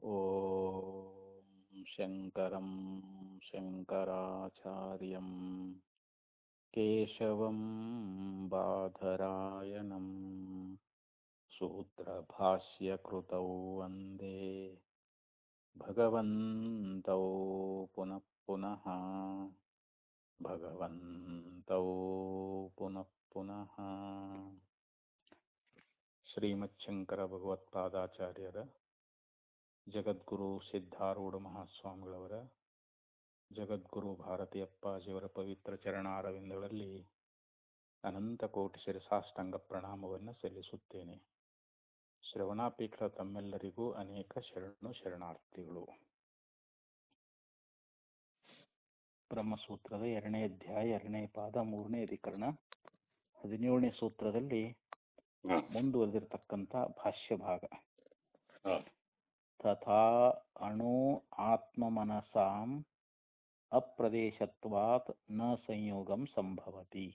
ಓಂ ಶಂಕರಂ ಶಂಕರಾಚಾರ್ಯಂ ಕೇಶವಂ ಬಾದರಾಯಣಂ ಸೂತ್ರಭಾಷ್ಯಕೃತೌ ವಂದೇ ಭಗವಂತೌ ಪುನಃ ಪುನಃ ಭಗವಂತೌ ಪುನಃ ಪುನಃ. ಶ್ರೀಮಚ್ಛಂಕರ ಭಗವತ್ಪಾದಾಚಾರ್ಯರ ಜಗದ್ಗುರು ಸಿದ್ಧಾರೂಢ ಮಹಾಸ್ವಾಮಿಗಳವರ ಜಗದ್ಗುರು ಭಾರತಿ ಅಪ್ಪಾಜಿಯವರ ಪವಿತ್ರ ಚರಣಾರವಿಂದಗಳಲ್ಲಿ ಅನಂತ ಕೋಟಿ ಶಿರಸಾಷ್ಟಾಂಗ ಪ್ರಣಾಮವನ್ನು ಸಲ್ಲಿಸುತ್ತೇನೆ. ಶ್ರವಣಾಪೇಕ್ಷ ತಮ್ಮೆಲ್ಲರಿಗೂ ಅನೇಕ ಶರಣಾರ್ಥಿಗಳು. ಬ್ರಹ್ಮಸೂತ್ರದ 2ನೇ ಅಧ್ಯಾಯ 2ನೇ ಪಾದ 3ನೇ ಅಧಿಕರಣ 17ನೇ ಸೂತ್ರದಲ್ಲಿ ಮುಂದುವರೆದಿರತಕ್ಕಂಥ ಭಾಷ್ಯ ಭಾಗ. ತಥಾ ಅಣು ಆತ್ಮ ಮನಸಾಂ ಅಪ್ರದೇಶತ್ವಾತ್ ನ ಸಂಯೋಗಂ ಸಂಭವತಿ.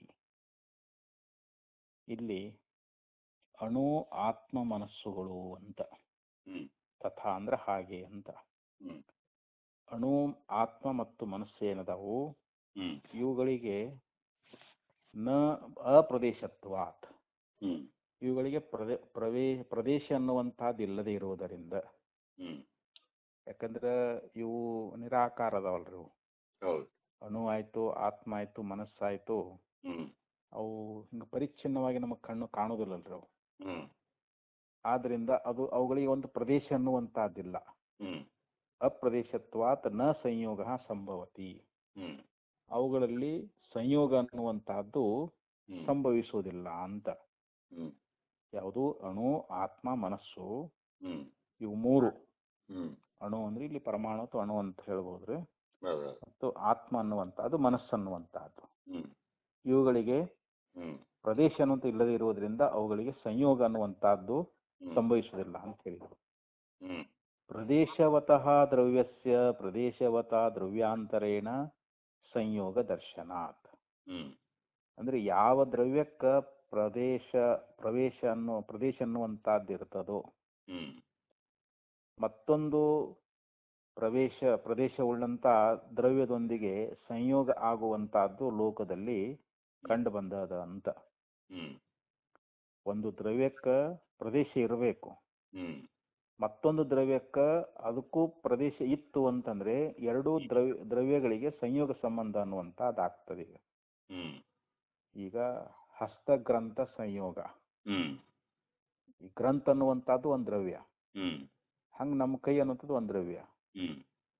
ಇಲ್ಲಿ ಅಣು ಆತ್ಮ ಮನಸ್ಸುಗಳು ಅಂತ, ತಥಾ ಅಂದ್ರೆ ಹಾಗೆ ಅಂತ. ಅಣು ಆತ್ಮ ಮತ್ತು ಮನಸ್ಸು ಏನದಾವು, ಇವುಗಳಿಗೆ ನ ಅಪ್ರದೇಶತ್ವಾತ್, ಇವುಗಳಿಗೆ ಪ್ರದೇಶ ಅನ್ನುವಂಥದ್ದು ಇಲ್ಲದೆ ಇರುವುದರಿಂದ. ಯಾಕಂದ್ರೆ ಇವು ನಿರಾಕಾರದವಲ್ರಿ. ಅಣು ಆಯ್ತು, ಆತ್ಮ ಆಯ್ತು, ಮನಸ್ಸಾಯ್ತು, ಅವು ಹಿಂಗೆ ಪರಿಚ್ಛಿನ್ನವಾಗಿ ನಮಗೆ ಕಣ್ಣು ಕಾಣುವುದಿಲ್ಲಲ್ರಿ ಅವು. ಆದ್ರಿಂದ ಅವುಗಳಿಗೆ ಒಂದು ಪ್ರದೇಶ ಅನ್ನುವಂಥದ್ದಿಲ್ಲ. ಅಪ್ರದೇಶತ್ವಾತ್ ನ ಸಂಯೋಗ ಸಂಭವತಿ, ಅವುಗಳಲ್ಲಿ ಸಂಯೋಗ ಅನ್ನುವಂತಹದ್ದು ಸಂಭವಿಸುವುದಿಲ್ಲ ಅಂತ. ಯಾವುದು ಅಣು ಆತ್ಮ ಮನಸ್ಸು, ಇವು ಮೂರು. ಅಣು ಅಂದ್ರೆ ಇಲ್ಲಿ ಪರಮಾಣು ಅಥವಾ ಅಣು ಅಂತ ಹೇಳ್ಬೋದ್ರಿ, ಮತ್ತು ಆತ್ಮ ಅನ್ನುವಂತ ಅದು ಮನಸ್ಸನ್ನುವಂತಹದ್ದು. ಇವುಗಳಿಗೆ ಪ್ರದೇಶ ಅನ್ನುವಂತ ಇಲ್ಲದೆ ಇರುವುದರಿಂದ ಅವುಗಳಿಗೆ ಸಂಯೋಗ ಅನ್ನುವಂತಹದ್ದು ಸಂಭವಿಸುವುದಿಲ್ಲ ಅಂತ ಹೇಳಿದರು. ಪ್ರದೇಶವತಃ ದ್ರವ್ಯಸ್ಯ ಪ್ರದೇಶವತಃ ದ್ರವ್ಯಾಂತರೇಣ ಸಂಯೋಗ ದರ್ಶನಾತ್. ಅಂದ್ರೆ ಯಾವ ದ್ರವ್ಯಕ್ಕ ಪ್ರದೇಶ ಅನ್ನುವಂತಹದ್ದು ಇರ್ತದೋ, ಮತ್ತೊಂದು ಪ್ರದೇಶವುಳ್ಳಂತ ದ್ರವ್ಯದೊಂದಿಗೆ ಸಂಯೋಗ ಆಗುವಂತಹದ್ದು ಲೋಕದಲ್ಲಿ ಕಂಡು ಬಂದದ ಅಂತ. ಒಂದು ದ್ರವ್ಯಕ್ಕ ಪ್ರದೇಶ ಇರಬೇಕು, ಮತ್ತೊಂದು ದ್ರವ್ಯಕ್ಕ ಅದಕ್ಕೂ ಪ್ರದೇಶ ಇತ್ತು ಅಂತಂದ್ರೆ ಎರಡೂ ದ್ರವ್ಯಗಳಿಗೆ ಸಂಯೋಗ ಸಂಬಂಧ ಅನ್ನುವಂಥದ್ದು ಆಗ್ತದೆ. ಈಗ ಹಸ್ತಗ್ರಂಥ ಸಂಯೋಗ, ಈ ಗ್ರಂಥ ಅನ್ನುವಂಥದ್ದು ಒಂದು ದ್ರವ್ಯ, ಹಂಗ ನಮ್ಮ ಕೈ ಅನ್ನುವಂಥದ್ದು ಒಂದು ದ್ರವ್ಯ.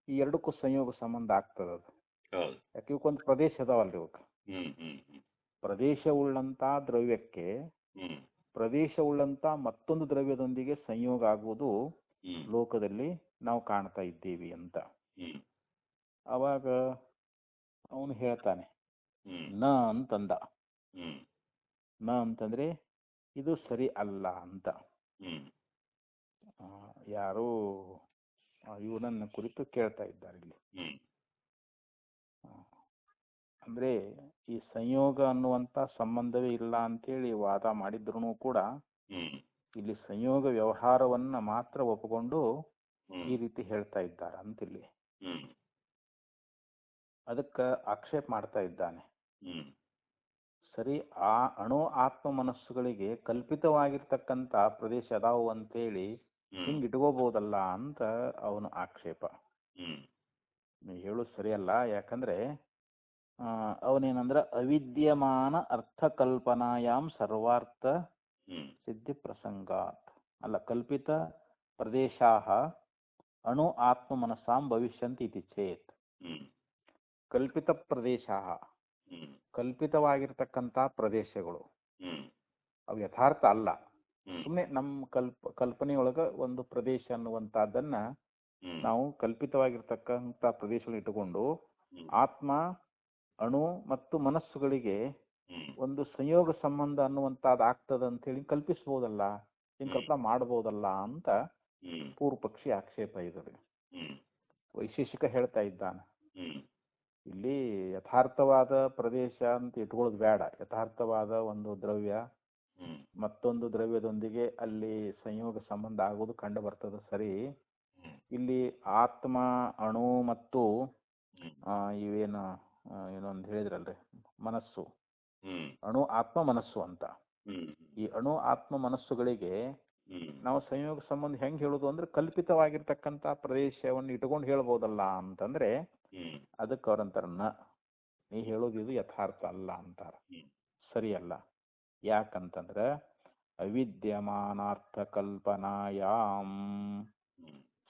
ಈ ಎರಡಕ್ಕೂ ಸಂಯೋಗ ಸಂಬಂಧ ಆಗ್ತದ. ಅದು ಯಾಕೆ ಇವಕ್ಕೊಂದು ಪ್ರದೇಶ ಅದಾವಲ್ರಿ. ಇವಕ್ಕೆ ಪ್ರದೇಶವುಳ್ಳಂತ ದ್ರವ್ಯಕ್ಕೆ ಪ್ರದೇಶವುಳ್ಳಂತ ಮತ್ತೊಂದು ದ್ರವ್ಯದೊಂದಿಗೆ ಸಂಯೋಗ ಆಗುವುದು ಲೋಕದಲ್ಲಿ ನಾವು ಕಾಣ್ತಾ ಇದ್ದೀವಿ ಅಂತ. ಅವಾಗ ಅವನು ಹೇಳ್ತಾನೆ ನ ಅಂತಂದ. ನ ಅಂತಂದ್ರೆ ಇದು ಸರಿ ಅಲ್ಲ ಅಂತ. ಯಾರು ಇವನನ್ನ ಕುರಿತು ಕೇಳ್ತಾ ಇದ್ದಾರೆ ಇಲ್ಲಿ. ಅಂದ್ರೆ ಈ ಸಂಯೋಗ ಅನ್ನುವಂತ ಸಂಬಂಧವೇ ಇಲ್ಲ ಅಂತೇಳಿ ವಾದ ಮಾಡಿದ್ರು ಕೂಡ ಇಲ್ಲಿ ಸಂಯೋಗ ವ್ಯವಹಾರವನ್ನ ಮಾತ್ರ ಒಪ್ಪಿಕೊಂಡು ಈ ರೀತಿ ಹೇಳ್ತಾ ಇದ್ದಾರೆ ಅಂತಿಲ್ಲಿ. ಅದಕ್ಕ ಆಕ್ಷೇಪ ಮಾಡ್ತಾ ಇದ್ದಾನೆ. ಸರಿ, ಆ ಅಣು ಆತ್ಮ ಮನಸ್ಸುಗಳಿಗೆ ಕಲ್ಪಿತವಾಗಿರ್ತಕ್ಕಂಥ ಪ್ರದೇಶ ಅದಾವು ಅಂತೇಳಿ ಹಿಂಗ್ ಇಟ್ಕೋಬಹುದಲ್ಲ ಅಂತ ಅವನು ಆಕ್ಷೇಪ. ನೀವು ಹೇಳೋದು ಸರಿಯಲ್ಲ. ಯಾಕಂದ್ರೆ ಅವನೇನಂದ್ರ ಅವಿದ್ಯಮಾನ ಅರ್ಥಕಲ್ಪನಾಯಾಮ್ ಸರ್ವಾರ್ಥ ಸಿದ್ಧಿ ಪ್ರಸಂಗಾತ್ ಅಲ್ಲ, ಕಲ್ಪಿತ ಪ್ರದೇಶಾಹ ಅಣು ಆತ್ಮ ಮನಸ್ಸಾಂ ಭವಿಷ್ಯಂತಿ ಇತಿ ಚೇತ್. ಕಲ್ಪಿತ ಪ್ರದೇಶಾಹ, ಕಲ್ಪಿತವಾಗಿರ್ತಕ್ಕಂಥ ಪ್ರದೇಶಗಳು ಅವು ಯಥಾರ್ಥ ಅಲ್ಲ. ಸುಮ್ಮನೆ ನಮ್ಮ ಕಲ್ಪನೆಯೊಳಗ ಒಂದು ಪ್ರದೇಶ ಅನ್ನುವಂತಹದ್ದನ್ನ ನಾವು ಕಲ್ಪಿತವಾಗಿರ್ತಕ್ಕಂಥ ಪ್ರದೇಶಗಳು ಇಟ್ಟುಕೊಂಡು ಆತ್ಮ ಅಣು ಮತ್ತು ಮನಸ್ಸುಗಳಿಗೆ ಒಂದು ಸಂಯೋಗ ಸಂಬಂಧ ಅನ್ನುವಂಥದ್ದು ಆಗ್ತದ ಅಂತ ಹೇಳಿ ಕಲ್ಪಿಸಬಹುದಲ್ಲ, ಹಿಂಗ್ ಕಲ್ಪನಾ ಮಾಡಬಹುದಲ್ಲ ಅಂತ ಪೂರ್ವ ಪಕ್ಷಿ ಆಕ್ಷೇಪ ಇದೆ. ವೈಶೇಷಿಕ ಹೇಳ್ತಾ ಇದ್ದಾನೆ ಇಲ್ಲಿ ಯಥಾರ್ಥವಾದ ಪ್ರದೇಶ ಅಂತ ಇಟ್ಕೊಳ್ಳೋದು ಬೇಡ. ಯಥಾರ್ಥವಾದ ಒಂದು ದ್ರವ್ಯ ಮತ್ತೊಂದು ದ್ರವ್ಯದೊಂದಿಗೆ ಅಲ್ಲಿ ಸಂಯೋಗ ಸಂಬಂಧ ಆಗೋದು ಕಂಡು ಬರ್ತದೆ ಸರಿ. ಇಲ್ಲಿ ಆತ್ಮ, ಅಣು ಮತ್ತು ಇವೇನು ಏನೊಂದು ಹೇಳಿದ್ರಲ್ರಿ ಮನಸ್ಸು, ಅಣು ಆತ್ಮ ಮನಸ್ಸು ಅಂತ. ಈ ಅಣು ಆತ್ಮ ಮನಸ್ಸುಗಳಿಗೆ ನಾವು ಸಂಯೋಗ ಸಂಬಂಧ ಹೆಂಗ್ ಹೇಳುದು ಅಂದ್ರೆ ಕಲ್ಪಿತವಾಗಿರ್ತಕ್ಕಂಥ ಪ್ರದೇಶವನ್ನು ಇಟ್ಕೊಂಡು ಹೇಳ್ಬೋದಲ್ಲ ಅಂತಂದ್ರೆ ಅದಕ್ಕೆ ಅವ್ರಂತಾರ ನೀ ಹೇಳೋದು ಇದು ಯಥಾರ್ಥ ಅಲ್ಲ ಅಂತಾರ. ಸರಿಯಲ್ಲ. ಯಾಕಂತಂದ್ರೆ ಅವಿದ್ಯಮಾನಾರ್ಥ ಕಲ್ಪನಾಯಾಂ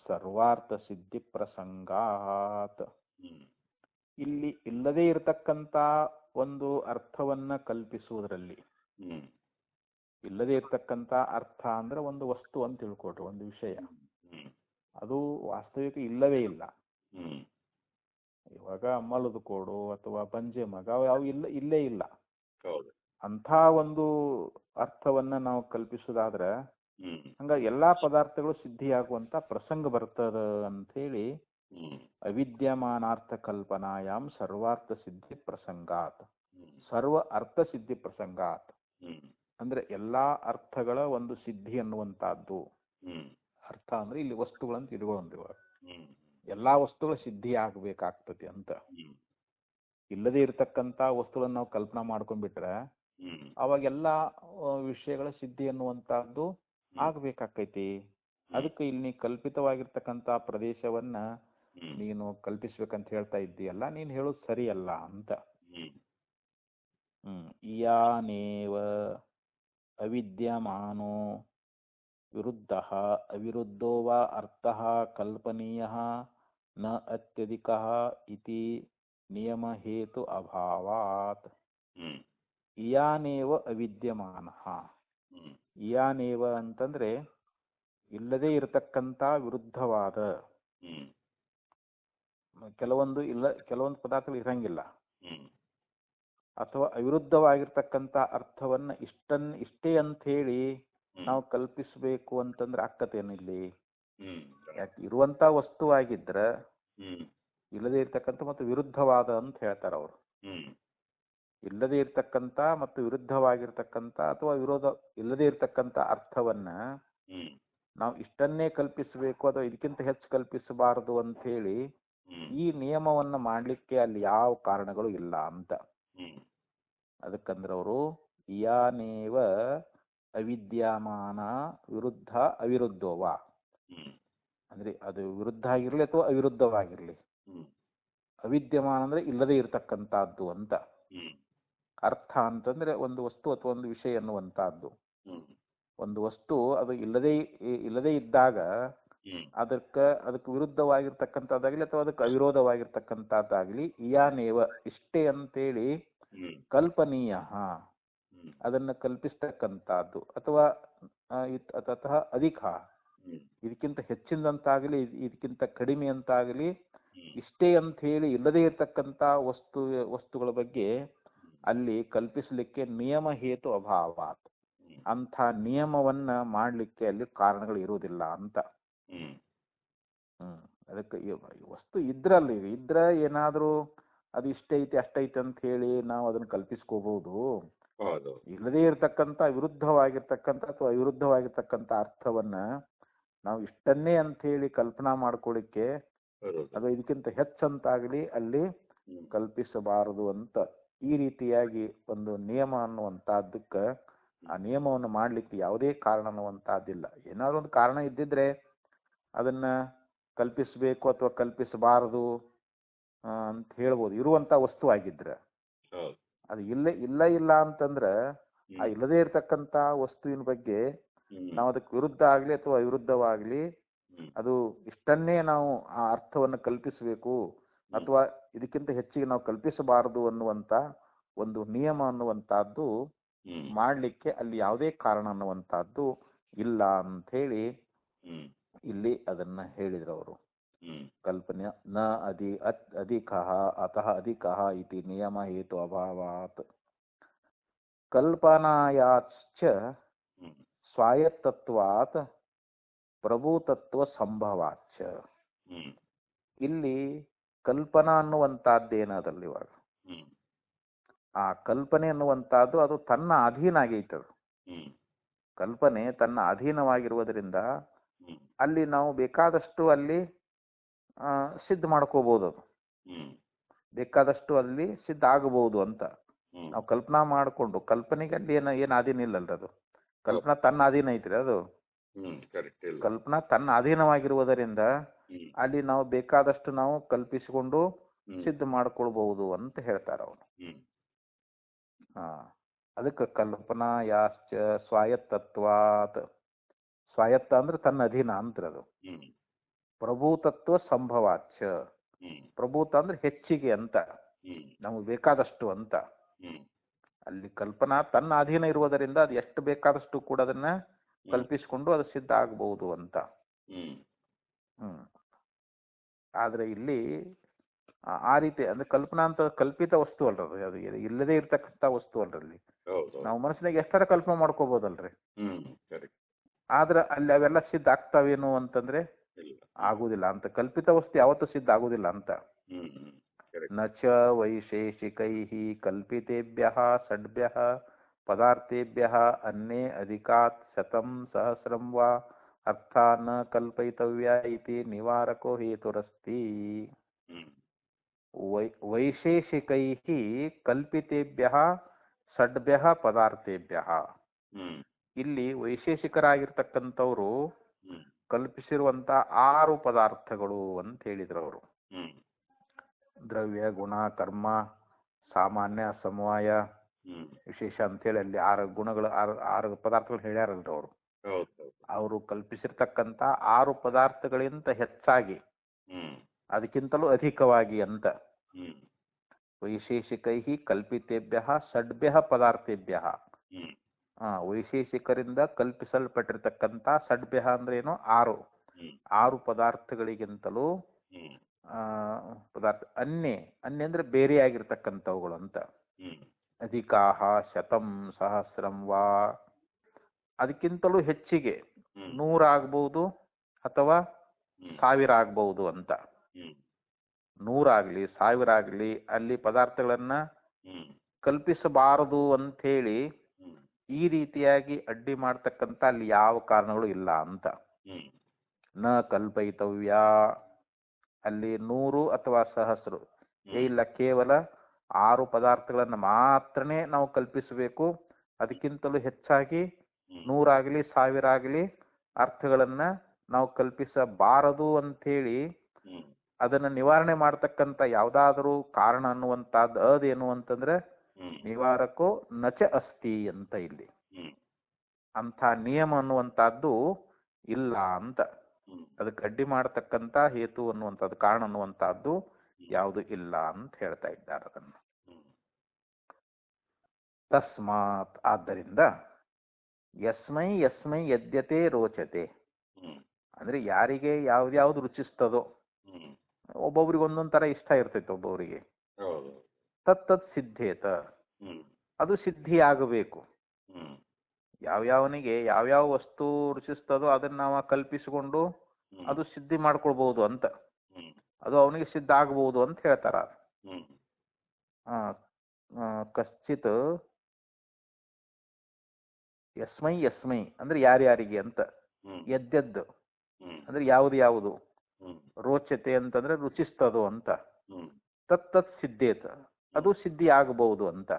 ಸರ್ವಾರ್ಥ ಸಿದ್ಧಿ ಪ್ರಸಂಗಾತ್. ಇಲ್ಲಿ ಇಲ್ಲದೇ ಇರತಕ್ಕಂತ ಒಂದು ಅರ್ಥವನ್ನ ಕಲ್ಪಿಸುವುದರಲ್ಲಿ, ಇಲ್ಲದೇ ಇರ್ತಕ್ಕಂಥ ಅರ್ಥ ಅಂದ್ರೆ ಒಂದು ವಸ್ತು ಅಂತ ತಿಳ್ಕೊಟ್ರು, ಒಂದು ವಿಷಯ, ಅದು ವಾಸ್ತವಿಕ ಇಲ್ಲವೇ ಇಲ್ಲ. ಇವಾಗ ಮಲದು ಕೋಡು ಅಥವಾ ಬಂಜೆ ಮಗ ಅವು ಇಲ್ಲೇ ಇಲ್ಲ. ಅಂಥ ಒಂದು ಅರ್ಥವನ್ನ ನಾವು ಕಲ್ಪಿಸುದಾದ್ರೆ ಹಂಗ ಎಲ್ಲಾ ಪದಾರ್ಥಗಳು ಸಿದ್ಧಿಯಾಗುವಂತ ಪ್ರಸಂಗ ಬರ್ತದ ಅಂತ ಹೇಳಿ ಅವಿದ್ಯಮಾನಾರ್ಥ ಕಲ್ಪನಾಯಾಮ್ ಸರ್ವಾರ್ಥ ಸಿದ್ಧಿ ಪ್ರಸಂಗಾತ್, ಸರ್ವ ಅರ್ಥ ಸಿದ್ಧಿ ಪ್ರಸಂಗಾತ್ ಅಂದ್ರೆ ಎಲ್ಲಾ ಅರ್ಥಗಳ ಒಂದು ಸಿದ್ಧಿ ಅನ್ನುವಂತಹದ್ದು. ಅರ್ಥ ಅಂದ್ರೆ ಇಲ್ಲಿ ವಸ್ತುಗಳಂತ ಇಟ್ಕೊಂಡ್ರಿ, ಎಲ್ಲಾ ವಸ್ತುಗಳ ಸಿದ್ಧಿ ಆಗ್ಬೇಕಾಗ್ತದೆ ಅಂತ. ಇಲ್ಲದೆ ಇರತಕ್ಕಂತ ವಸ್ತುಗಳನ್ನ ನಾವು ಕಲ್ಪನಾ ಮಾಡ್ಕೊಂಡ್ಬಿಟ್ರೆ ಅವಾಗೆಲ್ಲಾ ವಿಷಯಗಳ ಸಿದ್ಧಿ ಅನ್ನುವಂತಹದ್ದು ಆಗ್ಬೇಕಾಕೈತಿ. ಅದಕ್ಕೆ ಇಲ್ಲಿ ನೀ ಕಲ್ಪಿತವಾಗಿರ್ತಕ್ಕಂತ ಪ್ರದೇಶವನ್ನ ನೀನು ಕಲ್ಪಿಸ್ಬೇಕಂತ ಹೇಳ್ತಾ ಇದ್ದೀಯಲ್ಲ, ನೀನ್ ಹೇಳೋದು ಸರಿಯಲ್ಲ ಅಂತ. ಯಾನೇವ ಅವಿದ್ಯಮಾನೋ ವಿರುದ್ಧ ಅವಿರುದ್ಧೋ ವಾ ಅರ್ಥಃ ಕಲ್ಪನೀಯಃ ನ ಅತ್ಯಧಿಕಃ ಇತಿ ನಿಯಮ ಹೇತು ಅಭಾವಾತ್. ಇಯಾನೇವ ಅವಿದ್ಯಮಾನಃ. ಇಯಾನೇವ ಅಂತಂದ್ರೆ ಇಲ್ಲದೇ ಇರತಕ್ಕಂತ ವಿರುದ್ಧವಾದ, ಕೆಲವೊಂದು ಪದಾರ್ಥಗಳು ಇರಂಗಿಲ್ಲ, ಅಥವಾ ಅವಿರುದ್ಧವಾಗಿರ್ತಕ್ಕಂಥ ಅರ್ಥವನ್ನ ಇಷ್ಟೇ ಅಂತ ಹೇಳಿ ನಾವು ಕಲ್ಪಿಸ್ಬೇಕು ಅಂತಂದ್ರೆ ಅಕ್ಕತೇನಿಲ್ಲಿ. ಯಾಕೆ ಇರುವಂತ ವಸ್ತುವಾಗಿದ್ರ ಇಲ್ಲದೆ ಇರ್ತಕ್ಕಂಥ ಮತ್ತು ವಿರುದ್ಧವಾದ ಅಂತ ಹೇಳ್ತಾರ ಅವರು. ಇಲ್ಲದೆ ಇರ್ತಕ್ಕಂಥ ಮತ್ತು ವಿರುದ್ಧವಾಗಿರ್ತಕ್ಕಂಥ ಅಥವಾ ಇಲ್ಲದೆ ಇರ್ತಕ್ಕಂಥ ಅರ್ಥವನ್ನ ನಾವು ಇಷ್ಟನ್ನೇ ಕಲ್ಪಿಸಬೇಕು ಅಥವಾ ಇದಕ್ಕಿಂತ ಹೆಚ್ಚು ಕಲ್ಪಿಸಬಾರದು ಅಂತ ಹೇಳಿ ಈ ನಿಯಮವನ್ನ ಮಾಡ್ಲಿಕ್ಕೆ ಅಲ್ಲಿ ಯಾವ ಕಾರಣಗಳು ಇಲ್ಲ ಅಂತ. ಅದಕ್ಕಂದ್ರೆ ಅವರು ಯಾನೇವ ಅವಿದ್ಯಮಾನ ವಿರುದ್ಧ ಅವಿರುದ್ಧೋವ ಅಂದ್ರೆ ಅದು ವಿರುದ್ಧ ಆಗಿರ್ಲಿ ಅಥವಾ ಅವಿರುದ್ಧವಾಗಿರ್ಲಿ, ಅವಿದ್ಯಮಾನ ಅಂದ್ರೆ ಇಲ್ಲದೆ ಇರತಕ್ಕಂತಹದ್ದು ಅಂತ. ಅರ್ಥ ಅಂತಂದ್ರೆ ಒಂದು ವಸ್ತು ಅಥವಾ ಒಂದು ವಿಷಯ ಅನ್ನುವಂತಹದ್ದು. ಒಂದು ವಸ್ತು ಅದು ಇಲ್ಲದೆ ಇದ್ದಾಗ ಅದಕ್ಕೆ ವಿರುದ್ಧವಾಗಿರ್ತಕ್ಕಂಥದ್ದಾಗ್ಲಿ ಅಥವಾ ಅದಕ್ಕೆ ಅವಿರೋಧವಾಗಿರ್ತಕ್ಕಂಥದ್ದಾಗ್ಲಿ ಇಯಾನೇವ ಇಷ್ಟೇ ಅಂತೇಳಿ ಕಲ್ಪನೀಯ, ಅದನ್ನ ಕಲ್ಪಿಸ್ತಕ್ಕಂಥದ್ದು, ಅಥವಾ ತತಃ ಅಧಿಕ ಇದಕ್ಕಿಂತ ಹೆಚ್ಚಿನದಂತಾಗಲಿ ಇದಕ್ಕಿಂತ ಕಡಿಮೆ ಅಂತಾಗಲಿ ಇಷ್ಟೇ ಅಂತ ಹೇಳಿ ಇಲ್ಲದೇ ಇರತಕ್ಕಂಥ ವಸ್ತುಗಳ ಬಗ್ಗೆ ಅಲ್ಲಿ ಕಲ್ಪಿಸಲಿಕ್ಕೆ ನಿಯಮ ಹೇತು ಅಭಾವ, ಅಂಥ ನಿಯಮವನ್ನ ಮಾಡ್ಲಿಕ್ಕೆ ಅಲ್ಲಿ ಕಾರಣಗಳು ಇರುವುದಿಲ್ಲ ಅಂತ. ಅದಕ್ಕೆ ವಸ್ತು ಇದ್ರ ಏನಾದ್ರೂ ಅದು ಇಷ್ಟೈತಿ ಅಷ್ಟೈತಿ ಅಂತ ಹೇಳಿ ನಾವು ಅದನ್ನ ಕಲ್ಪಿಸ್ಕೋಬಹುದು. ಇಲ್ಲದೇ ಇರತಕ್ಕಂತ ವಿರುದ್ಧವಾಗಿರ್ತಕ್ಕಂಥ ಅಥವಾ ಅವಿರುದ್ಧವಾಗಿರ್ತಕ್ಕಂಥ ಅರ್ಥವನ್ನ ನಾವು ಇಷ್ಟನ್ನೇ ಅಂತ ಹೇಳಿ ಕಲ್ಪನಾ ಮಾಡ್ಕೊಳ್ಳಿಕ್ಕೆ ಅದು ಇದಕ್ಕಿಂತ ಹೆಚ್ಚಂತಾಗ್ಲಿ ಅಲ್ಲಿ ಕಲ್ಪಿಸಬಾರದು ಅಂತ ಈ ರೀತಿಯಾಗಿ ಒಂದು ನಿಯಮ ಅನ್ನುವಂತಹದ್ದಕ್ಕ ಆ ನಿಯಮವನ್ನು ಮಾಡ್ಲಿಕ್ಕೆ ಯಾವುದೇ ಕಾರಣ ಅನ್ನುವಂತಹದ್ದಿಲ್ಲ. ಏನಾದ್ರು ಒಂದು ಕಾರಣ ಇದ್ದಿದ್ರೆ ಅದನ್ನ ಕಲ್ಪಿಸಬೇಕು ಅಥವಾ ಕಲ್ಪಿಸಬಾರದು ಅಂತ ಹೇಳ್ಬೋದು, ಇರುವಂತ ವಸ್ತು ಆಗಿದ್ರೆ. ಅದು ಇಲ್ಲ ಅಂತಂದ್ರ ಆ ಇಲ್ಲದೇ ಇರ್ತಕ್ಕಂತ ವಸ್ತುವಿನ ಬಗ್ಗೆ ನಾವು ಅದಕ್ಕೆ ವಿರುದ್ಧ ಆಗ್ಲಿ ಅಥವಾ ಅವಿರುದ್ಧವಾಗ್ಲಿ ಅದು ಇಷ್ಟನ್ನೇ ನಾವು ಆ ಅರ್ಥವನ್ನು ಕಲ್ಪಿಸಬೇಕು ಅಥವಾ ಇದಕ್ಕಿಂತ ಹೆಚ್ಚಿಗೆ ನಾವು ಕಲ್ಪಿಸಬಾರದು ಅನ್ನುವಂತ ಒಂದು ನಿಯಮ ಅನ್ನುವಂತಹದ್ದು ಮಾಡ್ಲಿಕ್ಕೆ ಅಲ್ಲಿ ಯಾವುದೇ ಕಾರಣ ಅನ್ನುವಂತಹದ್ದು ಇಲ್ಲ ಅಂತ ಹೇಳಿ ಇಲ್ಲಿ ಅದನ್ನ ಹೇಳಿದ್ರು ಅವರು. ಕಲ್ಪನೆ ನ ಅಧಿಕಃ ಅತಃ ಅಧಿಕಃ ಇತಿ ನಿಯಮ ಹೇತು ಅಭಾವಾತ್. ಕಲ್ಪನಾಯಾಶ್ಚ ಸ್ವಾಯತ್ತತ್ವಾತ್ ಪ್ರಭುತತ್ವ ಸಂಭವಾಚ. ಇಲ್ಲಿ ಕಲ್ಪನಾ ಅನ್ನುವಂತಹದ್ದೇನದಲ್ಲಿ ಇವಾಗ ಆ ಕಲ್ಪನೆ ಅನ್ನುವಂತಹದ್ದು ಅದು ತನ್ನ ಅಧೀನ ಆಗೈತದು. ಕಲ್ಪನೆ ತನ್ನ ಅಧೀನವಾಗಿರುವುದರಿಂದ ಅಲ್ಲಿ ನಾವು ಬೇಕಾದಷ್ಟು ಅಲ್ಲಿ ಸಿದ್ಧ ಮಾಡ್ಕೋಬಹುದು. ಅದು ಬೇಕಾದಷ್ಟು ಅಲ್ಲಿ ಸಿದ್ಧ ಆಗಬಹುದು ಅಂತ ನಾವು ಕಲ್ಪನಾ ಮಾಡಿಕೊಂಡು, ಕಲ್ಪನೆಗೆ ಅಲ್ಲಿ ಏನು ಅಧೀನ ಇಲ್ಲಲ್ರಿ ಅದು. ಕಲ್ಪನಾ ತನ್ನ ಅಧೀನ ಐತ್ರಿ ಅದು. ಕಲ್ಪನಾ ತನ್ನ ಅಧೀನವಾಗಿರುವುದರಿಂದ ಅಲ್ಲಿ ನಾವು ಬೇಕಾದಷ್ಟು ನಾವು ಕಲ್ಪಿಸಿಕೊಂಡು ಸಿದ್ಧ ಮಾಡ್ಕೊಳ್ಬಹುದು ಅಂತ ಹೇಳ್ತಾರ ಅವನು. ಅದಕ್ಕೆ ಕಲ್ಪನಾ ಯಾಶ್ಚ ಸ್ವಾಯತ್ತತ್ವಾತ್. ಸ್ವಾಯತ್ತ ಅಂದ್ರೆ ತನ್ನ ಅಧೀನ ಅಂತ್ರ ಅದು. ಪ್ರಭೂತತ್ವ ಸಂಭವಾಚ. ಪ್ರಭೂತ ಅಂದ್ರೆ ಹೆಚ್ಚಿಗೆ ಅಂತ, ನಮಗೆ ಬೇಕಾದಷ್ಟು ಅಂತ. ಅಲ್ಲಿ ಕಲ್ಪನಾ ತನ್ನ ಅಧೀನ ಇರುವುದರಿಂದ ಅದು ಎಷ್ಟು ಬೇಕಾದಷ್ಟು ಕೂಡ ಅದನ್ನ ಕಲ್ಪಿಸಿಕೊಂಡು ಅದು ಸಿದ್ಧ ಆಗಬಹುದು ಅಂತ. ಆದ್ರೆ ಇಲ್ಲಿ ಆ ರೀತಿ ಅಂದ್ರೆ ಕಲ್ಪನಾ ಅಂತ ಕಲ್ಪಿತ ವಸ್ತು ಅಲ್ರಿ ಅದು, ಇಲ್ಲದೆ ಇರ್ತಕ್ಕಂಥ ವಸ್ತು ಅಲ್ರಲ್ಲಿ. ನಾವು ಮನಸ್ಸಿನಾಗ ಎಷ್ಟರ ಕಲ್ಪನೆ ಮಾಡ್ಕೋಬಹುದಲ್ರಿ. ಆದ್ರೆ ಅಲ್ಲಿ ಅವೆಲ್ಲ ಸಿದ್ಧ ಆಗ್ತಾವೇನು ಅಂತಂದ್ರೆ ಆಗುದಿಲ್ಲ ಅಂತ. ಕಲ್ಪಿತ ವಸ್ತು ಯಾವತ್ತೂ ಸಿದ್ಧ ಆಗುದಿಲ್ಲ ಅಂತ. ನಚ ವೈಶೇಷಿಕೈ ಕಲ್ಪಿತೇಭ್ಯ ಷಡ್ಭ್ಯ ಪದಾರ್ಥೇಭ್ಯ ಅನ್ಯೇ ಅಧಿಕಾತ್ ಶತಂ ಸಹಸ್ರಂ ವಾ ಅರ್ಥ ನ ಕಲ್ಪಯಿತವ್ಯ ಇತಿ ನಿವಾರಕೋ ಹೇತುರಸ್ತಿ. ವೈಶೇಷಿಕೈ ಕಲ್ಪಿತೇಭ್ಯ ಷಡ್ಭ್ಯ ಪದಾರ್ಥೇಭ್ಯ. ಇಲ್ಲಿ ವೈಶೇಷಿಕರಾಗಿರ್ತಕ್ಕಂಥವ್ರು ಕಲ್ಪಿಸಿರುವಂತ 6 ಪದಾರ್ಥಗಳು ಅಂತ ಹೇಳಿದ್ರು ಅವರು. ದ್ರವ್ಯ, ಗುಣ, ಕರ್ಮ, ಸಾಮಾನ್ಯ, ಸಮವಾಯ, ವಿಶೇಷ ಅಂತೇಳಿ ಅಲ್ಲಿ 6 ಗುಣಗಳು, 6 ಪದಾರ್ಥಗಳು ಹೇಳ್ಯಾರಲ್ರಿ ಅವರು. ಅವರು ಕಲ್ಪಿಸಿರ್ತಕ್ಕಂಥ 6 ಪದಾರ್ಥಗಳಿಂದ ಹೆಚ್ಚಾಗಿ, ಅದಕ್ಕಿಂತಲೂ ಅಧಿಕವಾಗಿ ಅಂತ. ವೈಶೇಷಿಕೈ ಕಲ್ಪಿತೇಭ್ಯ ಷಡ್ಭ್ಯ ಪದಾರ್ಥೇಭ್ಯ. ವೈಶೇಷಿಕರಿಂದ ಕಲ್ಪಿಸಲ್ಪಟ್ಟಿರ್ತಕ್ಕಂಥ ಷಡ್ಭ್ಯ ಅಂದ್ರೆ ಏನು, 6 ಪದಾರ್ಥಗಳಿಗಿಂತಲೂ ಪದಾರ್ಥ ಅನ್ಯ ಅಂದ್ರೆ ಬೇರೆ ಆಗಿರ್ತಕ್ಕಂಥವುಗಳು ಅಂತ. ಅಧಿಕಾಹ ಶತಂ ಸಹಸ್ರಂ ವಾ. ಅದಕ್ಕಿಂತಲೂ ಹೆಚ್ಚಿಗೆ 100 ಆಗ್ಬಹುದು ಅಥವಾ 1000 ಆಗ್ಬಹುದು ಅಂತ. 100 ಆಗ್ಲಿ 1000 ಆಗ್ಲಿ ಅಲ್ಲಿ ಪದಾರ್ಥಗಳನ್ನ ಕಲ್ಪಿಸಬಾರದು ಅಂತ ಹೇಳಿ ಈ ರೀತಿಯಾಗಿ ಅಡ್ಡಿ ಮಾಡ್ತಕ್ಕಂಥ ಅಲ್ಲಿ ಯಾವ ಕಾರಣಗಳು ಇಲ್ಲ ಅಂತ. ನ ಕಲ್ಪಯಿತವ್ಯ ಅಲ್ಲಿ 100 ಅಥವಾ ಸಹಸ್ರ ಇಲ್ಲ, ಕೇವಲ 6 ಪದಾರ್ಥಗಳನ್ನ ಮಾತ್ರನೇ ನಾವು ಕಲ್ಪಿಸಬೇಕು. ಅದಕ್ಕಿಂತಲೂ ಹೆಚ್ಚಾಗಿ 100 ಆಗ್ಲಿ 1000 ಆಗ್ಲಿ ಅರ್ಥಗಳನ್ನ ನಾವು ಕಲ್ಪಿಸಬಾರದು ಅಂತೇಳಿ ಅದನ್ನ ನಿವಾರಣೆ ಮಾಡ್ತಕ್ಕಂಥ ಯಾವ್ದಾದರೂ ಕಾರಣ ಅನ್ನುವಂಥದ್ದು ಅದೇನು ಅಂತಂದ್ರೆ ನಿವಾರಕೋ ನಚ ಅಸ್ತಿ ಅಂತ. ಇಲ್ಲಿ ಅಂಥ ನಿಯಮ ಅನ್ನುವಂಥದ್ದು ಇಲ್ಲ ಅಂತ. ಅದಕ್ಕೆ ಅಡ್ಡಿ ಮಾಡತಕ್ಕಂಥ ಹೇತು ಅನ್ನುವಂಥದ್ದು, ಕಾರಣ ಅನ್ನುವಂಥದ್ದು ಯಾವುದು ಇಲ್ಲ ಅಂತ ಹೇಳ್ತಾ ಇದ್ದಾರೆ ಅದನ್ನು. ತಸ್ಮಾತ್ ಆದ್ದರಿಂದ ಯಸ್ಮೈ ಯಸ್ಮೈ ಯದ್ಯತೆ ರೋಚತೆ ಅಂದ್ರೆ ಯಾರಿಗೆ ಯಾವ್ದ್ಯಾವ್ದು ರುಚಿಸ್ತದೋ, ಒಬ್ಬೊಬ್ರಿಗೆ ಒಂದೊಂದ್ ತರ ಇಷ್ಟ ಇರ್ತೈತೆ ಒಬ್ಬೊಬ್ರಿಗೆ. ತತ್ ಸಿದ್ಧೇತ ಅದು ಸಿದ್ಧಿ ಆಗಬೇಕು. ಯಾವ್ಯಾವನಿಗೆ ಯಾವ್ಯಾವ ವಸ್ತು ರುಚಿಸ್ತದೋ ಅದನ್ನ ನಾವು ಕಲ್ಪಿಸಿಕೊಂಡು ಅದು ಸಿದ್ಧಿ ಮಾಡ್ಕೊಳ್ಬಹುದು ಅಂತ, ಅದು ಅವನಿಗೆ ಸಿದ್ಧ ಆಗಬಹುದು ಅಂತ ಹೇಳ್ತಾರ. ಕಶ್ಚಿತ್ ಯಸ್ಮೈ ಯಸ್ಮೈ ಅಂದ್ರೆ ಯಾರ್ಯಾರಿಗೆ ಅಂತ, ಯದ್ಯದ್ದು ಅಂದ್ರೆ ಯಾವುದು ಯಾವುದು, ರೋಚತೆ ಅಂತಂದ್ರೆ ರುಚಿಸ್ತದೋ ಅಂತ, ತತ್ ಸಿದ್ಧೇತ ಅದು ಸಿದ್ಧಿ ಆಗಬಹುದು ಅಂತ.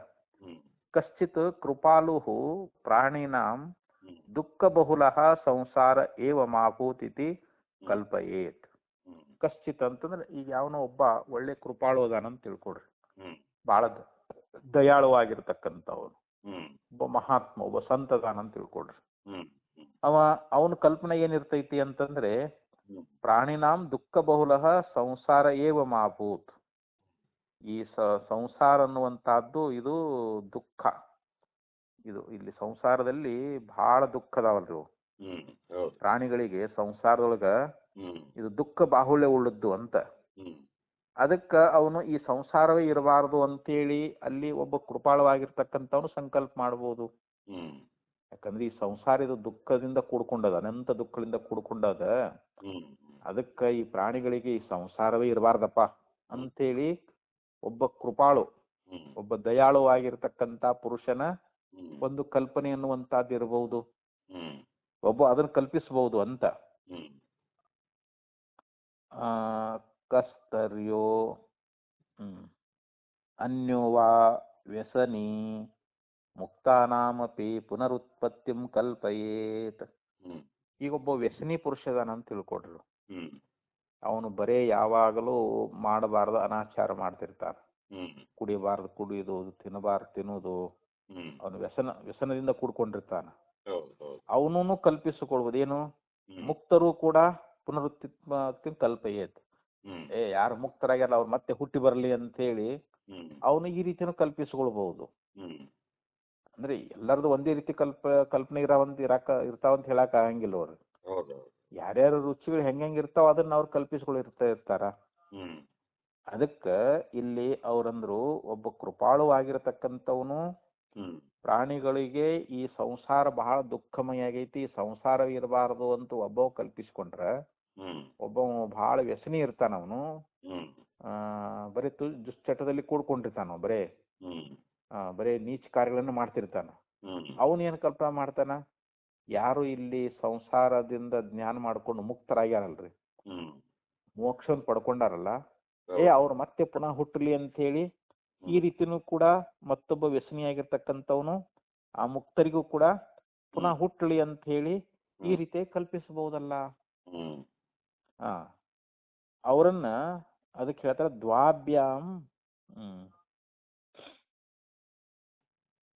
ಕಶ್ಚಿತ್ ಕೃಪಾಲುಹು ಪ್ರಾಣಿನಾಂ ದುಃಖ ಬಹುಲ ಸಂಸಾರ ಏವ ಮಾಭೂತಿತಿ ಕಲ್ಪಯೇತ್. ಕಶ್ಚಿತ್ ಅಂತಂದ್ರೆ ಈಗ ಯಾವನೋ ಒಬ್ಬ ಒಳ್ಳೆ ಕೃಪಾಳು ಅದಾನಂತ ತಿಳ್ಕೊಡ್ರಿ, ಬಹಳ ದಯಾಳುವಾಗಿರ್ತಕ್ಕಂಥವನು, ಒಬ್ಬ ಮಹಾತ್ಮ, ಒಬ್ಬ ಸಂತ ಅದಾನಂತ ತಿಳ್ಕೊಡ್ರಿ. ಅವನ ಕಲ್ಪನೆ ಏನಿರ್ತೈತಿ ಅಂತಂದ್ರೆ ಪ್ರಾಣಿನಾಂ ದುಃಖ ಬಹುಲ ಸಂಸಾರ ಏವ ಮಾಭೂತ್. ಈ ಸಂಸಾರ ಅನ್ನುವಂತಹದ್ದು ಇದು ದುಃಖ. ಇದು ಇಲ್ಲಿ ಸಂಸಾರದಲ್ಲಿ ಬಹಳ ದುಃಖ ಅದಾವಲ್ರಿ. ಪ್ರಾಣಿಗಳಿಗೆ ಸಂಸಾರದೊಳಗ ಇದು ದುಃಖ ಬಾಹುಳ್ಯ ಉಳ್ಳದ್ದು ಅಂತ. ಅದಕ್ಕ ಅವನು ಈ ಸಂಸಾರವೇ ಇರಬಾರದು ಅಂತೇಳಿ ಅಲ್ಲಿ ಒಬ್ಬ ಕೃಪಾಳವಾಗಿರ್ತಕ್ಕಂಥವನು ಸಂಕಲ್ಪ ಮಾಡ್ಬೋದು. ಯಾಕಂದ್ರೆ ಈ ಸಂಸಾರ ಇದು ದುಃಖದಿಂದ ಕೂಡ್ಕೊಂಡದ, ಅನಂತ ದುಃಖದಿಂದ ಕೂಡ್ಕೊಂಡದ. ಅದಕ್ಕ ಈ ಪ್ರಾಣಿಗಳಿಗೆ ಈ ಸಂಸಾರವೇ ಇರಬಾರ್ದಪ್ಪ ಅಂತೇಳಿ ಒಬ್ಬ ಕೃಪಾಳು, ಒಬ್ಬ ದಯಾಳು ಆಗಿರ್ತಕ್ಕಂಥ ಪುರುಷನ ಒಂದು ಕಲ್ಪನೆ ಅನ್ನುವಂತಹದ್ದು ಇರಬಹುದು. ಒಬ್ಬ ಅದನ್ನ ಕಲ್ಪಿಸಬಹುದು ಅಂತ. ಹ್ಮ್ ಆ, ಕಸ್ತರ್ಯೋ ಅನ್ಯೋ ವಾ ವ್ಯಸನಿ ಮುಕ್ತಾನಾಮಪಿ ಪುನರುತ್ಪತ್ತಿಂ ಕಲ್ಪಯೇತ್. ಹ್ಮ್ ಈಗ ಒಬ್ಬ ವ್ಯಸನಿ ಪುರುಷ ಅದಾನ ಅಂತ ತಿಳ್ಕೊಡ್ರು. ಹ್ಮ್ ಅವನು ಬರೇ ಯಾವಾಗಲೂ ಮಾಡಬಾರ್ದು ಅನಾಚಾರ ಮಾಡ್ತಿರ್ತಾನೆ. ಹ್ಮ್ ಕುಡಿಬಾರ್ದು ಕುಡಿಯೋದು, ತಿನ್ನಬಾರ್ದು ತಿನ್ನೋದು, ಹ್ಮ್ ಅವನು ವ್ಯಸನದಿಂದ ಕೂಡ್ಕೊಂಡಿರ್ತಾನೆ. ಹೌದು ಹೌದು. ಅವನೂ ಕಲ್ಪಿಸಿಕೊಳ್ಬೋದು ಏನು, ಹ್ಮ್ ಮುಕ್ತರು ಕೂಡ ಪುನರುತ್ಪತ್ತಿ ಕಲ್ಪಯೇತ್. ಹ್ಮ್ ಯಾರು ಮುಕ್ತರಾಗ್ಯಾರ ಅವ್ರು ಮತ್ತೆ ಹುಟ್ಟಿ ಬರಲಿ ಅಂತ ಹೇಳಿ ಹ್ಮ್ ಅವನು ಈ ರೀತಿನೂ ಕಲ್ಪಿಸಿಕೊಳ್ಬಹುದು. ಹ್ಮ್ ಅಂದ್ರೆ ಎಲ್ಲರದು ಒಂದೇ ರೀತಿ ಕಲ್ಪನೆ ಇರ್ತಾವಂತ ಹೇಳಕ್ ಆಗಂಗಿಲ್ಲ ಅವ್ರು. ಹೌದು ಹೌದು. ಯಾರ್ಯಾರ ರುಚಿಗಳು ಹೆಂಗ್ ಇರ್ತಾವ ಅದನ್ನ ಅವ್ರು ಕಲ್ಪಿಸ್ಕೊಂಡಿರ್ತಾರ. ಹ್ಮ್ ಅದಕ್ಕ ಇಲ್ಲಿ ಅವ್ರಂದ್ರು ಒಬ್ಬ ಕೃಪಾಳು ಆಗಿರತಕ್ಕಂಥವನು ಹ್ಮ್ ಪ್ರಾಣಿಗಳಿಗೆ ಈ ಸಂಸಾರ ಬಹಳ ದುಃಖಮಯ ಆಗೈತಿ, ಸಂಸಾರ ಇರಬಾರದು ಅಂತ ಒಬ್ಬ ಕಲ್ಪಿಸ್ಕೊಂಡ್ರ, ಹ್ಮ್ ಒಬ್ಬ ಬಹಳ ವ್ಯಸನಿ ಇರ್ತಾನ ಅವನು. ಹ್ಮ್ ಬರೀ ದುಶ್ಚಟದಲ್ಲಿ ಕೂಡ್ಕೊಂಡಿರ್ತಾನ, ಹ್ಮ್ ಬರೇ ನೀಚ ಕಾರ್ಯಗಳನ್ನು ಮಾಡ್ತಿರ್ತಾನ. ಹ್ಮ್ ಅವನು ಏನು ಕಲ್ಪನಾ ಮಾಡ್ತಾನ, ಯಾರು ಇಲ್ಲಿ ಸಂಸಾರದಿಂದ ಜ್ಞಾನ ಮಾಡ್ಕೊಂಡು ಮುಕ್ತರಾಗ್ಯಾರಲ್ರಿ, ಹ್ಮ್ ಮೋಕ್ಷನ್ ಪಡ್ಕೊಂಡಾರಲ್ಲ, ಹೌದು. ಅವ್ರು ಮತ್ತೆ ಪುನಃ ಹುಟ್ಟಲಿ ಅಂತ ಹೇಳಿ ಈ ರೀತಿನೂ ಕೂಡ ಮತ್ತೊಬ್ಬ ವ್ಯಸನಿಯಾಗಿರ್ತಕ್ಕಂಥವನು ಆ ಮುಕ್ತರಿಗೂ ಕೂಡ ಪುನಃ ಹುಟ್ಟಲಿ ಅಂತ ಹೇಳಿ ಈ ರೀತಿ ಕಲ್ಪಿಸಬಹುದಲ್ಲ. ಹ್ಮ್ ಅವರನ್ನ ಅದಕ್ಕೆ ಹೇಳ್ತಾರೆ ದ್ವಾಭ್ಯಾಂ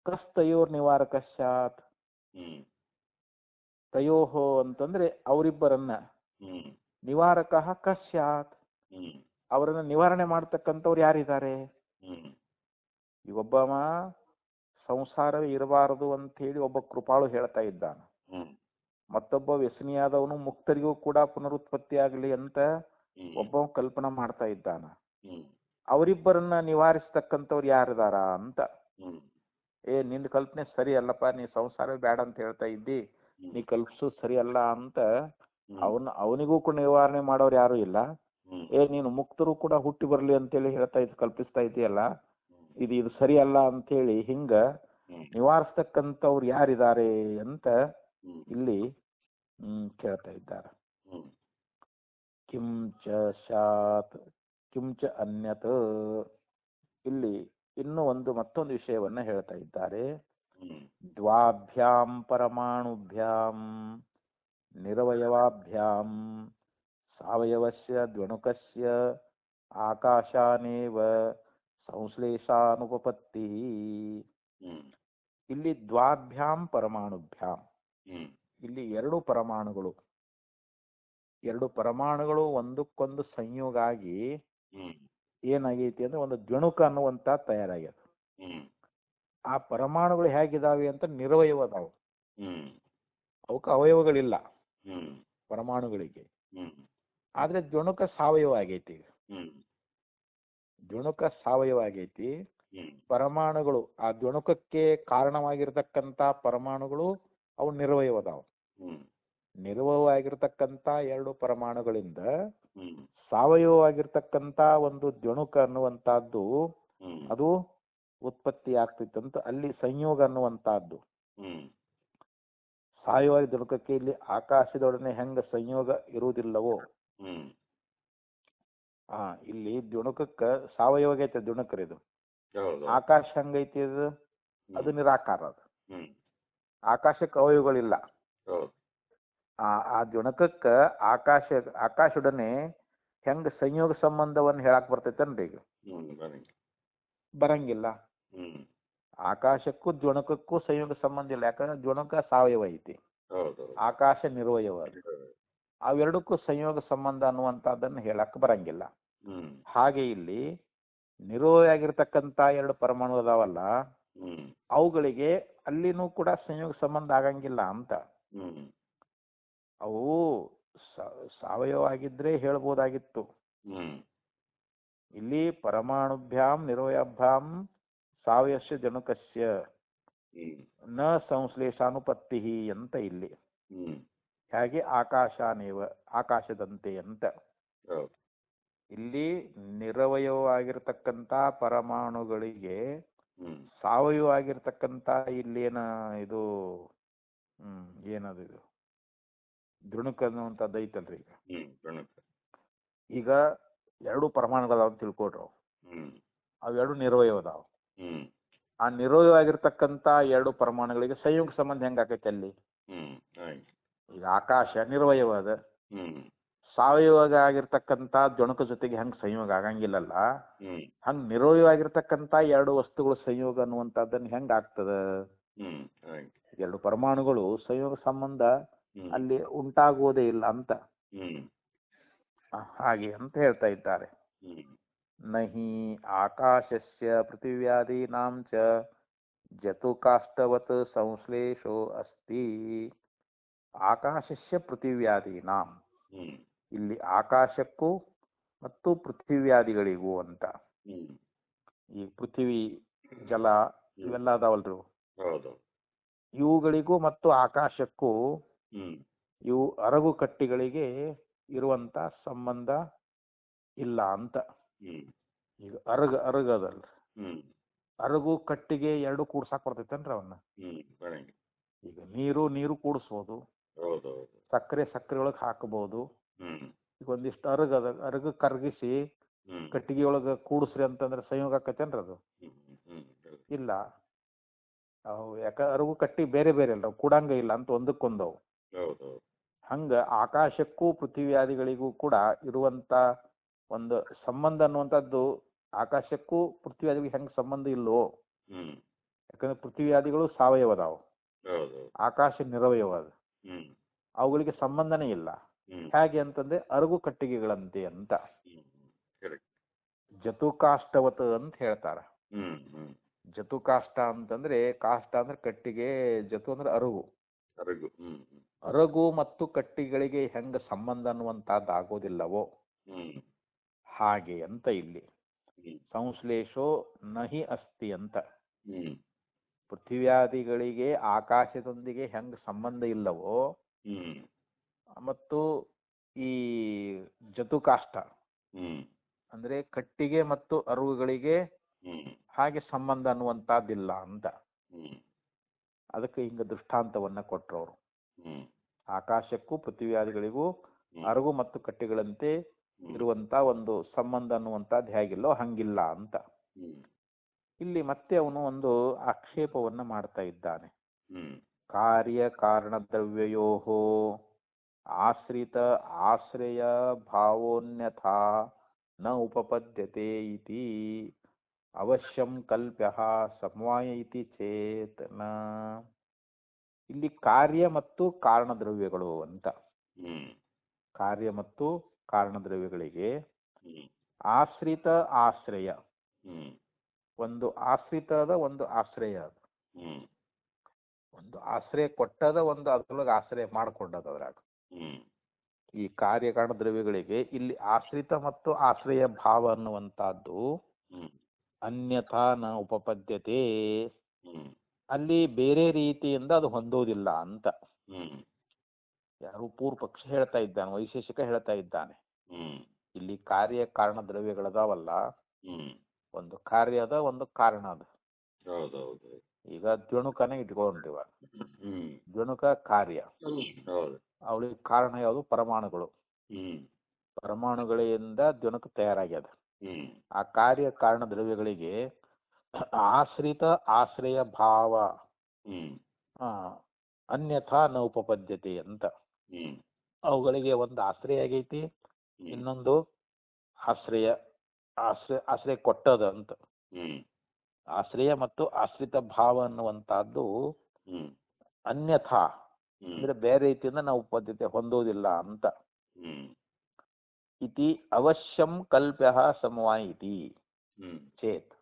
ಕಸ್ತಯೋರ್ ನಿವಾರಕ ಸ್ಯಾತ್. ಹ್ಮ್ ತಯೋಹೋ ಅಂತಂದ್ರೆ ಅವರಿಬ್ಬರನ್ನ, ಹ್ಮ್ ನಿವಾರಕ ಕಸ್ಯಾತ್ ಹ್ಮ್ ಅವರನ್ನ ನಿವಾರಣೆ ಮಾಡ್ತಕ್ಕಂಥವ್ರು ಯಾರಿದ್ದಾರೆ. ಹ್ಮ್ ಈಗೊಬ್ಬವ ಸಂಸಾರವೇ ಇರಬಾರದು ಅಂತ ಹೇಳಿ ಒಬ್ಬ ಕೃಪಾಳು ಹೇಳ್ತಾ ಇದ್ದಾನ, ಹ್ಮ್ ಮತ್ತೊಬ್ಬ ವ್ಯಸನಿಯಾದವನು ಮುಕ್ತರಿಗೂ ಕೂಡ ಪುನರುತ್ಪತ್ತಿ ಆಗಲಿ ಅಂತ ಒಬ್ಬ ಕಲ್ಪನಾ ಮಾಡ್ತಾ ಇದ್ದಾನ. ಹ್ಮ್ ಅವರಿಬ್ಬರನ್ನ ನಿವಾರಿಸ್ತಕ್ಕಂಥವ್ರು ಯಾರಿದಾರ ಅಂತ. ಹ್ಮ್ ನಿಂದ ಕಲ್ಪನೆ ಸರಿ ಅಲ್ಲಪ್ಪ, ನೀ ಸಂಸಾರವೇ ಬೇಡ ಅಂತ ಹೇಳ್ತಾ ಇದ್ದಿ, ನೀ ಕಲ್ಪಿಸೋದು ಸರಿ ಅಲ್ಲ ಅಂತ ಅವನಿಗೂ ಕೂಡ ನಿವಾರಣೆ ಮಾಡೋರು ಯಾರು ಇಲ್ಲ. ನೀನು ಮುಕ್ತರು ಕೂಡ ಹುಟ್ಟಿ ಬರ್ಲಿ ಅಂತೇಳಿ ಕಲ್ಪಿಸ್ತಾ ಇದೆಯಲ್ಲ, ಇದು ಸರಿ ಅಲ್ಲ ಅಂತೇಳಿ ಹಿಂಗ ನಿವಾರಿಸ್ತಕ್ಕಂಥವ್ರು ಯಾರಿದ್ದಾರೆ ಅಂತ ಇಲ್ಲಿ ಕೇಳ್ತಾ ಇದ್ದಾರೆ. ಕಿಂಚ ಶಾತ್ ಕಿಂಚ ಅನ್ಯತ್. ಇಲ್ಲಿ ಇನ್ನೂ ಮತ್ತೊಂದು ವಿಷಯವನ್ನ ಹೇಳ್ತಾ ಇದ್ದಾರೆ. ದ್ವಾಭ್ಯಾಂ ಪರಮಾಣುಭ್ಯಾಂ ನಿರವಯವಾಭ್ಯಾಂ ಸಾವಯವಸ್ಯ ದ್ವಣುಕಸ್ಯ ಆಕಾಶಾನೇವ ಸಂಶ್ಲೇಷಾನುಪಪತ್ತಿ. ಇಲ್ಲಿ ದ್ವಾಭ್ಯಾಂ ಪರಮಾಣುಭ್ಯಾಂ, ಇಲ್ಲಿ ಎರಡು ಪರಮಾಣುಗಳು ಒಂದಕ್ಕೊಂದು ಸಂಯೋಗ ಆಗಿ ಏನಾಗೈತಿ ಅಂದ್ರೆ ಒಂದು ದ್ವಣುಕ ಅನ್ನುವಂತ ತಯಾರಾಗ್ಯದ. ಆ ಪರಮಾಣುಗಳು ಹೇಗಿದಾವೆ ಅಂತ ನಿರವಯವ ಅದಾವು, ಅವಕ್ಕೆ ಅವಯವಗಳಿಲ್ಲ ಪರಮಾಣುಗಳಿಗೆ. ಆದ್ರೆ ದ್ವಣುಕ ಸಾವಯವ ಆಗೈತಿ. ಪರಮಾಣುಗಳು ಆ ದ್ವಣುಕಕ್ಕೆ ಕಾರಣವಾಗಿರ್ತಕ್ಕಂಥ ಪರಮಾಣುಗಳು ಅವು ನಿರವಯವದಾವು. ನಿರವಯವಾಗಿರ್ತಕ್ಕಂಥ ಎರಡು ಪರಮಾಣುಗಳಿಂದ ಸಾವಯವವಾಗಿರ್ತಕ್ಕಂಥ ಒಂದು ದ್ವಣುಕ ಅನ್ನುವಂತಹದ್ದು ಅದು ಉತ್ಪತ್ತಿ ಆಗ್ತಿತ್ತಂತ ಅಲ್ಲಿ ಸಂಯೋಗ ಅನ್ನುವಂತಹದ್ದು. ಸಾವಯವ ದ್ವಣುಕಕ್ಕೆ ಇಲ್ಲಿ ಆಕಾಶದೊಡನೆ ಹೆಂಗ ಸಂಯೋಗ ಇರುವುದಿಲ್ಲವೋ, ಇಲ್ಲಿ ದ್ವಣುಕಕ್ಕ ಸಾವಯವ ಐತೆ ದ್ವಣುಕರಿದು. ಆಕಾಶ ಹಂಗೈತಿ ಅದು ನಿರಾಕಾರ. ಅದು ಆಕಾಶಕ್ಕೆ ಅವಯವಗಳಿಲ್ಲ. ಆ ದ್ವಣುಕಕ್ಕ ಆಕಾಶದೊಡನೆ ಹೆಂಗ ಸಂಯೋಗ ಸಂಬಂಧವನ್ನು ಹೇಳಕ್ ಬರ್ತೈತನ್ರಿ ಈಗ? ಬರಂಗಿಲ್ಲ. ಆಕಾಶಕ್ಕೂ ದ್ವಣುಕಕ್ಕೂ ಸಂಯೋಗ ಸಂಬಂಧ ಇಲ್ಲ, ಯಾಕಂದ್ರೆ ದ್ವಣುಕ ಸಾವಯವ ಐತಿ, ಆಕಾಶ ನಿರವಯವ. ಅವೆರಡಕ್ಕೂ ಸಂಯೋಗ ಸಂಬಂಧ ಅನ್ನುವಂಥದ್ದನ್ನು ಹೇಳಕ್ ಬರಂಗಿಲ್ಲ. ಹಾಗೆ ಇಲ್ಲಿ ನಿರವಯ ಆಗಿರ್ತಕ್ಕಂಥ ಎರಡು ಪರಮಾಣು ಅದಾವಲ್ಲ, ಅವುಗಳಿಗೆ ಅಲ್ಲಿನೂ ಕೂಡ ಸಂಯೋಗ ಸಂಬಂಧ ಆಗಂಗಿಲ್ಲ ಅಂತ. ಅವು ಸಾವಯವ ಆಗಿದ್ರೆ ಹೇಳ್ಬೋದಾಗಿತ್ತು. ಇಲ್ಲಿ ಪರಮಾಣುಭ್ಯಾಂ ನಿರವಯಭ್ಯಾಂ ಸಾವಯಸ್ಯ ದ್ವಣುಕಸ್ಯ ನ ಸಂಶ್ಲೇಷಾನುಪತ್ತಿ ಅಂತ ಇಲ್ಲಿ. ಹಾಗೆ ಆಕಾಶದಂತೆ ಅಂತ. ಇಲ್ಲಿ ನಿರವಯವಾಗಿರ್ತಕ್ಕಂಥ ಪರಮಾಣುಗಳಿಗೆ ಸಾವಯವಾಗಿರ್ತಕ್ಕಂಥ ಇಲ್ಲೇನ ಇದು ಏನದು ದ್ರುಣುಕ ಅನ್ನುವಂಥದ್ದು ಐತಲ್ರಿ ಈಗ. ದ್ರುಣುಕ. ಈಗ ಎರಡು ಪರಮಾಣುಗಳದಾವ ಅಂತ ತಿಳ್ಕೊಡ್ರು. ಅವೆರಡು ನಿರವಯವ ಅದಾವ. ಆ ನಿರವಯವಾಗಿರ್ತಕ್ಕಂಥ ಎರಡು ಪರಮಾಣುಗಳಿಗೆ ಸಂಯೋಗ ಸಂಬಂಧ ಹೆಂಗ್ ಆಕೈತಿ ಅಲ್ಲಿ? ಈಗ ಆಕಾಶ ನಿರವಯವ ಅದ, ಸಾವಯವ ಆಗಿರ್ತಕ್ಕಂಥ ದ್ರುಣುಕ ಜೊತೆಗೆ ಹೆಂಗ್ ಸಂಯೋಗ ಆಗಂಗಿಲ್ಲಲ್ಲ, ಹಂಗ್ ನಿರವಯವಾಗಿರ್ತಕ್ಕಂಥ ಎರಡು ವಸ್ತುಗಳ ಸಂಯೋಗ ಅನ್ನುವಂಥದ್ದನ್ನ ಹೆಂಗ್ ಆಗ್ತದ? ಎರಡು ಪರಮಾಣುಗಳು ಸಂಯೋಗ ಸಂಬಂಧ ಅಲ್ಲಿ ಉಂಟಾಗುವುದೇ ಇಲ್ಲ ಅಂತ ಹಾಗೆ ಅಂತ ಹೇಳ್ತಾ ಇದ್ದಾರೆ. ನಹಿ ಆಕಾಶಸ್ಯ ಪೃಥಿವ್ಯಾದೀನಾಂ ಚ ಜತುಕಾಷ್ಟವತ್ ಸಂಶ್ಲೇಷೋ ಅಸ್ತಿ. ಆಕಾಶಸ್ಯ ಪೃಥಿವ್ಯಾದೀನಾಂ, ಇಲ್ಲಿ ಆಕಾಶಕ್ಕೂ ಮತ್ತು ಪೃಥಿವ್ಯಾದಿಗಳಿಗೂ ಅಂತ. ಈ ಪೃಥಿವಿ ಜಲ ಇವೆಲ್ಲ ಅದಾವಲ್ರಿ, ಇವುಗಳಿಗೂ ಮತ್ತು ಆಕಾಶಕ್ಕೂ ಇವು ಅರಗು ಕಟ್ಟಿಗಳಿಗೆ ಇರುವಂತ ಸಂಬಂಧ ಇಲ್ಲ ಅಂತ. ಈಗ ಅರಗದಲ್ರಿ, ಅರಗು ಕಟ್ಟಿಗೆ ಎರಡು ಕೂಡ್ಸಾಕ್ ಬರ್ತೈತೇನ್ರಿ ಅವನ್ನ? ಈಗ ನೀರು ಕೂಡಿಸ್ಬೋದು, ಸಕ್ಕರೆ ಒಳಗೆ ಹಾಕಬಹುದು. ಈಗ ಒಂದಿಷ್ಟು ಅರಗ ಕರಗಿಸಿ ಕಟ್ಟಿಗೆ ಒಳಗ ಕೂಡಿಸ್ರಿ ಅಂತಂದ್ರೆ ಸಂಯೋಗ ಆಕತ್ತೇನ್ರಿ ಅದು? ಇಲ್ಲ. ಅವು ಯಾಕ ಅರಗು ಕಟ್ಟಿ ಬೇರೆ ಬೇರೆ ಅಲ್ರಿ, ಕೂಡಂಗ ಇಲ್ಲ ಅಂತ ಒಂದಕ್ಕೊಂದವು. ಹಂಗ ಆಕಾಶಕ್ಕೂ ಪೃಥ್ವಿಯಾದಿಗಳಿಗೂ ಕೂಡ ಇರುವಂತ ಒಂದು ಸಂಬಂಧ ಅನ್ನುವಂಥದ್ದು ಆಕಾಶಕ್ಕೂ ಪೃಥ್ವಿಯಾದಿಗಳಿಗೆ ಹೆಂಗ್ ಸಂಬಂಧ ಇಲ್ಲವೋ? ಯಾಕಂದ್ರೆ ಪೃಥ್ವಿಯಾದಿಗಳು ಸಾವಯವ ಅದಾವ, ಆಕಾಶ ನಿರವಯವ ಅದ, ಅವುಗಳಿಗೆ ಸಂಬಂಧನೇ ಇಲ್ಲ. ಹೇಗೆ ಅಂತಂದ್ರೆ ಅರಗು ಕಟ್ಟಿಗೆಗಳಂತೆ ಅಂತ. ಜತುಕಾಷ್ಟವತ್ ಅಂತ ಹೇಳ್ತಾರ. ಜತುಕಾಷ್ಟ ಅಂತಂದ್ರೆ, ಕಾಷ್ಟ ಅಂದ್ರೆ ಕಟ್ಟಿಗೆ, ಜತು ಅಂದ್ರೆ ಅರಗು. ಅರಗು ಮತ್ತು ಕಟ್ಟಿಗಳಿಗೆ ಹೆಂಗ ಸಂಬಂಧ ಅನ್ನುವಂತಹದ್ದು ಆಗೋದಿಲ್ಲವೋ ಹಾಗೆ ಅಂತ ಇಲ್ಲಿ. ಸಂಶ್ಲೇಷೋ ನಹಿ ಅಸ್ತಿ ಅಂತ. ಪೃಥ್ವಿಯಾದಿಗಳಿಗೆ ಆಕಾಶದೊಂದಿಗೆ ಹೆಂಗ ಸಂಬಂಧ ಇಲ್ಲವೋ ಮತ್ತು ಈ ಜತುಕಾಷ್ಟ ಅಂದ್ರೆ ಕಟ್ಟಿಗೆ ಮತ್ತು ಅರಗುಗಳಿಗೆ ಹಾಗೆ ಸಂಬಂಧ ಅನ್ನುವಂತಹದ್ದಿಲ್ಲ ಅಂತ. ಅದಕ್ಕೆ ಹಿಂಗ ದೃಷ್ಟಾಂತವನ್ನ ಕೊಟ್ರವ್ರು. ಆಕಾಶಕ್ಕೂ ಪೃಥ್ವಿಯಾದಿಗಳಿಗೂ ಅರಗು ಮತ್ತು ಕಟ್ಟಿಗಳಂತೆ ಇರುವಂತ ಒಂದು ಸಂಬಂಧ ಅನ್ನುವಂಥದ್ದು ಹೇಗಿಲ್ಲೋ ಹಂಗಿಲ್ಲ ಅಂತ. ಇಲ್ಲಿ ಮತ್ತೆ ಅವನು ಒಂದು ಆಕ್ಷೇಪವನ್ನ ಮಾಡ್ತಾ ಇದ್ದಾನೆ. ಕಾರ್ಯ ಕಾರಣ ದ್ರವ್ಯಯೋಹೋ ಆಶ್ರಿತ ಆಶ್ರಯ ಭಾವೋನ್ಯಥಾ ನ ಉಪಪದ್ಯತೆ ಇತಿ ಅವಶ್ಯಂ ಕಲ್ಪ್ಯ ಸಮವಾಯ ಇತಿ ಚೇತ್ ನ. ಇಲ್ಲಿ ಕಾರ್ಯ ಮತ್ತು ಕಾರಣ ದ್ರವ್ಯಗಳು ಅಂತ. ಕಾರ್ಯ ಮತ್ತು ಕಾರಣ ದ್ರವ್ಯಗಳಿಗೆ ಆಶ್ರಿತ ಆಶ್ರಯ, ಒಂದು ಆಶ್ರಿತ ಅದ, ಒಂದು ಆಶ್ರಯ ಅದ. ಒಂದು ಆಶ್ರಯ ಕೊಟ್ಟದ, ಒಂದು ಅದ್ರೊಳಗೆ ಆಶ್ರಯ ಮಾಡ್ಕೊಂಡದ. ಅದ್ರಾಗ ಈ ಕಾರ್ಯಕಾರಣ ದ್ರವ್ಯಗಳಿಗೆ ಇಲ್ಲಿ ಆಶ್ರಿತ ಮತ್ತು ಆಶ್ರಯ ಭಾವ ಅನ್ನುವಂತಹದ್ದು ಅನ್ಯಥಾ ನ ಉಪಪದ್ಯತೆ, ಅಲ್ಲಿ ಬೇರೆ ರೀತಿಯಿಂದ ಅದು ಹೊಂದೋದಿಲ್ಲ ಅಂತ. ಯಾರು ಪೂರ್ವ ಪಕ್ಷ ಹೇಳ್ತಾ ಇದ್ದಾನೆ, ವೈಶೇಷಿಕ ಹೇಳ್ತಾ ಇದ್ದಾನೆ. ಇಲ್ಲಿ ಕಾರ್ಯ ಕಾರಣ ದ್ರವ್ಯಗಳದಾವಲ್ಲ, ಒಂದು ಕಾರ್ಯ ಅದ, ಒಂದು ಕಾರಣ ಅದ. ಈಗ ದ್ವಣುಕನೇ ಇಟ್ಕೊಂಡ್ರಿವ, ದ್ವಣುಕ ಕಾರ್ಯ, ಅವಳಿಗೆ ಕಾರಣ ಯಾವುದು? ಪರಮಾಣುಗಳು. ಪರಮಾಣುಗಳಿಂದ ದ್ವಣುಕ ತಯಾರಾಗ್ಯದ. ಆ ಕಾರ್ಯ ಕಾರಣ ದ್ರವ್ಯಗಳಿಗೆ ಆಶ್ರಿತ ಆಶ್ರಯ ಭಾವ ಅನ್ಯಥಾ ನ ಉಪಪದ್ಯತೆ ಅಂತ. ಅವುಗಳಿಗೆ ಒಂದು ಆಶ್ರಯ ಆಗೈತಿ, ಇನ್ನೊಂದು ಆಶ್ರಯ ಆಶ್ರಯ ಕೊಟ್ಟದ ಅಂತ. ಆಶ್ರಯ ಮತ್ತು ಆಶ್ರಿತ ಭಾವ ಅನ್ನುವಂತಹದ್ದು ಅನ್ಯಥಾ ಅಂದ್ರೆ ಬೇರೆ ರೀತಿಯಿಂದ ನಾವು ಉಪಪದ್ಯತೆ ಹೊಂದೋದಿಲ್ಲ ಅಂತ. ಇತಿ ಅವಶ್ಯಂ ಕಲ್ಪ್ಯ ಸಮವಾಯ ಇತಿ ಚೇತ್,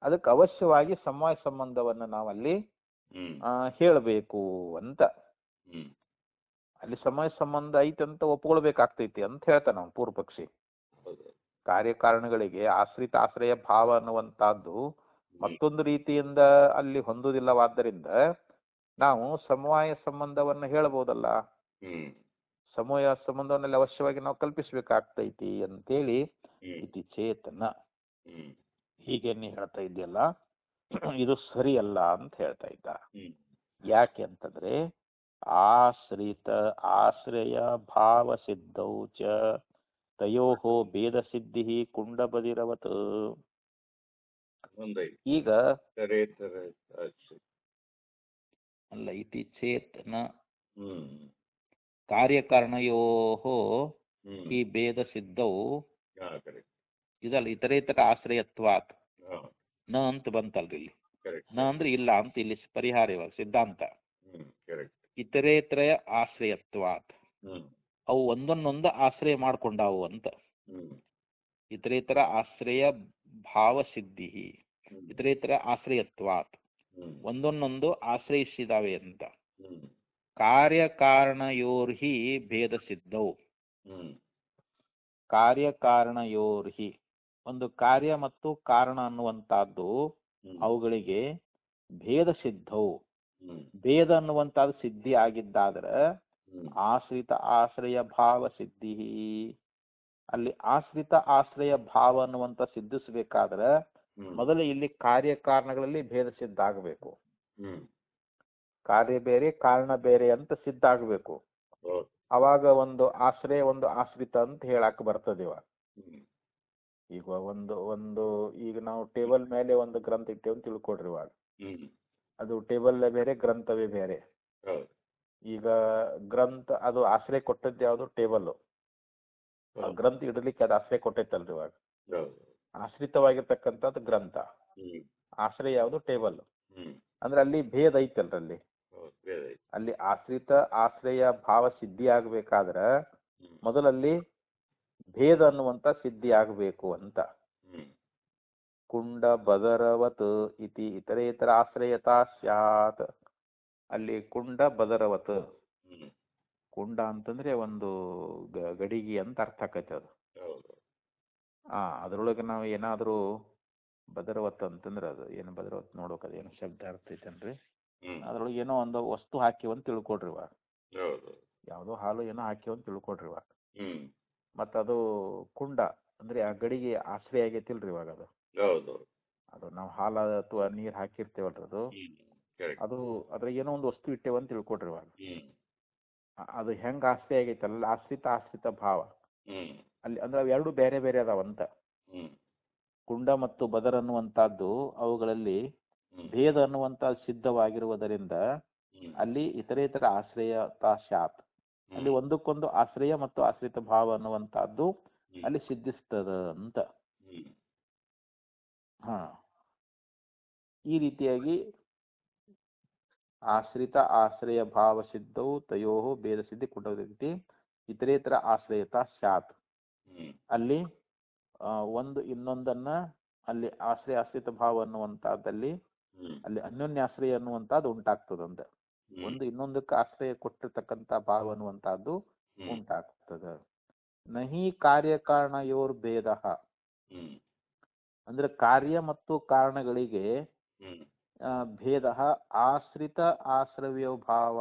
ಅದಕ್ಕೆ ಅವಶ್ಯವಾಗಿ ಸಮವಾಯ ಸಂಬಂಧವನ್ನ ನಾವಲ್ಲಿ ಹೇಳಬೇಕು ಅಂತ. ಅಲ್ಲಿ ಸಮವಾಯ ಸಂಬಂಧ ಐತಂತ ಒಪ್ಕೊಳ್ಬೇಕಾಗ್ತೈತಿ ಅಂತ ಹೇಳ್ತಾನೆ ನಾವು ಪೂರ್ವ ಪಕ್ಷಿ. ಕಾರ್ಯಕಾರಣಗಳಿಗೆ ಆಶ್ರಿತ ಆಶ್ರಯ ಭಾವ ಅನ್ನುವಂತಹದ್ದು ಮತ್ತೊಂದು ರೀತಿಯಿಂದ ಅಲ್ಲಿ ಹೊಂದುವುದಿಲ್ಲವಾದ್ದರಿಂದ ನಾವು ಸಮವಾಯ ಸಂಬಂಧವನ್ನ ಹೇಳಬಹುದಲ್ಲ, ಸಮವಾಯ ಸಂಬಂಧವನ್ನಲ್ಲಿ ಅವಶ್ಯವಾಗಿ ನಾವು ಕಲ್ಪಿಸ್ಬೇಕಾಗ್ತೈತಿ ಅಂತೇಳಿ ಇತಿ ಚೇತನ ಹೀಗೆ ನೀ ಹೇಳ್ತಾ ಇದೆಯಲ್ಲ, ಇದು ಸರಿಯಲ್ಲ ಅಂತ ಹೇಳ್ತಾ ಇದ್ದ. ಯಾಕೆ ಅಂತಂದ್ರೆ ಆಶ್ರಿತ ಆಶ್ರಯ ಭಾವ ಸಿದ್ಧೌ ಚ ತಯೋಃ ಭೇದ ಸಿದ್ಧಿ ಕುಂಡಬದಿರವತ್. ಒಂದೈದು ಈಗ ಇತರೇತರ ಆಶ್ರಿತ. ಅಲ್ಲ ಇತಿ ಚೇತ್ ನ ಹ್ಮ್ ಕಾರ್ಯಕಾರಣಯೋಃ ಹ್ಮ್ ಈ ಭೇದ ಸಿದ್ಧೌ ಹಾ ಕರೆಕ್ಟ್. ಇದಲ್ಲ ಇತರೇತರ ಆಶ್ರಯತ್ವಾತ್ ಹಾ ನ ಅಂತ ಬಂತಲ್ರಿ ಇಲ್ಲಿ. ಕರೆಕ್ಟ್. ನ ಅಂದ್ರೆ ಇಲ್ಲ ಅಂತ ಇಲ್ಲಿ ಪರಿಹಾರ ಇವಾಗ ಸಿದ್ಧಾಂತ. ಕರೆಕ್ಟ್. ಇತರೇತರ ಆಶ್ರಯತ್ವಾತ್ ಹ್ಮ್ ಅವು ಒಂದನ್ನೊಂದು ಆಶ್ರಯ ಮಾಡ್ಕೊಂಡಾವು ಅಂತ. ಹ್ಮ್ ಇತರೇತರ ಆಶ್ರಯ ಭಾವ ಸಿದ್ಧಿ ಹ್ಮ್ ಇತರೇತರ ಆಶ್ರಯತ್ವಾತ್ ಹ್ಮ್ ಒಂದನ್ನೊಂದು ಆಶ್ರಯಿಸಿದಾವೆ ಅಂತ. ಹ್ಮ್ ಕಾರ್ಯಕಾರಣಯೋರ್ಹಿ ಭೇದ ಸಿದ್ಧೌ ಹ್ಮ್ ಕಾರ್ಯಕಾರಣಯೋರ್ಹಿ ಒಂದು ಕಾರ್ಯ ಮತ್ತು ಕಾರಣ ಅನ್ನುವಂತಹದ್ದು ಹ್ಮ್ ಅವುಗಳಿಗೆ ಭೇದ ಸಿದ್ಧವು ಹ್ಮ್ ಭೇದ ಅನ್ನುವಂಥದ್ದು ಸಿದ್ಧಿ ಆಗಿದ್ದಾದ್ರೆ ಹ್ಮ್ ಆಶ್ರಿತ ಆಶ್ರಯ ಭಾವ ಸಿದ್ಧಿ. ಅಲ್ಲಿ ಆಶ್ರಿತ ಆಶ್ರಯ ಭಾವ ಅನ್ನುವಂಥ ಸಿದ್ಧಿಸಬೇಕಾದ್ರೆ ಹ್ಮ್ ಮೊದಲು ಇಲ್ಲಿ ಕಾರ್ಯಕಾರಣಗಳಲ್ಲಿ ಭೇದ ಸಿದ್ಧ ಆಗಬೇಕು. ಹ್ಮ್ ಕಾರ್ಯ ಬೇರೆ ಕಾರಣ ಬೇರೆ ಅಂತ ಸಿದ್ಧ ಆಗಬೇಕು. ಹೌದು. ಅವಾಗ ಒಂದು ಆಶ್ರಯ ಒಂದು ಆಶ್ರಿತ ಅಂತ ಹೇಳಕ್ ಬರ್ತದೆ ಇವಾಗ. ಹ್ಮ್ ಈಗ ಒಂದು ಒಂದು ಈಗ ನಾವು ಟೇಬಲ್ ಮೇಲೆ ಒಂದು ಗ್ರಂಥ ಇಟ್ಟೇವೆ ಅಂತ ತಿಳ್ಕೊಡ್ರಿ ಇವಾಗ. ಹ್ಮ್ ಅದು ಟೇಬಲ್ ಬೇರೆ ಗ್ರಂಥವೇ ಬೇರೆ. ಹೌದು. ಈಗ ಗ್ರಂಥ ಅದು ಆಶ್ರಯ ಕೊಟ್ಟದ್ದು ಯಾವುದು ಟೇಬಲ್. ಗ್ರಂಥ ಇಡಲಿಕ್ಕೆ ಅದು ಆಶ್ರಯ ಕೊಟ್ಟೈತಲ್ರಿ ಇವಾಗ. ಹೌದು. ಆಶ್ರಿತವಾಗಿರ್ತಕ್ಕಂಥದ್ದು ಗ್ರಂಥ. ಹ್ಮ್ ಆಶ್ರಯ ಯಾವುದು ಟೇಬಲ್. ಹ್ಮ್ ಅಂದ್ರೆ ಅಲ್ಲಿ ಭೇದ ಐತಲ್ರಿ ಅಲ್ಲಿ. ಹೌದು ಬೇರೆ ಐತೆ. ಅಲ್ಲಿ ಆಶ್ರಿತ ಆಶ್ರಯ ಭಾವ ಸಿದ್ಧಿ ಆಗ್ಬೇಕಾದ್ರ ಮೊದಲಲ್ಲಿ ಭೇದ ಅನ್ನುವಂತ ಸಿದ್ಧಿ ಆಗಬೇಕು ಅಂತ. ಹ್ಮ್ ಕುಂಡ ಬದರವತ್ ಇತಿ ಇತರೇತರ ಆಶ್ರಯತಾ ಸ್ಯಾತ್. ಅಲ್ಲಿ ಕುಂಡ ಬದರವತ್ ಹ್ಮ್ ಕುಂಡ ಅಂತಂದ್ರೆ ಒಂದು ಗಡಿಗೆ ಅಂತ ಅರ್ಥ ಆಕೈತೆ ಅದು. ಹೌದು. ಅದ್ರೊಳಗೆ ನಾವು ಏನಾದರೂ ಬದರವತ್ ಅಂತಂದ್ರೆ ಅದು ಏನು ಬದರವತ್ ನೋಡೋಕೆ ಅದು ಏನು ಶಬ್ದ ಅರ್ಥ ಐತೇನ್ರಿ. ಹ್ಮ್ ಅದ್ರೊಳಗೆ ಏನೋ ಒಂದು ವಸ್ತು ಹಾಕಿವ ಅಂತ ತಿಳ್ಕೊಡ್ರಿ ಇವಾಗ. ಹೌದು. ಯಾವುದೋ ಹಾಲು ಏನೋ ಹಾಕಿವ ಅಂತ ತಿಳ್ಕೊಡ್ರಿ ಇವಾಗ. ಹ್ಮ್ ಮತ್ತು ಅದು ಕುಂಡ ಅಂದ್ರೆ ಆ ಗಡಿಗೆ ಆಶ್ರಯ ಆಗೈತಿಲ್ರಿ ಇವಾಗ ಅದು. ಹೌದು. ಅದು ನಾವು ಹಾಲು ಅಥವಾ ನೀರು ಹಾಕಿರ್ತೇವಲ್ರಿ ಅದು. ಕರೆಕ್ಟ್. ಅದು ಅದ್ರಾಗ ಏನೋ ಒಂದು ವಸ್ತು ಇಟ್ಟೇವ ಅಂತ ತಿಳ್ಕೊಡ್ರಿ ಇವಾಗ. ಹ್ಮ್ ಅದು ಹೆಂಗೆ ಆಶ್ರಯ ಆಗೈತಲ್ಲ ಆಶ್ರಿತ ಆಶ್ರಿತ ಭಾವ ಹ್ಮ್ ಅಲ್ಲಿ ಅಂದ್ರೆ ಅವು ಎರಡು ಬೇರೆ ಬೇರೆ ಅದಾವಂತ. ಹ್ಮ್ ಕುಂಡ ಮತ್ತು ಬದರ್ ಅನ್ನುವಂಥದ್ದು ಅವುಗಳಲ್ಲಿ ಹ್ಮ್ ಭೇದ ಅನ್ನುವಂಥದ್ದು ಸಿದ್ಧವಾಗಿರುವುದರಿಂದ ಹ್ಮ್ ಅಲ್ಲಿ ಇತರೇತರ ಆಶ್ರಯತಾ ಸ್ಯಾತ್. ಅಲ್ಲಿ ಒಂದಕ್ಕೊಂದು ಆಶ್ರಯ ಮತ್ತು ಆಶ್ರಿತ ಭಾವ ಅನ್ನುವಂಥದ್ದು ಅಲ್ಲಿ ಸಿದ್ಧಿಸ್ತದ ಅಂತ. ಹ್ಮ್ ಹಾ ಈ ರೀತಿಯಾಗಿ ಆಶ್ರಿತ ಆಶ್ರಯ ಭಾವ ಸಿದ್ಧೌ ತಯೋ ಭೇದ ಸಿದ್ಧಿ ಕುಂಡವತಿ ಇತರೇತರ ಆಶ್ರಯತಾ ಸ್ಯಾತ್. ಹ್ಮ್ ಅಲ್ಲಿ ಒಂದು ಇನ್ನೊಂದನ್ನ ಅಲ್ಲಿ ಆಶ್ರಯ ಆಶ್ರಿತ ಭಾವ ಅನ್ನುವಂಥದ್ದಲ್ಲಿ ಹ್ಮ್ ಅಲ್ಲಿ ಅನ್ಯೋನ್ಯಾಶ್ರಯ ಅನ್ನುವಂಥದ್ದು ಉಂಟಾಗ್ತದಂತ. ಒಂದು ಇನ್ನೊಂದಕ್ಕೆ ಆಶ್ರಯ ಕೊಟ್ಟಿರ್ತಕ್ಕಂಥ ಭಾವ ಅನ್ನುವಂಥದ್ದು ಉಂಟಾಗ್ತದ. ನಹಿ ಕಾರ್ಯಕಾರಣಯೋರ್ ಭೇದ ಅಂದ್ರೆ ಕಾರ್ಯ ಮತ್ತು ಕಾರಣಗಳಿಗೆ ಭೇದ ಆಶ್ರಿತ ಆಶ್ರವ್ಯ ಭಾವ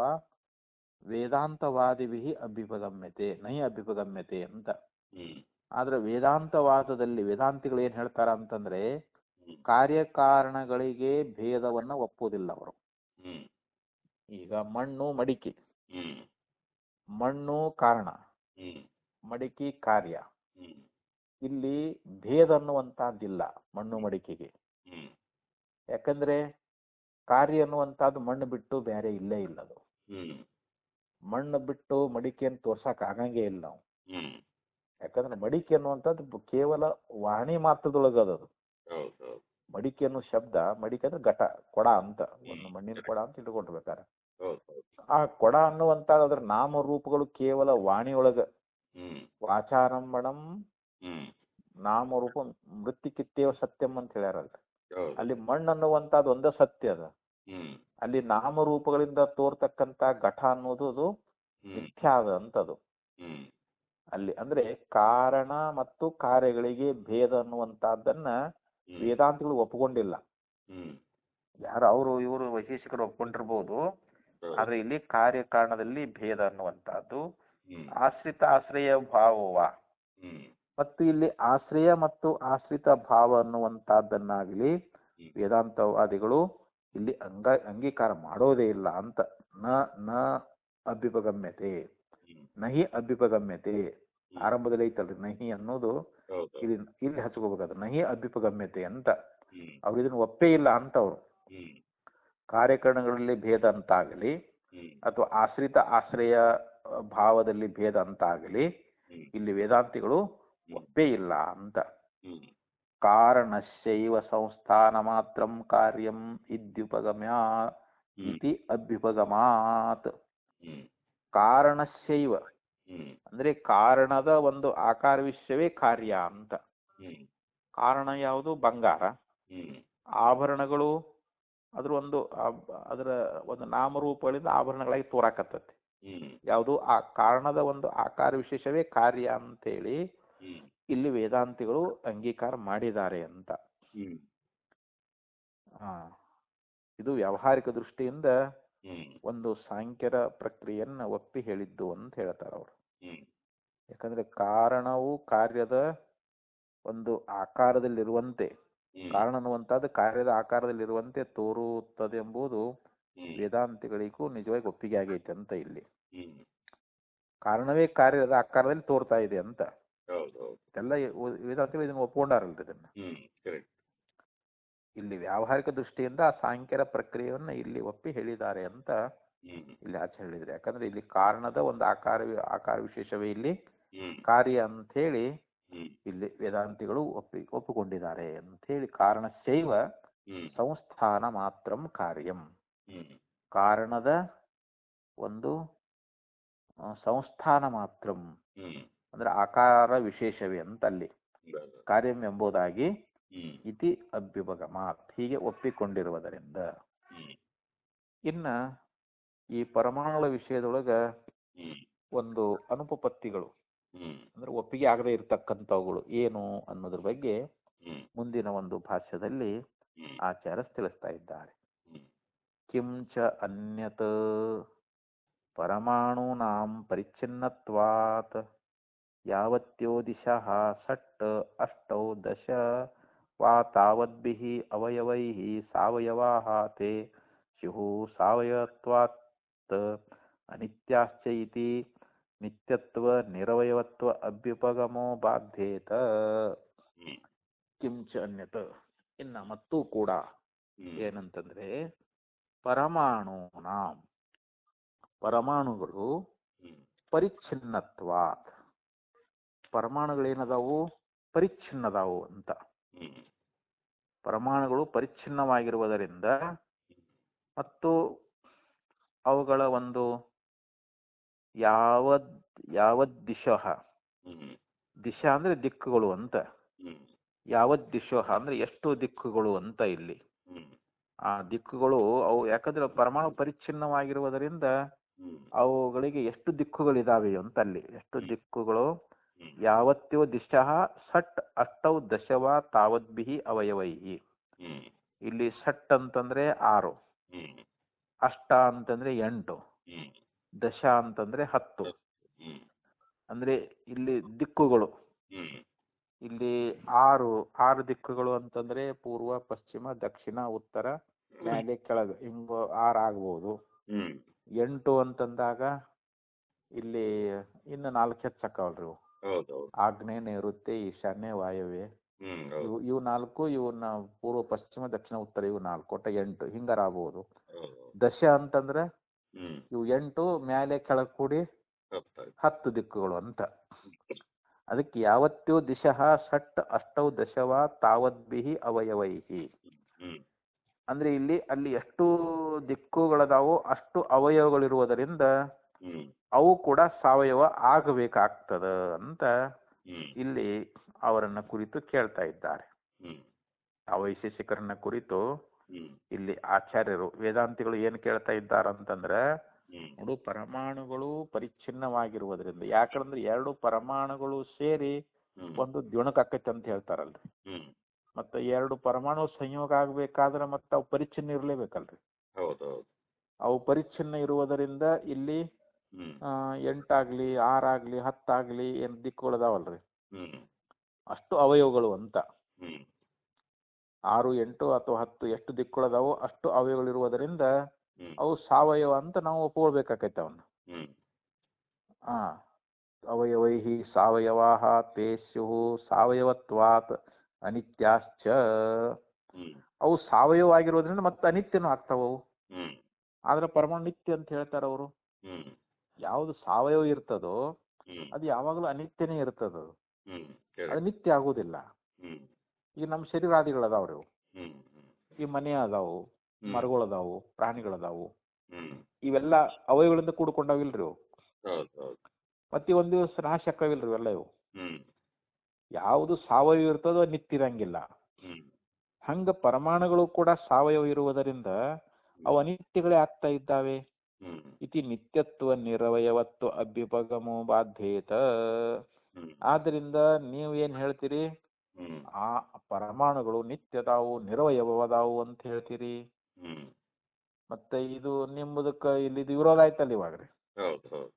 ವೇದಾಂತವಾದಿಭಿ ಅಭ್ಯುಪಗಮ್ಯತೆ ನಹಿ ಅಭ್ಯುಪಗಮ್ಯತೆ ಅಂತ. ಆದ್ರೆ ವೇದಾಂತವಾದದಲ್ಲಿ ವೇದಾಂತಿಗಳು ಏನ್ ಹೇಳ್ತಾರ ಅಂತಂದ್ರೆ ಕಾರ್ಯಕಾರಣಗಳಿಗೆ ಭೇದವನ್ನ ಒಪ್ಪುವುದಿಲ್ಲ ಅವರು. ಈಗ ಮಣ್ಣು ಮಡಿಕೆ, ಮಣ್ಣು ಕಾರಣ, ಮಡಿಕೆ ಕಾರ್ಯ. ಇಲ್ಲಿ ಭೇದ ಅನ್ನುವಂತಹದ್ದಿಲ್ಲ ಮಣ್ಣು ಮಡಿಕೆಗೆ. ಯಾಕಂದ್ರೆ ಕಾರ್ಯ ಅನ್ನುವಂಥದ್ದು ಮಣ್ಣು ಬಿಟ್ಟು ಬೇರೆ ಇಲ್ಲೇ ಇಲ್ಲ. ಅದು ಮಣ್ಣು ಬಿಟ್ಟು ಮಡಿಕೆಯನ್ನು ತೋರ್ಸಕ್ ಆಗಂಗೆ ಇಲ್ಲ ನಾವು. ಯಾಕಂದ್ರೆ ಮಡಿಕೆ ಅನ್ನುವಂಥದ್ದು ಕೇವಲ ವಾಣಿ ಮಾತ್ರದೊಳಗದು. ಮಡಿಕೆ ಅನ್ನೋ ಶಬ್ದ, ಮಡಿಕೆ ಅಂದ್ರೆ ಘಟ, ಕೊಡ ಅಂತ, ಒಂದು ಮಣ್ಣಿನ ಕೊಡ ಅಂತ ಇಟ್ಕೊಂಡಿರ್ಬೇಕಾರೆ ಆ ಕೊಡ ಅನ್ನುವಂಥದ್ದು ಅದ್ರ ನಾಮರೂಪಗಳು ಕೇವಲ ವಾಣಿಯೊಳಗ ವಾಚಾರಂಭಣಂ ನಾಮರೂಪ ಮೃತ್ತಿಕಿತ್ತೇವ ಸತ್ಯಂ ಅಂತ ಹೇಳ್ಯಾರಲ್ರಿ. ಅಲ್ಲಿ ಮಣ್ಣು ಅನ್ನುವಂಥದ್ದು ಒಂದೇ ಸತ್ಯ ಅದ. ಅಲ್ಲಿ ನಾಮರೂಪಗಳಿಂದ ತೋರ್ತಕ್ಕಂತ ಘಟ ಅನ್ನೋದು ಅದು ಮಿಥ್ಯಾ ಅದ ಅಂತದು. ಅಲ್ಲಿ ಅಂದ್ರೆ ಕಾರಣ ಮತ್ತು ಕಾರ್ಯಗಳಿಗೆ ಭೇದ ಅನ್ನುವಂತಹದ್ದನ್ನ ವೇದಾಂತಗಳು ಒಪ್ಪಿಕೊಂಡಿಲ್ಲ. ಯಾರು ಅವರು ಇವರು ವೈಶೇಷಿಕರು ಒಪ್ಕೊಂಡಿರ್ಬೋದು. ಆದ್ರೆ ಇಲ್ಲಿ ಕಾರ್ಯಕಾರಣದಲ್ಲಿ ಭೇದ ಅನ್ನುವಂತಹದ್ದು ಆಶ್ರಿತ ಆಶ್ರಯ ಭಾವವ ಮತ್ತು ಇಲ್ಲಿ ಆಶ್ರಯ ಮತ್ತು ಆಶ್ರಿತ ಭಾವ ಅನ್ನುವಂತಹದ್ದನ್ನಾಗಲಿ ವೇದಾಂತವಾದಿಗಳು ಇಲ್ಲಿ ಅಂಗೀಕಾರ ಮಾಡೋದೇ ಇಲ್ಲ ಅಂತ. ನ ಅಭ್ಯುಪಗಮ್ಯತೆ, ಹ್ಮ್ ನಹಿ ಅಭ್ಯುಪಗಮ್ಯತೆ. ಹ್ಮ್ ಆರಂಭದಲ್ಲಿ ಐತಲ್ರಿ ನಹಿ ಅನ್ನೋದು, ಹೌದು ಇಲ್ಲಿ ಇಲ್ಲಿ ಹಚ್ಕೋಬೇಕಾದ್ರೆ ನಹಿ ಅಭ್ಯುಪಗಮ್ಯತೆ ಅಂತ. ಹ್ಮ್ ಅವ್ರು ಇದನ್ನು ಒಪ್ಪೇ ಇಲ್ಲ ಅಂತ ಅವರು. ಹ್ಮ್ ಕಾರ್ಯಕರಣಗಳಲ್ಲಿ ಭೇದ ಅಂತಾಗಲಿ ಹ್ಮ್ ಅಥವಾ ಆಶ್ರಿತ ಆಶ್ರಯ ಭಾವದಲ್ಲಿ ಭೇದ ಅಂತಾಗಲಿ ಹ್ಮ್ ಇಲ್ಲಿ ವೇದಾಂತಿಗಳು ಹ್ಮ್ ಒಪ್ಪೇ ಇಲ್ಲ ಅಂತ. ಹ್ಮ್ ಕಾರಣಸ್ಯೈವ ಸಂಸ್ಥಾನ ಮಾತ್ರಂ ಕಾರ್ಯಂ ಇದ್ಯುಪಗಮ್ಯ ಹ್ಮ್ ಇತಿ ಅಭ್ಯುಪಗಮಾತ್. ಹ್ಮ್ ಕಾರಣಸ್ಯೈವ ಹ್ಮ್ ಅಂದ್ರೆ ಕಾರಣದ ಒಂದು ಆಕಾರ ವಿಷಯವೇ ಕಾರ್ಯ ಅಂತ. ಹ್ಮ್ ಕಾರಣ ಯಾವುದು? ಬಂಗಾರ. ಹ್ಮ್ ಆಭರಣಗಳು ಅದರ ಒಂದು ನಾಮರೂಪಗಳಿಂದ ಆಭರಣಗಳಾಗಿ ತೋರಾಕತ್ತತಿ. ಹ್ಮ್ ಯಾವುದು? ಆ ಕಾರಣದ ಒಂದು ಆಕಾರ ವಿಶೇಷವೇ ಕಾರ್ಯ ಅಂತೇಳಿ ಹ್ಮ್ ಇಲ್ಲಿ ವೇದಾಂತಿಗಳು ಅಂಗೀಕಾರ ಮಾಡಿದ್ದಾರೆ ಅಂತ. ಹ್ಮ್ ಆ, ಇದು ವ್ಯಾವಹಾರಿಕ ದೃಷ್ಟಿಯಿಂದ ಹ್ಮ್ ಒಂದು ಸಾಂಖ್ಯರ ಪ್ರಕ್ರಿಯೆಯನ್ನ ಒಪ್ಪಿ ಹೇಳಿದ್ದು ಅಂತ ಹೇಳ್ತಾರೆ ಅವರು. ಹ್ಮ್ ಯಾಕಂದ್ರೆ ಕಾರಣವು ಕಾರ್ಯದ ಒಂದು ಆಕಾರದಲ್ಲಿರುವಂತೆ, ಹ್ಮ್ ಕಾರಣ ಅನ್ನುವಂಥದ್ದು ಕಾರ್ಯದ ಆಕಾರದಲ್ಲಿರುವಂತೆ ತೋರುತ್ತದೆ ಎಂಬುದು ಹ್ಮ್ ವೇದಾಂತಿಗಳಿಗೂ ನಿಜವಾಗಿ ಒಪ್ಪಿಗೆ ಆಗೈತೆ ಅಂತ. ಇಲ್ಲಿ ಹ್ಮ್ ಕಾರಣವೇ ಕಾರ್ಯದ ಆಕಾರದಲ್ಲಿ ತೋರ್ತಾ ಇದೆ ಅಂತ ಹೌದು ಹೌದು ಎಲ್ಲ ವೇದಾಂತಿಗಳು ಇದನ್ನು ಒಪ್ಕೊಂಡಾರಲ್ರಿ ಇದನ್ನ. ಹ್ಮ್ ಕರೆಕ್ಟ್ ಇಲ್ಲಿ ವ್ಯಾವಹಾರಿಕ ದೃಷ್ಟಿಯಿಂದ ಆ ಸಾಂಖ್ಯರ ಪ್ರಕ್ರಿಯೆಯನ್ನ ಇಲ್ಲಿ ಒಪ್ಪಿ ಹೇಳಿದ್ದಾರೆ ಅಂತ ಹ್ಮ್ ಇಲ್ಲಿ ಆಚೆ ಹೇಳಿದ್ರೆ. ಯಾಕಂದ್ರೆ ಇಲ್ಲಿ ಕಾರಣದ ಒಂದು ಆಕಾರ ವಿಶೇಷವೇ ಇಲ್ಲಿ ಹ್ಮ್ ಕಾರ್ಯ ಅಂತ ಹೇಳಿ ಹ್ಮ್ ಇಲ್ಲಿ ವೇದಾಂತಿಗಳು ಒಪ್ಪಿಕೊಂಡಿದ್ದಾರೆ ಅಂತ ಹೇಳಿ. ಕಾರಣಸ್ಯೈವ ಹ್ಮ್ ಸಂಸ್ಥಾನ ಮಾತ್ರಂ ಕಾರ್ಯಂ, ಹ್ಮ್ ಕಾರಣದ ಒಂದು ಸಂಸ್ಥಾನ ಮಾತ್ರಂ ಹ್ಮ್ ಅಂದ್ರೆ ಆಕಾರ ವಿಶೇಷವೇ ಅಂತ ಅಲ್ಲಿ ಬರೋದು. ಕಾರ್ಯಂ ಎಂಬುದಾಗಿ ಹ್ಮ್ ಇತಿ ಅಭ್ಯುಪಗಮಾತ್ ಹೀಗೆ ಒಪ್ಪಿಕೊಂಡಿರುವುದರಿಂದ. ಹ್ಮ್ ಇನ್ನ ಈ ಪರಮಾಣುಗಳ ವಿಷಯದೊಳಗ ಹ್ಮ್ ಒಂದು ಅನುಪಪತ್ತಿಗಳು ಹ್ಮ್ ಅಂದ್ರೆ ಒಪ್ಪಿಗೆ ಆಗದೆ ಇರತಕ್ಕಂಥವುಗಳು ಏನು ಅನ್ನೋದ್ರ ಬಗ್ಗೆ ಹ್ಮ್ ಮುಂದಿನ ಒಂದು ಭಾಷ್ಯದಲ್ಲಿ ಹ್ಮ್ ಆಚಾರ್ಯ ತಿಳಿಸ್ತಾ ಇದ್ದಾರೆ. ಹ್ಮ್ ಕಿಂಚ ಅನ್ಯತ್ ಪರಮಾಣೂನಾಂ ಪರಿಚ್ಛಿನ್ನತ್ವಾತ್ ಯಾವತ್ಯೋ ದಿಶಃ ಷಟ್ ಅಷ್ಟೌ ದಶ ವಾ ತಾವದ್ಭಿಃ ಅವಯವೈಃ ಸಾವಯವಾಃ ತೇ ಸ್ಯುಃ ಸಾವಯವತ್ವಾತ್ ಅನಿತ್ಯಾಶ್ಚ ಇತಿ ನಿತ್ಯತ್ವ ನಿರವಯವತ್ವ ಅಭ್ಯುಪಗಮೋ ಬಾಧ್ಯೇತ. ಹ್ಮ್ ಕಿಂಚ ಅನ್ಯತ್ ಇನ್ನ ಮತ್ತೂ ಕೂಡ ಹ್ಮ್ ಏನಂತಂದ್ರೆ ಪರಮಾಣೂನಾಂ ಪರಮಾಣುಗಳು ಹ್ಮ್ ಪರಿಚ್ಛಿನ್ನತ್ವಾತ್ ಪರಮಾಣುಗಳೇನದಾವು ಪರಿಚ್ಛಿನ್ನದಾವು ಅಂತ. ಹ್ಮ್ ಪರಮಾಣುಗಳು ಪರಿಚ್ಛಿನ್ನವಾಗಿರುವುದರಿಂದ ಮತ್ತು ಅವುಗಳ ಒಂದು ಯಾವದ್ ದಿಶಃ, ಹ್ಮ್ ದಿಶಾ ಅಂದ್ರೆ ದಿಕ್ಕುಗಳು ಅಂತ, ಹ್ಮ್ ಯಾವದ್ ದಿಶಃ ಅಂದ್ರೆ ಎಷ್ಟು ದಿಕ್ಕುಗಳು ಅಂತ. ಇಲ್ಲಿ ಹ್ಮ್ ಆ ದಿಕ್ಕುಗಳು ಅವು ಯಾಕಂದ್ರೆ ಪರಮಾಣು ಪರಿಚ್ಛಿನ್ನವಾಗಿರುವುದರಿಂದ ಹ್ಮ್ ಅವುಗಳಿಗೆ ಎಷ್ಟು ದಿಕ್ಕುಗಳಿದಾವೆ ಅಂತ. ಅಲ್ಲಿ ಎಷ್ಟು ದಿಕ್ಕುಗಳು ಹ್ಮ್ ಯಾವತ್ಯೋ ದಿಶಃ ಷಟ್ ಅಷ್ಟೌ ದಶವ ತಾವದ್ಭಿಃ ಅವಯವೈಃ. ಹ್ಮ್ ಇಲ್ಲಿ ಷಟ್ ಅಂತಂದ್ರೆ 6, ಹ್ಮ್ ಅಷ್ಟ ಅಂತಂದ್ರೆ 8, ಹ್ಮ್ ದಶ ಅಂತಂದ್ರೆ 10. ಹ್ಮ್ ಅಂದ್ರೆ ಇಲ್ಲಿ ದಿಕ್ಕುಗಳು ಹ್ಮ್ ಇಲ್ಲಿ 6 ದಿಕ್ಕುಗಳು ಅಂತಂದ್ರೆ ಪೂರ್ವ, ಪಶ್ಚಿಮ, ದಕ್ಷಿಣ, ಉತ್ತರ, ಮೇಲೆ, ಕೆಳಗೆ ಹಿಂಗ 6 ಆಗ್ಬಹುದು. ಹ್ಮ್ 8 ಅಂತಂದಾಗ ಇಲ್ಲಿ ಇನ್ನು 4 ಹೆಚ್ಚಕ್ಕವಲ್ರಿ. ಹೌದೌದು. ಆಗ್ನೇಯ, ನೈಋತ್ಯ, ಈಶಾನ್ಯ, ವಾಯವ್ಯ, ಹ್ಮ್ ಹೌದು. ಇವು 4, ಇವನ್ನ ಪೂರ್ವ, ಪಶ್ಚಿಮ, ದಕ್ಷಿಣ, ಉತ್ತರ, ಇವು 4 ಒಟ್ಟ 8 ಹಿಂಗಾರ ಆಗ್ಬಹುದು. ದಶ ಅಂತಂದ್ರೆ ಹ್ಮ್ ಇವು 8 ಮೇಲೆ ಕೆಳಗೆ ಕೂಡಿ 10 ದಿಕ್ಕುಗಳು ಅಂತ. ಅದಕ್ಕೆ ಯಾವತ್ಯೋ ದಿಶಃ ಷಟ್ ಅಷ್ಟೌ ದಶವ ತಾವದ್ಭಿಃ ಅವಯವೈಃ. ಹ್ಮ್ ಅಂದ್ರೆ ಅಲ್ಲಿ ಎಷ್ಟು ದಿಕ್ಕುಗಳದಾವೋ ಅಷ್ಟು ಅವಯವಗಳಿರುವುದರಿಂದ ಹ್ಮ್ ಅವು ಕೂಡ ಸಾವಯವ ಆಗಬೇಕಾಗ್ತದ ಅಂತ ಹ್ಮ್ ಇಲ್ಲಿ ಅವರನ್ನ ಕುರಿತು ಕೇಳ್ತಾ ಇದ್ದಾರೆ. ಹ್ಮ್ ಆ ವೈಶೇಷಿಕರನ್ನ ಕುರಿತು ಹ್ಮ್ ಇಲ್ಲಿ ಆಚಾರ್ಯರು ವೇದಾಂತಿಗಳು ಏನು ಕೇಳ್ತಾ ಇದ್ದಾರಂತಂದ್ರೆ, ಹ್ಮ್ ನೋಡು ಪರಮಾಣುಗಳು ಪರಿಚ್ಛಿನ್ನವಾಗಿರುವುದರಿಂದ, ಯಾಕಂದ್ರೆ 2 ಪರಮಾಣುಗಳು ಸೇರಿ ಒಂದು ದ್ವಿಣುಕಾಕೈತೆ ಅಂತ ಹೇಳ್ತಾರಲ್ರಿ. ಹ್ಮ್ ಮತ್ತೆ 2 ಪರಮಾಣು ಸಂಯೋಗ ಆಗ್ಬೇಕಾದ್ರೆ ಮತ್ತೆ ಅವು ಪರಿಚ್ಛಿನ್ನ ಇರ್ಲೇಬೇಕಲ್ರಿ. ಹೌದೌದು. ಅವು ಪರಿಚ್ಛಿನ್ನ ಇರುವುದರಿಂದ ಇಲ್ಲಿ 8 ಆಗ್ಲಿ 6 ಆಗ್ಲಿ 10 ಆಗ್ಲಿ ಏನ್ ದಿಕ್ಕುಗಳದಾವಲ್ರಿ, ಅಷ್ಟು ಅವಯವಗಳು ಅಂತ. 6, 8 ಅಥವಾ 10 ಎಷ್ಟು ದಿಕ್ಕುಗಳದಾವೋ ಅಷ್ಟು ಅವಯವಗಳಿರುವುದರಿಂದ ಅವು ಸಾವಯವ ಅಂತ ನಾವು ಒಪ್ಕೊಳ್ಬೇಕಾಕೈತೆ ಅವನ್ನ. ಹ್ಮ್ ಆ ಅವಯವೈಹಿ ಸಾವಯವಾಃ ತೇ ಸ್ಯುಃ ಸಾವಯವತ್ವಾತ್ ಅನಿತ್ಯಾಶ್ಚ. ಹ್ಮ್ ಅವು ಸಾವಯವವಾಗಿರೋದ್ರಿಂದ ಮತ್ತೆ ಅನಿತ್ಯನೂ ಆಗ್ತಾವು. ಹ್ಮ್ ಆದ್ರೆ ಪರಮಾಣು ನಿತ್ಯ ಅಂತ ಹೇಳ್ತಾರೆ ಅವರು. ಹ್ಮ್ ಯಾವುದು ಸಾವಯವ ಇರ್ತದೋ ಹ್ಮ್ ಅದು ಯಾವಾಗಲೂ ಅನಿತ್ಯನೇ ಇರ್ತದ. ಹ್ಮ್ ಅದು ಕರೆಕ್ಟ್. ನಿತ್ಯ ಆಗೋದಿಲ್ಲ. ಹ್ಮ್ ಈಗ ನಮ್ಮ ಶರೀರಾದಿಗಳು ಅದಾವ್ರಿ. ಹ್ಮ್ ಹ್ಮ್ ಈ ಮನೆ ಅದಾವು, ಮರಗಳದಾವು, ಪ್ರಾಣಿಗಳದಾವು. ಹ್ಮ್ ಇವೆಲ್ಲ ಅವಯಗಳಿಂದ ಕೂಡ್ಕೊಂಡಾವಿಲ್ರಿ ಅವು. ಹೌದು ಹೌದು. ಮತ್ತೆ ಒಂದ್ ದಿವಸ ನಾಶ ಆಕ್ಕಾವಿಲ್ರಿ ಇವೆಲ್ಲ ಇವು. ಹ್ಮ್ ಯಾವುದು ಸಾವಯವ ಇರ್ತದೋ ಅದು ನಿತ್ಯ ಇರಂಗಿಲ್ಲ. ಹ್ಮ್ ಹಂಗ ಪರಮಾಣುಗಳು ಕೂಡ ಸಾವಯವ ಇರುವುದರಿಂದ ಅವು ಅನಿತ್ಯಗಳೇ ಆಗ್ತಾ ಇದ್ದಾವೆ. ಹ್ಮ್ ಇತಿ ನಿತ್ಯತ್ವ ನಿರವಯವತ್ವ ಅಭ್ಯುಪಗಮೋ ಬಾಧ್ಯೇತ. ಹ್ಮ್ ಆದ್ರಿಂದ ನೀವು ಏನ್ ಹೇಳ್ತೀರಿ, ಹ್ಮ್ ಆ ಪರಮಾಣುಗಳು ನಿತ್ಯದಾವು ನಿರವಯವದಾವು ಅಂತ ಹೇಳ್ತೀರಿ. ಹ್ಮ್ ಮತ್ತೆ ಇದು ನಿಮ್ಮದಕ್ಕ ಇಲ್ಲಿ ಇದು ವಿರೋಧ ಆಯ್ತಲ್ಲ ಇವಾಗ್ರಿ. ಹೌದು ಹೌದು.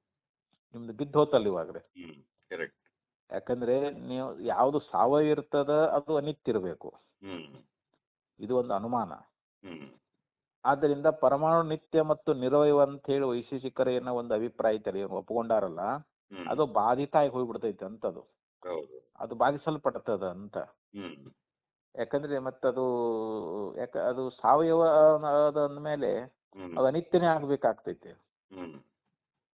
ನಿಮ್ದು ಬಿದ್ದು ಹೋತಲ್ಲ ಇವಾಗ್ರಿ. ಹ್ಮ್ ಕರೆಕ್ಟ್. ಯಾಕಂದ್ರೆ ನೀವು ಯಾವುದು ಸಾವಯವ ಇರ್ತದ ಅದು ಅನಿತ್ಯ ಇರಬೇಕು. ಹ್ಮ್ ಇದು ಒಂದು ಅನುಮಾನ. ಹ್ಮ್ ಆದ್ದರಿಂದ ಪರಮಾಣು ನಿತ್ಯ ಮತ್ತು ನಿರವಯವ ಅಂತ ಹೇಳಿ ವೈಶೇಷಿಕರ ಏನೋ ಒಂದು ಅಭಿಪ್ರಾಯ ಐತಲ್ಲ, ಏನು ಒಪ್ಕೊಂಡಾರಲ್ಲ, ಹ್ಮ್ ಅದು ಬಾಧಿತ ಆಗಿ ಹೋಗ್ಬಿಡ್ತೈತೆ ಅಂತದು. ಹೌದು. ಅದು ಬಾಧಿಸಲ್ಪಡ್ತದ ಅಂತ. ಹ್ಮ್ ಯಾಕಂದ್ರೆ ಮತ್ತದು ಅದು ಸಾವಯವ ಅಂದ್ಮೇಲೆ ಹ್ಮ್ ಅದು ಅನಿತ್ಯನೇ ಆಗ್ಬೇಕಾಗ್ತೈತಿ. ಹ್ಮ್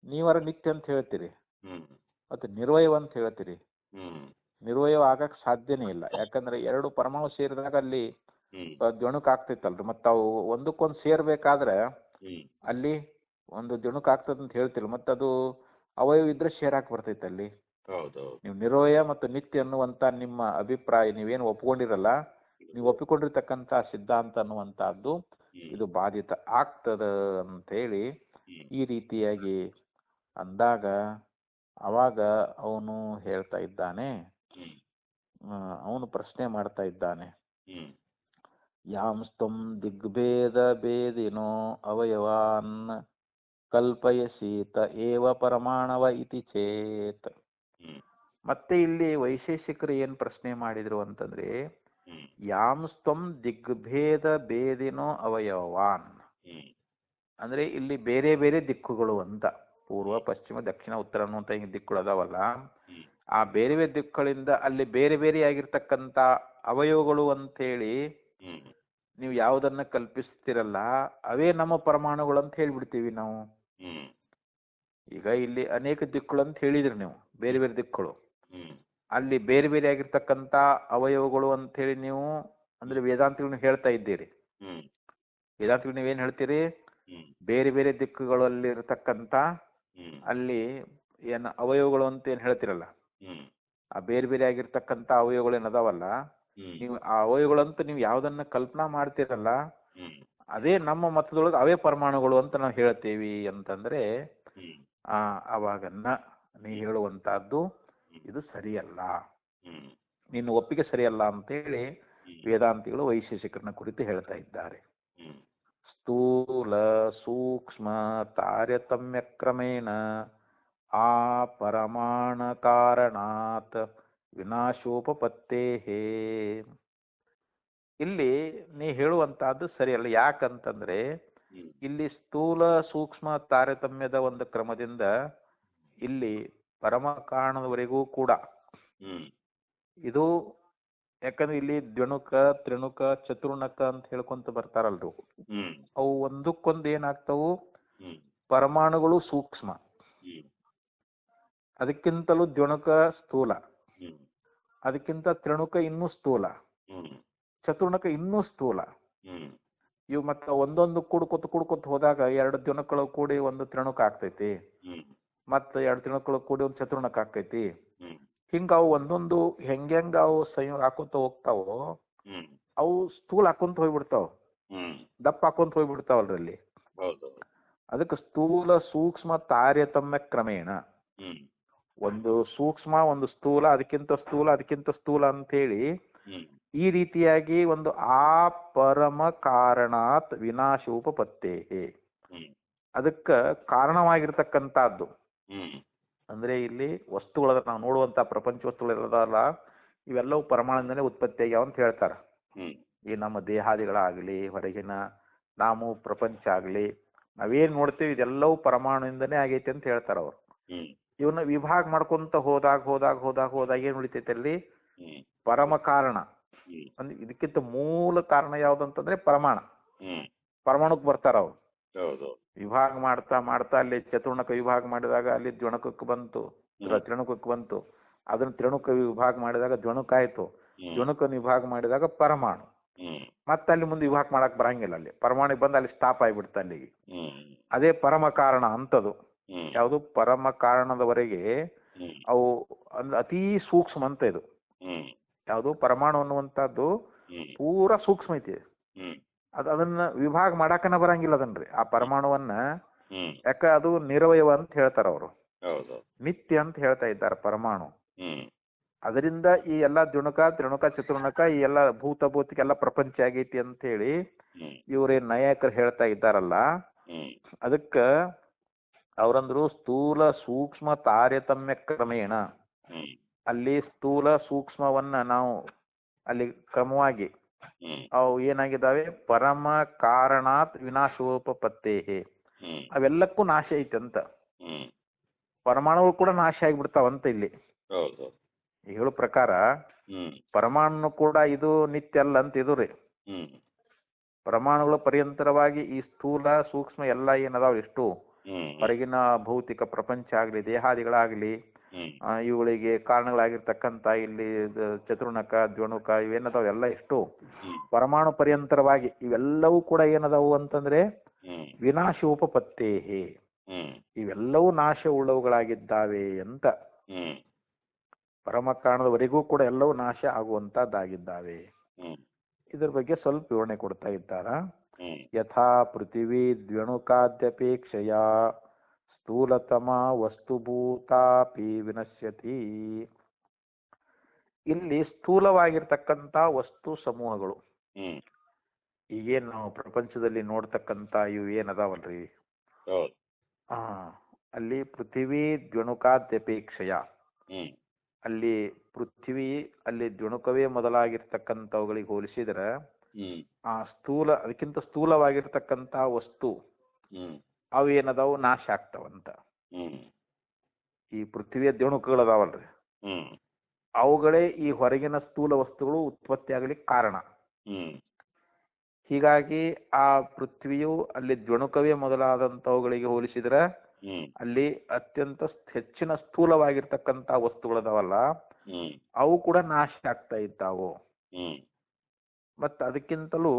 ನೀವರ ನಿತ್ಯ ಅಂತ ಹೇಳ್ತೀರಿ, ಹ್ಮ್ ಮತ್ತೆ ನಿರ್ವಯವ ಅಂತ ಹೇಳ್ತೀರಿ. ಹ್ಮ್ ನಿರ್ವಯವ ಆಗಕ್ ಸಾಧ್ಯನೇ ಇಲ್ಲ. ಯಾಕಂದ್ರೆ ಎರಡು ಪರಮಾಣು ಸೇರಿದಾಗ ಅಲ್ಲಿ ಹ್ಮ್ ದ್ವಣುಕ್ ಆಗ್ತೈತಲ್ರಿ. ಮತ್ತ ಅವು ಒಂದಕ್ಕೊಂದು ಸೇರ್ಬೇಕಾದ್ರೆ ಹ್ಮ್ ಅಲ್ಲಿ ಒಂದು ದ್ವಣುಕ್ ಆಗ್ತದ ಅಂತ ಹೇಳ್ತಿಲ್ಲ. ಮತ್ತದು ಅವಯವ ಇದ್ರೆ ಶೇರಾಕ್ ಬರ್ತೈತೆ ಅಲ್ಲಿ. ಹೌದೌದು. ನೀವು ನಿರ್ವಯ ಮತ್ತು ನಿತ್ಯ ಅನ್ನುವಂತ ನಿಮ್ಮ ಅಭಿಪ್ರಾಯ ನೀವೇನು ಒಪ್ಕೊಂಡಿರಲ್ಲ, ನೀವು ಒಪ್ಪಿಕೊಂಡಿರ್ತಕ್ಕಂಥ ಸಿದ್ಧಾಂತ ಅನ್ನುವಂತಹದ್ದು ಇದು ಬಾಧಿತ ಆಗ್ತದ ಅಂತ ಹೇಳಿ ಈ ರೀತಿಯಾಗಿ ಅಂದಾಗ ಅವಾಗ ಅವನು ಹೇಳ್ತಾ ಇದ್ದಾನೆ, ಅವನು ಪ್ರಶ್ನೆ ಮಾಡ್ತಾ ಇದ್ದಾನೆ, ಯಾಂಸ್ತಂ ದಿಗ್ಭೇದ ಭೇದಿನೋ ಅವಯವಾನ್ ಕಲ್ಪಯಸೀತ ಏವ ಪರಮಾಣವ ಇತಿ ಚೇತ್. ಮತ್ತೆ ಇಲ್ಲಿ ವೈಶೇಷಿಕರು ಏನ್ ಪ್ರಶ್ನೆ ಮಾಡಿದ್ರು ಅಂತಂದ್ರೆ, ಯಾಂಸ್ತಂ ದಿಗ್ಭೇದ ಭೇದಿನೋ ಅವಯವಾನ್ ಅಂದ್ರೆ ಇಲ್ಲಿ ಬೇರೆ ಬೇರೆ ದಿಕ್ಕುಗಳು ಅಂತ, ಪೂರ್ವ ಪಶ್ಚಿಮ ದಕ್ಷಿಣ ಉತ್ತರ ಅನ್ನುವಂತ ಹಿಂಗೆ ದಿಕ್ಕುಗಳು ಅದಾವಲ್ಲ, ಆ ಬೇರೆ ಬೇರೆ ದಿಕ್ಕುಗಳಿಂದ ಅಲ್ಲಿ ಬೇರೆ ಬೇರೆ ಆಗಿರ್ತಕ್ಕಂಥ ಅವಯವಗಳು ಅಂತೇಳಿ ನೀವು ಯಾವುದನ್ನ ಕಲ್ಪಿಸ್ತಿರಲ್ಲ ಅವೇ ನಮ್ಮ ಪರಮಾಣುಗಳು ಅಂತ ಹೇಳ್ಬಿಡ್ತೀವಿ ನಾವು. ಈಗ ಇಲ್ಲಿ ಅನೇಕ ದಿಕ್ಕುಗಳು ಅಂತ ಹೇಳಿದ್ರಿ ನೀವು, ಬೇರೆ ಬೇರೆ ದಿಕ್ಕುಗಳು, ಅಲ್ಲಿ ಬೇರೆ ಬೇರೆ ಆಗಿರ್ತಕ್ಕಂಥ ಅವಯವಗಳು ಅಂತ ಹೇಳಿ ನೀವು ಅಂದ್ರೆ ವೇದಾಂತಗಳನ್ನ ಹೇಳ್ತಾ ಇದ್ದೀರಿ. ವೇದಾಂತಗಳು ನೀವೇನ್ ಹೇಳ್ತೀರಿ, ಬೇರೆ ಬೇರೆ ದಿಕ್ಕುಗಳಲ್ಲಿ ಇರತಕ್ಕಂಥ ಅಲ್ಲಿ ಏನ್ ಅವಯವಗಳು ಅಂತ ಏನ್ ಹೇಳ್ತಿರಲ್ಲ, ಆ ಬೇರೆ ಬೇರೆ ಆಗಿರ್ತಕ್ಕಂಥ ಅವಯವಗಳು ಏನದಾವಲ್ಲ, ನೀವು ಆ ಅವಯವಗಳಂತ ನೀವು ಯಾವ್ದನ್ನ ಕಲ್ಪನಾ ಮಾಡ್ತೀರಲ್ಲ ಅದೇ ನಮ್ಮ ಮತದೊಳಗೆ ಅವೇ ಪರಮಾಣುಗಳು ಅಂತ ನಾವು ಹೇಳ್ತೀವಿ ಅಂತಂದ್ರೆ ಅವಾಗನ್ನ ನೀ ಹೇಳುವಂತಹದ್ದು ಇದು ಸರಿಯಲ್ಲ, ನಿನ್ನ ಒಪ್ಪಿಗೆ ಸರಿಯಲ್ಲ ಅಂತೇಳಿ ವೇದಾಂತಿಗಳು ವೈಶೇಷಿಕರನ್ನ ಕುರಿತು ಹೇಳ್ತಾ ಇದ್ದಾರೆ. ಸ್ಥೂಲ ಸೂಕ್ಷ್ಮ ತಾರತಮ್ಯ ಕ್ರಮೇಣ ಆ ಪರಮಾಣ ಕಾರಣಾತ್ ವಿನಾಶೋಪಪತ್ತೇಹೇ. ಇಲ್ಲಿ ನೀ ಹೇಳುವಂತಹದ್ದು ಸರಿಯಲ್ಲ. ಯಾಕಂತಂದ್ರೆ ಇಲ್ಲಿ ಸ್ಥೂಲ ಸೂಕ್ಷ್ಮ ತಾರತಮ್ಯದ ಒಂದು ಕ್ರಮದಿಂದ ಇಲ್ಲಿ ಪರಮ ಕಾರಣದವರೆಗೂ ಕೂಡ ಇದು, ಯಾಕಂದ್ರೆ ಇಲ್ಲಿ ದ್ವಿಣುಕ ತ್ರಿಣುಕ ಚತುರ್ಣಕ ಅಂತ ಹೇಳ್ಕೊಂತ ಬರ್ತಾರಲ್ರು, ಅವು ಒಂದಕ್ಕೊಂದು ಏನಾಗ್ತಾವು, ಪರಮಾಣುಗಳು ಸೂಕ್ಷ್ಮ, ಅದಕ್ಕಿಂತಲೂ ದ್ವಿಣುಕ ಸ್ಥೂಲ, ಅದಕ್ಕಿಂತ ತ್ರಿಣುಕ ಇನ್ನೂ ಸ್ಥೂಲ, ಚತುರ್ಣಕ ಇನ್ನೂ ಸ್ಥೂಲ. ಇವು ಮತ್ತ ಒಂದೊಂದು ಕೂಡ್ಕೊತ ಹೋದಾಗ ಎರಡು ದ್ವಿಣುಕಗಳು ಕೂಡಿ ಒಂದು ತ್ರಿಣುಕ ಆಗ್ತೈತಿ, ಮತ್ತ ಎರಡು ತ್ರಿಣುಕಗಳು ಕೂಡಿ ಒಂದು ಚತುರ್ಣಕ ಆಗ್ತೈತಿ. ಹಿಂಗ ಅವು ಒಂದೊಂದು ಹೆಂಗ ಅವು ಸಂಯೋಗ ಹಾಕೊಂತ ಹೋಗ್ತಾವೋ ಅವು ಸ್ಥೂಲ ಹಾಕೊಂತ ಹೋಗ್ಬಿಡ್ತಾವ, ದಪ್ಪ ಹಾಕೊಂತ ಹೋಗ್ಬಿಡ್ತಾವಲ್ರಲ್ಲಿ. ಅದಕ್ಕೆ ಸ್ಥೂಲ ಸೂಕ್ಷ್ಮ ತಾರತಮ್ಯ ಕ್ರಮೇಣ, ಒಂದು ಸೂಕ್ಷ್ಮ ಒಂದು ಸ್ಥೂಲ ಅದಕ್ಕಿಂತ ಸ್ಥೂಲ ಅದಕ್ಕಿಂತ ಸ್ಥೂಲ ಅಂತ ಹೇಳಿ ಈ ರೀತಿಯಾಗಿ ಒಂದು ಆ ಪರಮ ಕಾರಣಾತ್ ವಿನಾಶೋಪಪತ್ತೇಹೇ, ಅದಕ್ಕ ಕಾರಣವಾಗಿರ್ತಕ್ಕಂಥದ್ದು ಅಂದ್ರೆ ಇಲ್ಲಿ ವಸ್ತುಗಳ ನಾವು ನೋಡುವಂತ ಪ್ರಪಂಚ ವಸ್ತುಗಳಿರೋದಲ್ಲ ಇವೆಲ್ಲವೂ ಪರಮಾಣುದಿಂದಲೇ ಉತ್ಪತ್ತಿ ಆಗ್ಯಾವ ಅಂತ ಹೇಳ್ತಾರ. ಈ ನಮ್ಮ ದೇಹಾದಿಗಳಾಗ್ಲಿ, ಹೊರಗಿನ ನಾವು ಪ್ರಪಂಚ ಆಗ್ಲಿ, ನಾವೇನ್ ನೋಡ್ತೀವಿ ಇದೆಲ್ಲವೂ ಪರಮಾಣುವಿಂದನೇ ಆಗೈತೆ ಅಂತ ಹೇಳ್ತಾರ ಅವ್ರು. ಹ್ಮ್ ಇವನ್ನ ವಿಭಾಗ ಮಾಡ್ಕೊಂತ ಹೋದಾಗ ಏನ್ ಉಳಿತೈತೆ ಅಲ್ಲಿ ಹ್ಮ್ ಪರಮ ಕಾರಣ. ಹ್ಮ್ ಅಂದ್ರೆ ಇದಕ್ಕಿಂತ ಮೂಲ ಕಾರಣ ಯಾವ್ದಂತಂದ್ರೆ ಪರಮಾಣು. ಹ್ಮ್ ಪರಮಾಣುಕ್ ಬರ್ತಾರ ಅವ್ರು. ಹೌದು. ವಿಭಾಗ ಮಾಡ್ತಾ ಮಾಡ್ತಾ ಅಲ್ಲಿ ಚತುರ್ಣಕ ವಿಭಾಗ ಮಾಡಿದಾಗ ಅಲ್ಲಿ ದ್ವಿಣುಕಕ್ಕೆ ಬಂತು, ತ್ರಿಣುಕಕ್ಕೆ ಬಂತು. ಅದನ್ನ ತ್ರಿಣುಕ ವಿಭಾಗ ಮಾಡಿದಾಗ ದ್ವಿಣುಕ ಆಯ್ತು. ದ್ವಿಣುಕನ ವಿಭಾಗ ಮಾಡಿದಾಗ ಪರಮಾಣು. ಹ್ಮ್ ಮತ್ತೆ ಅಲ್ಲಿ ಮುಂದೆ ವಿಭಾಗ ಮಾಡಕ್ ಬರಂಗಿಲ್ಲ. ಅಲ್ಲಿ ಪರಮಾಣು ಬಂದು ಅಲ್ಲಿ ಸ್ಟಾಪ್ ಆಗಿಬಿಡ್ತ ಅಲ್ಲಿಗೆ. ಹ್ಮ್ ಅದೇ ಪರಮ ಕಾರಣ ಅಂತದು. ಹ್ಮ್ ಯಾವುದು ಪರಮ ಕಾರಣದವರೆಗೆ ಹ್ಮ್ ಅವು ಅಂದ್ರೆ ಅತೀ ಸೂಕ್ಷ್ಮ ಅಂತ ಇದು. ಹ್ಮ್ ಯಾವುದು ಪರಮಾಣು ಅನ್ನುವಂಥದ್ದು ಹ್ಮ್ ಪೂರಾ ಸೂಕ್ಷ್ಮ ಐತಿ. ಹ್ಮ್ ಅದನ್ನ ವಿಭಾಗ ಮಾಡಾಕನ ಬರಂಗಿಲ್ಲ ಅದನ್ರಿ. ಆ ಪರಮಾಣುವನ್ನ ಹ್ಮ್ ಯಾಕ ಅದು ನಿರವಯವ ಅಂತ ಹೇಳ್ತಾರ ಅವರು. ಹೌದು. ನಿತ್ಯ ಅಂತ ಹೇಳ್ತಾ ಇದ್ದಾರೆ ಪರಮಾಣು. ಹ್ಮ್ ಅದರಿಂದ ಈ ಎಲ್ಲಾ ದ್ವಿಣುಕ ತ್ರಿಣುಕ ಚತುರ್ಣಕ ಈ ಎಲ್ಲ ಭೂತಭೌತಿಕ ಎಲ್ಲ ಪ್ರಪಂಚ ಆಗೈತಿ ಅಂತ ಹೇಳಿ ಹ್ಮ್ ಇವ್ರೇನ್ ನಾಯಕರು ಹೇಳ್ತಾ ಇದ್ದಾರಲ್ಲ. ಹ್ಮ್ ಅದಕ್ಕ ಅವರಂದ್ರು ಸ್ಥೂಲ ಸೂಕ್ಷ್ಮ ತಾರತಮ್ಯ ಕ್ರಮೇಣ. ಹ್ಮ್ ಅಲ್ಲಿ ಸ್ಥೂಲ ಸೂಕ್ಷ್ಮವನ್ನ ನಾವು ಅಲ್ಲಿ ಕ್ರಮವಾಗಿ ಹ್ಮ್ ಅವು ಏನಾಗಿದ್ದಾವೆ ಪರಮ ಕಾರಣಾತ್ ವಿನಾಶೋಪತ್ತೇಹೆ. ಹ್ಮ್ ಅವೆಲ್ಲಕ್ಕೂ ನಾಶ ಐತಂತ. ಹ್ಮ್ ಪರಮಾಣುಗಳು ಕೂಡ ನಾಶ ಆಗಿಬಿಡ್ತಾವಂತ ಇಲ್ಲಿ ಹೌದು. ಹೇಳೋ ಪ್ರಕಾರ. ಹ್ಮ್ ಪರಮಾಣು ಕೂಡ ಇದು ನಿತ್ಯ ಅಲ್ಲ ಅಂತ ಇದು ರೀ. ಹ್ಮ್ ಪರಮಾಣುಗಳ ಪರ್ಯಂತರವಾಗಿ ಈ ಸ್ಥೂಲ ಸೂಕ್ಷ್ಮ ಎಲ್ಲ ಏನದಾವ ಎಷ್ಟು ಹ್ಮ್ ಹೊರಗಿನ ಭೌತಿಕ ಪ್ರಪಂಚ ಆಗ್ಲಿ ದೇಹಾದಿಗಳಾಗ್ಲಿ ಹ್ಮ್ ಇವುಗಳಿಗೆ ಕಾರಣಗಳಾಗಿರ್ತಕ್ಕಂಥ ಇಲ್ಲಿ ಚತುರ್ಣಕ ದ್ವಿಣುಕ ಇವೇನದಾವ ಎಲ್ಲ ಎಷ್ಟು ಹ್ಮ್ ಪರಮಾಣು ಪರ್ಯಂತರವಾಗಿ ಇವೆಲ್ಲವೂ ಕೂಡ ಏನದಾವು ಅಂತಂದ್ರೆ ಹ್ಮ್ ವಿನಾಶೋಪತ್ತೇಹೆ. ಹ್ಮ್ ಇವೆಲ್ಲವೂ ನಾಶ ಉಳ್ಳವುಗಳಾಗಿದ್ದಾವೆ ಅಂತ. ಹ್ಮ್ ಪರಮ ಕಾರಣದವರೆಗೂ ಕೂಡ ಎಲ್ಲವೂ ನಾಶ ಆಗುವಂತದ್ದಾಗಿದ್ದಾವೆ. ಹ್ಮ್ ಇದ್ರ ಬಗ್ಗೆ ಸ್ವಲ್ಪ ವಿವರಣೆ ಕೊಡ್ತಾ ಇದ್ದಾರ. ಹ್ಮ್ ಯಥಾ ಪೃಥಿವೀ ದ್ವಿಣುಕಾದ್ಯಪೇಕ್ಷೆಯ ಸ್ಥೂಲತಮ ವಸ್ತುಭೂತಾಪಿ ವಿನಶ್ಯತಿ. ಇಲ್ಲಿ ಸ್ಥೂಲವಾಗಿರ್ತಕ್ಕಂಥ ವಸ್ತು ಸಮೂಹಗಳು ಹ್ಮ್ ಈಗೇನ್ ನಾವು ಪ್ರಪಂಚದಲ್ಲಿ ನೋಡ್ತಕ್ಕಂಥ ಇವು ಏನದಾವಲ್ರಿ. ಹೌದು. ಆ ಅಲ್ಲಿ ಪೃಥಿವೀ ದ್ವಿಣುಕಾದ್ಯಪೇಕ್ಷೆಯ ಹ್ಮ್ ಅಲ್ಲಿ ಪೃಥ್ವಿ ಅಲ್ಲಿ ದ್ವಿಣುಕವೇ ಮೊದಲಾಗಿರ್ತಕ್ಕಂಥವುಗಳಿಗೆ ಹೋಲಿಸಿದ್ರೆ ಹ್ಮ್ ಆ ಸ್ಥೂಲ ಅದಕ್ಕಿಂತ ಸ್ಥೂಲವಾಗಿರ್ತಕ್ಕಂಥ ವಸ್ತು ಹ್ಮ್ ಅವು ಏನದಾವು ನಾಶ ಆಗ್ತಾವಂತ. ಹ್ಮ್ ಈ ಪೃಥ್ವಿಯ ದ್ವಿಣುಕಗಳದಾವಲ್ರಿ ಹ್ಮ್ ಅವುಗಳೇ ಈ ಹೊರಗಿನ ಸ್ಥೂಲ ವಸ್ತುಗಳು ಉತ್ಪತ್ತಿ ಆಗ್ಲಿಕ್ಕೆ ಕಾರಣ. ಹ್ಮ್ ಹೀಗಾಗಿ ಆ ಪೃಥ್ವಿಯು ಅಲ್ಲಿ ದ್ವಿಣುಕವೇ ಮೊದಲಾದಂಥವುಗಳಿಗೆ ಹೋಲಿಸಿದ್ರೆ ಹ್ಮ್ ಅಲ್ಲಿ ಅತ್ಯಂತ ಹೆಚ್ಚಿನ ಸ್ಥೂಲವಾಗಿರ್ತಕ್ಕಂಥ ವಸ್ತುಗಳದಾವಲ್ಲ ಹ್ಮ್ ಅವು ಕೂಡ ನಾಶ ಆಗ್ತಾ ಇದ್ದಾವು. ಹ್ಮ್ ಮತ್ತ ಅದಕ್ಕಿಂತಲೂ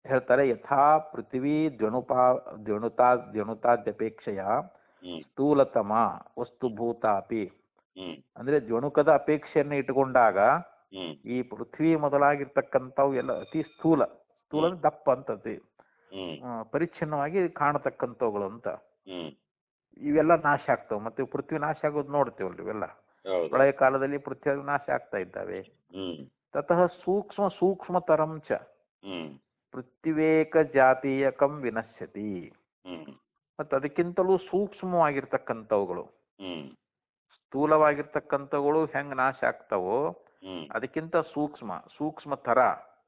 ಹೇಳ್ತಾರೆ ಯಥಾ ಪೃಥ್ವಿ ದ್ವಿಣುತಾದ್ಯಪೇಕ್ಷೆಯ ಹ್ಮ್ ಸ್ಥೂಲತಮ ವಸ್ತುಭೂತಾಪಿ. ಹ್ಮ್ ಅಂದ್ರೆ ದ್ವಿಣುಕದ ಅಪೇಕ್ಷೆಯನ್ನು ಇಟ್ಟುಕೊಂಡಾಗ ಹ್ಮ್ ಈ ಪೃಥ್ವಿ ಮೊದಲಾಗಿರ್ತಕ್ಕಂಥವು ಎಲ್ಲ ಅತಿ ಸ್ಥೂಲ ಅಂದ್ರೆ ದಪ್ಪ ಅಂತತಿ ಹ್ಮ್ ಪರಿಚ್ಛಿನ್ನವಾಗಿ ಕಾಣತಕ್ಕಂಥವುಗಳು ಅಂತ. ಹ್ಮ್ ಇವೆಲ್ಲ ನಾಶ ಆಗ್ತಾವ. ಮತ್ತೆ ಪೃಥ್ವಿ ನಾಶ ಆಗೋದು ನೋಡ್ತೇವಲ್ರಿ ಇವೆಲ್ಲ. ಹೌದು. ಪ್ರಳಯ ಕಾಲದಲ್ಲಿ ಪೃಥ್ವಿ ನಾಶ ಆಗ್ತಾ ಇದ್ದಾವೆ. ಹ್ಮ್ ತತಃ ಸೂಕ್ಷ್ಮತರಂ ಚ ಹ್ಮ್ ಪೃಥ್ವಿವೇಕ ಜಾತೀಯಕಂ ವಿನಶ್ಯತಿ. ಹ್ಮ್ ಮತ್ತು ಅದಕ್ಕಿಂತಲೂ ಸೂಕ್ಷ್ಮವಾಗಿರ್ತಕ್ಕಂಥವುಗಳು ಹ್ಮ್ ಸ್ಥೂಲವಾಗಿರ್ತಕ್ಕಂಥವುಗಳು ಹೆಂಗ್ ನಾಶ ಆಗ್ತಾವೋ ಹ್ಮ್ ಅದಕ್ಕಿಂತ ಸೂಕ್ಷ್ಮತರ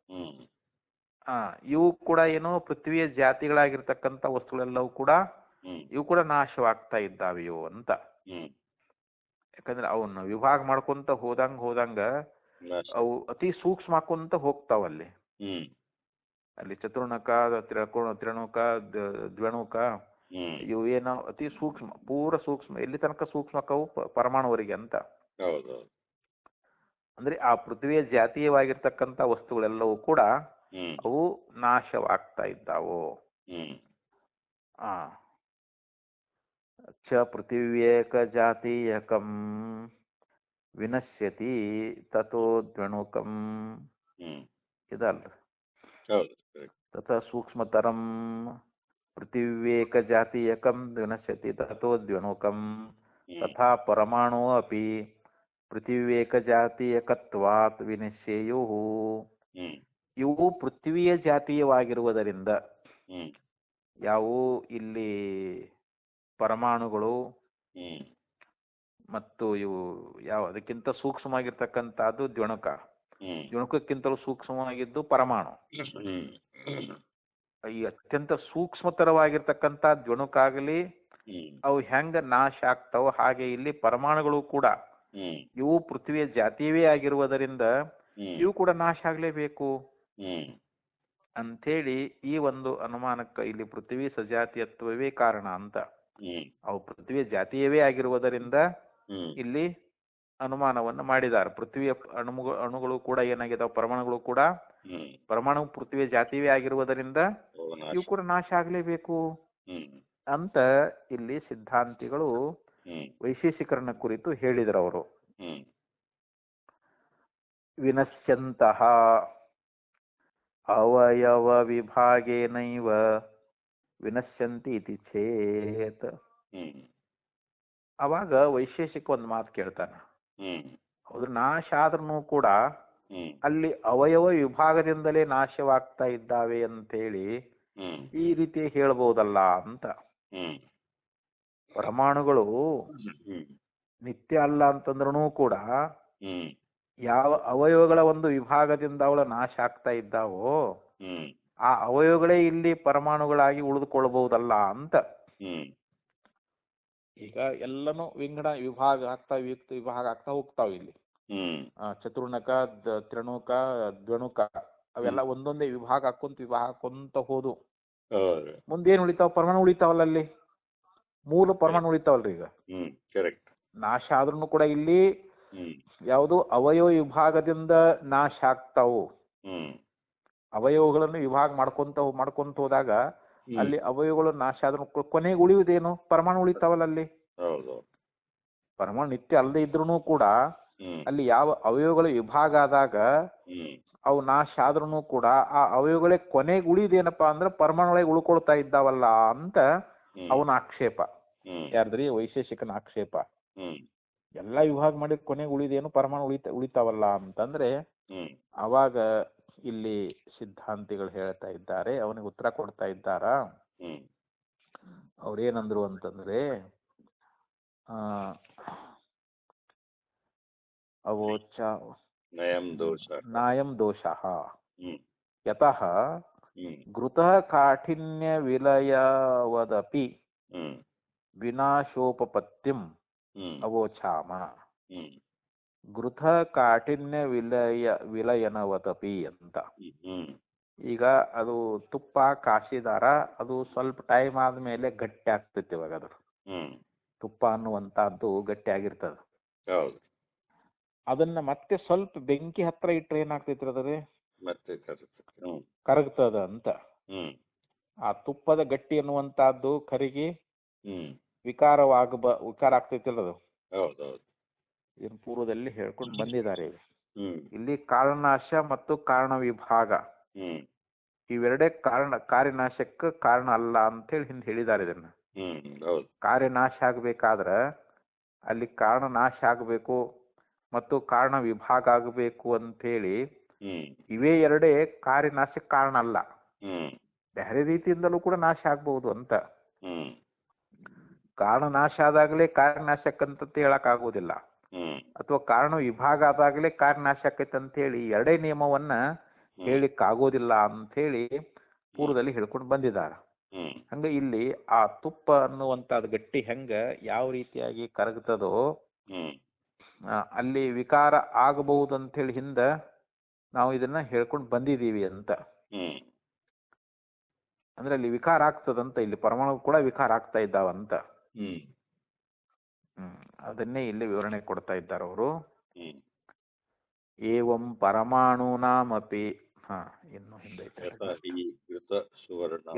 ಹ್ಮ್ ಇವು ಕೂಡ ಏನು ಪೃಥ್ವಿಯ ಜಾತಿಗಳಾಗಿರ್ತಕ್ಕಂಥ ವಸ್ತುಗಳೆಲ್ಲವೂ ಕೂಡ ಹ್ಮ್ ಇವು ಕೂಡ ನಾಶವಾಗ್ತಾ ಇದ್ದಾವೆಯೋ ಅಂತ. ಹ್ಮ್ ಯಾಕಂದ್ರೆ ಅವನ್ನ ವಿಭಾಗ ಮಾಡ್ಕೊಂತ ಹೋದಂಗ ಅವು ಅತಿ ಸೂಕ್ಷ್ಮ ಹಾಕೊಂತ ಹೋಗ್ತಾವಲ್ಲಿ. ಹ್ಮ್ ಅಲ್ಲಿ ಚತುರ್ಣಕ ತ್ರಿಣುಕ ದ್ವಿಣುಕ ಹ್ಮ್ ಇವು ಏನೋ ಅತಿ ಸೂಕ್ಷ್ಮ ಪೂರ ಸೂಕ್ಷ್ಮ ಎಲ್ಲಿ ತನಕ ಸೂಕ್ಷ್ಮಕ್ಕವು ಪರಮಾಣುವರೆಗೆ ಅಂತ. ಹೌದು. ಅಂದ್ರೆ ಆ ಪೃಥ್ವಿಯ ಜಾತೀಯವಾಗಿರ್ತಕ್ಕಂಥ ವಸ್ತುಗಳೆಲ್ಲವೂ ಕೂಡ ಹ್ಮ್ ಅವು ನಾಶವಾಗ್ತಾ ಇದ್ದಾವು. ಹ್ಮ್ ಚ ಪೃಥಿವ್ಯೇಕ ಜಾತೀಯಕಂ ವಿನಶ್ಯತಿ ತಥೋ ದ್ವಿಣುಕಂ. ಇದಲ್ರಿ. ಹೌದು. ತಥಾ ಸೂಕ್ಷ್ಮತರಂ ಪೃಥಿವ್ಯೇಕ ಜಾತೀಯಕಂ ವಿನಶ್ಯತಿ ತಥೋ ದ್ವಿಣುಕಂ ತಥಾ ಪರಮಾಣು ಅಪಿ ಪೃಥಿವ್ಯೇಕ ಜಾತೀಯಕತ್ವಾತ್ ವಿನಿಶ್ಚೇಯುಃ. ಇವು ಪೃಥ್ವಿಯ ಜಾತೀಯವಾಗಿರುವುದರಿಂದ ಯಾವುವು ಇಲ್ಲಿ ಪರಮಾಣುಗಳು ಮತ್ತು ಇವು ಯಾವ ಅದಕ್ಕಿಂತ ಸೂಕ್ಷ್ಮವಾಗಿರ್ತಕ್ಕಂಥದ್ದು ದ್ವಿಣುಕ. ದ್ವಿಣುಕಕ್ಕಿಂತಲೂ ಸೂಕ್ಷ್ಮವಾಗಿದ್ದು ಪರಮಾಣು. ಈ ಅತ್ಯಂತ ಸೂಕ್ಷ್ಮತರವಾಗಿರ್ತಕ್ಕಂಥ ದ್ವಣುಕಾಗಲಿ ಅವು ಹೆಂಗ ನಾಶ ಆಗ್ತಾವ ಹಾಗೆ ಇಲ್ಲಿ ಪರಮಾಣುಗಳು ಕೂಡ ಇವು ಪೃಥ್ವಿಯ ಜಾತಿಯವೇ ಆಗಿರುವುದರಿಂದ ಇವು ಕೂಡ ನಾಶ ಆಗ್ಲೇಬೇಕು ಅಂಥೇಳಿ ಈ ಒಂದು ಅನುಮಾನಕ್ಕೆ ಇಲ್ಲಿ ಪೃಥ್ವಿ ಸಜಾತಿಯತ್ವವೇ ಕಾರಣ ಅಂತ. ಅವು ಪೃಥ್ವಿಯ ಜಾತಿಯವೇ ಆಗಿರುವುದರಿಂದ ಇಲ್ಲಿ ಅನುಮಾನವನ್ನು ಮಾಡಿದ್ದಾರೆ. ಪೃಥ್ವಿಯ ಅಣುಗಳು ಕೂಡ ಏನಾಗಿದಾವ, ಪರಮಾಣುಗಳು ಕೂಡ ಪರಮಾಣು ಪೃಥ್ವಿಯ ಜಾತಿಯವೇ ಆಗಿರುವುದರಿಂದ ಇವು ಕೂಡ ನಾಶ ಆಗ್ಲೇಬೇಕು ಅಂತ ಇಲ್ಲಿ ಸಿದ್ಧಾಂತಿಗಳು ವೈಶೇಷಿಕರಣ ಕುರಿತು ಹೇಳಿದರು. ಅವರು ವಿನಶ್ಯಂತಹ ಅವಯವ ವಿಭಾಗೇನೈವ ವಿನಶ್ಯಂತಿ ಇತಿ ಚೇತ್. ಅವಾಗ ವೈಶೇಷಿಕ ಒಂದು ಮಾತು ಕೇಳ್ತಾನ, ಹೌದು ನಾಶ ಆದ್ರೂ ಕೂಡ ಅಲ್ಲಿ ಅವಯವ ವಿಭಾಗದಿಂದಲೇ ನಾಶವಾಗ್ತಾ ಇದ್ದಾವೆ ಅಂತೇಳಿ ಈ ರೀತಿ ಹೇಳ್ಬೋದಲ್ಲ ಅಂತ. ಪರಮಾಣುಗಳು ನಿತ್ಯ ಅಲ್ಲ ಅಂತಂದ್ರೂ ಕೂಡ ಯಾವ ಅವಯವಗಳ ಒಂದು ವಿಭಾಗದಿಂದ ಅವಳ ನಾಶ ಆಗ್ತಾ ಇದ್ದಾವೋ ಆ ಅವಯವಗಳೇ ಇಲ್ಲಿ ಪರಮಾಣುಗಳಾಗಿ ಉಳಿದುಕೊಳ್ಬಹುದಲ್ಲ ಅಂತ. ಈಗ ಎಲ್ಲನೂ ವಿಭಾಗ ಆಗ್ತಾ ವಿಭಾಗ ಆಗ್ತಾ ಹೋಗ್ತಾವ. ಇಲ್ಲಿ ಚತುರ್ಣಕ, ತ್ರಿಣುಕ, ದ್ವಣುಕ ಅವೆಲ್ಲ ಒಂದೊಂದೇ ವಿಭಾಗ ಹಾಕೊಂತ ಹೋದು ಮುಂದೇನು ಉಳಿತಾವ, ಪರಮಾಣು ಉಳಿತಾವಲ್ಲ, ಅಲ್ಲಿ ಮೂಲ ಪರಮಾಣು ಉಳಿತಾವಲ್ರಿ. ಈಗ ನಾಶ ಆದ್ರೂ ಕೂಡ ಇಲ್ಲಿ ಯಾವುದು ಅವಯವ ವಿಭಾಗದಿಂದ ನಾಶ ಆಗ್ತಾವು. ಅವಯವಗಳನ್ನು ವಿಭಾಗ ಮಾಡ್ಕೊಂತ ಹೋದಾಗ ಅಲ್ಲಿ ಅವಯವಗಳು ನಾಶ ಆದ್ರೂ ಕೊನೆಗೆ ಉಳಿಯುವುದೇನು, ಪರಮಾಣು ಉಳಿತಾವಲ್ಲ. ಅಲ್ಲಿ ಪರಮಾಣು ನಿತ್ಯ ಅಲ್ಲದೆ ಇದ್ರೂ ಕೂಡ ಅಲ್ಲಿ ಯಾವ ಅವಯವಗಳ ವಿಭಾಗ ಆದಾಗ ಅವು ನಾಶ ಆದ್ರೂ ಕೂಡ ಆ ಅವಯವಗಳೇ ಕೊನೆಗೆ ಉಳಿಯುವುದೇನಪ್ಪಾ ಅಂದ್ರೆ ಪರಮಾಣುಗಳೇ ಉಳ್ಕೊಳ್ತಾ ಇದ್ದಾವಲ್ಲ ಅಂತ ಅವನ ಆಕ್ಷೇಪ. ಯಾರ್ದ್ರಿ? ವೈಶೇಷಿಕನ ಆಕ್ಷೇಪ. ಎಲ್ಲಾ ವಿಭಾಗ ಮಾಡಿದ ಕೊನೆಗೆ ಉಳಿದೇನು, ಪರಮಾಣು ಉಳಿತಾವಲ್ಲ ಅಂತಂದ್ರೆ ಅವಾಗ ಇಲ್ಲಿ ಸಿದ್ಧಾಂತಿಗಳು ಹೇಳ್ತಾ ಇದ್ದಾರೆ, ಅವನಿಗೆ ಉತ್ತರ ಕೊಡ್ತಾ ಇದ್ದಾರ. ಅವ್ರೇನಂದ್ರು ಅಂತಂದ್ರೆ ಅವೋಚ ನಾಯಂ ದೋಷಃ ಯತಃ ಘೃತಃ ಕಾಠಿನ್ಯ ವಿಲಯವದಪಿ ವಿನಾಶೋಪಪತ್ತಿಂ ಅವೋಚಾಮ. ಘೃತ ಕಾಠಿನ್ಯ ವಿಲಯನವತಪಿ ಅಂತ. ಈಗ ಅದು ತುಪ್ಪ ಕಾಸಿದಾರ, ಅದು ಸ್ವಲ್ಪ ಟೈಮ್ ಆದ್ಮೇಲೆ ಗಟ್ಟಿ ಆಗ್ತೈತಿ. ಇವಾಗ ಅದು ತುಪ್ಪ ಅನ್ನುವಂತಹದ್ದು ಗಟ್ಟಿ ಆಗಿರ್ತದ. ಅದನ್ನ ಮತ್ತೆ ಸ್ವಲ್ಪ ಬೆಂಕಿ ಹತ್ರ ಇಟ್ರೆ ಏನಾಗ್ತೈತ್ರಿ, ಅದ್ರಿ ಕರಗ್ತದ ಅಂತ. ಆ ತುಪ್ಪದ ಗಟ್ಟಿ ಅನ್ನುವಂತಹದ್ದು ಕರಗಿ ವಿಕಾರ ಆಗ್ತೈತಿಲ್ಲ ಅದು. ಇದನ್ನ ಪೂರ್ವದಲ್ಲಿ ಹೇಳ್ಕೊಂಡು ಬಂದಿದ್ದಾರೆ. ಇಲ್ಲಿ ಕಾರಣನಾಶ ಮತ್ತು ಕಾರಣ ವಿಭಾಗ ಇವೆರಡೇ ಕಾರ್ಯನಾಶಕ್ಕೆ ಕಾರಣ ಅಲ್ಲ ಅಂತ ಹೇಳಿ ಹಿಂದೆ ಹೇಳಿದ್ದಾರೆ. ಇದನ್ನ ಕಾರ್ಯನಾಶ ಆಗ್ಬೇಕಾದ್ರ ಅಲ್ಲಿ ಕಾರಣ ನಾಶ ಆಗ್ಬೇಕು ಮತ್ತು ಕಾರಣ ವಿಭಾಗ ಆಗಬೇಕು ಅಂತ ಹೇಳಿ ಇವೇ ಎರಡೇ ಕಾರ್ಯನಾಶಕ್ಕೆ ಕಾರಣ ಅಲ್ಲ. ಬೇರೆ ರೀತಿಯಿಂದಲೂ ಕೂಡ ನಾಶ ಆಗ್ಬಹುದು ಅಂತ. ಕಾರಣ ನಾಶ ಆದಾಗಲೇ ಕಾರ್ಯನಾಶಕ್ಕಂತ ಹೇಳಕ್ ಆಗುವುದಿಲ್ಲ, ಅಥವಾ ಕಾರಣ ವಿಭಾಗ ಆದಾಗಲೇ ಕಾರ್ಯನಾಶ ಆಕೈತೆ ಅಂತ ಹೇಳಿ ಎರಡೇ ನಿಯಮವನ್ನ ಹೇಳಿಕ್ ಆಗೋದಿಲ್ಲ ಅಂತ ಹೇಳಿ ಪೂರ್ವದಲ್ಲಿ ಹೇಳ್ಕೊಂಡು ಬಂದಿದ್ದಾರೆ. ಹಂಗ ಇಲ್ಲಿ ಆ ತುಪ್ಪ ಅನ್ನುವಂತದ್ ಗಟ್ಟಿ ಹೆಂಗ ಯಾವ ರೀತಿಯಾಗಿ ಕರಗ್ತದೋ ಅಲ್ಲಿ ವಿಕಾರ ಆಗಬಹುದು ಅಂತ ಹೇಳಿ ಹಿಂದ ನಾವು ಇದನ್ನ ಹೇಳ್ಕೊಂಡು ಬಂದಿದೀವಿ ಅಂತ. ಅಂದ್ರೆ ಅಲ್ಲಿ ವಿಕಾರ ಆಗ್ತದಂತ, ಇಲ್ಲಿ ಪರಮಾಣು ಕೂಡ ವಿಕಾರ ಆಗ್ತಾ ಇದ್ದಾವಂತ. ಅದನ್ನೇ ಇಲ್ಲಿ ವಿವರಣೆ ಕೊಡ್ತಾ ಇದ್ದಾರೆ ಅವರು. ಏವಂ ಪರಮಾಣೂನಾಮಪಿ ಇನ್ನು ಹಿಂದೆ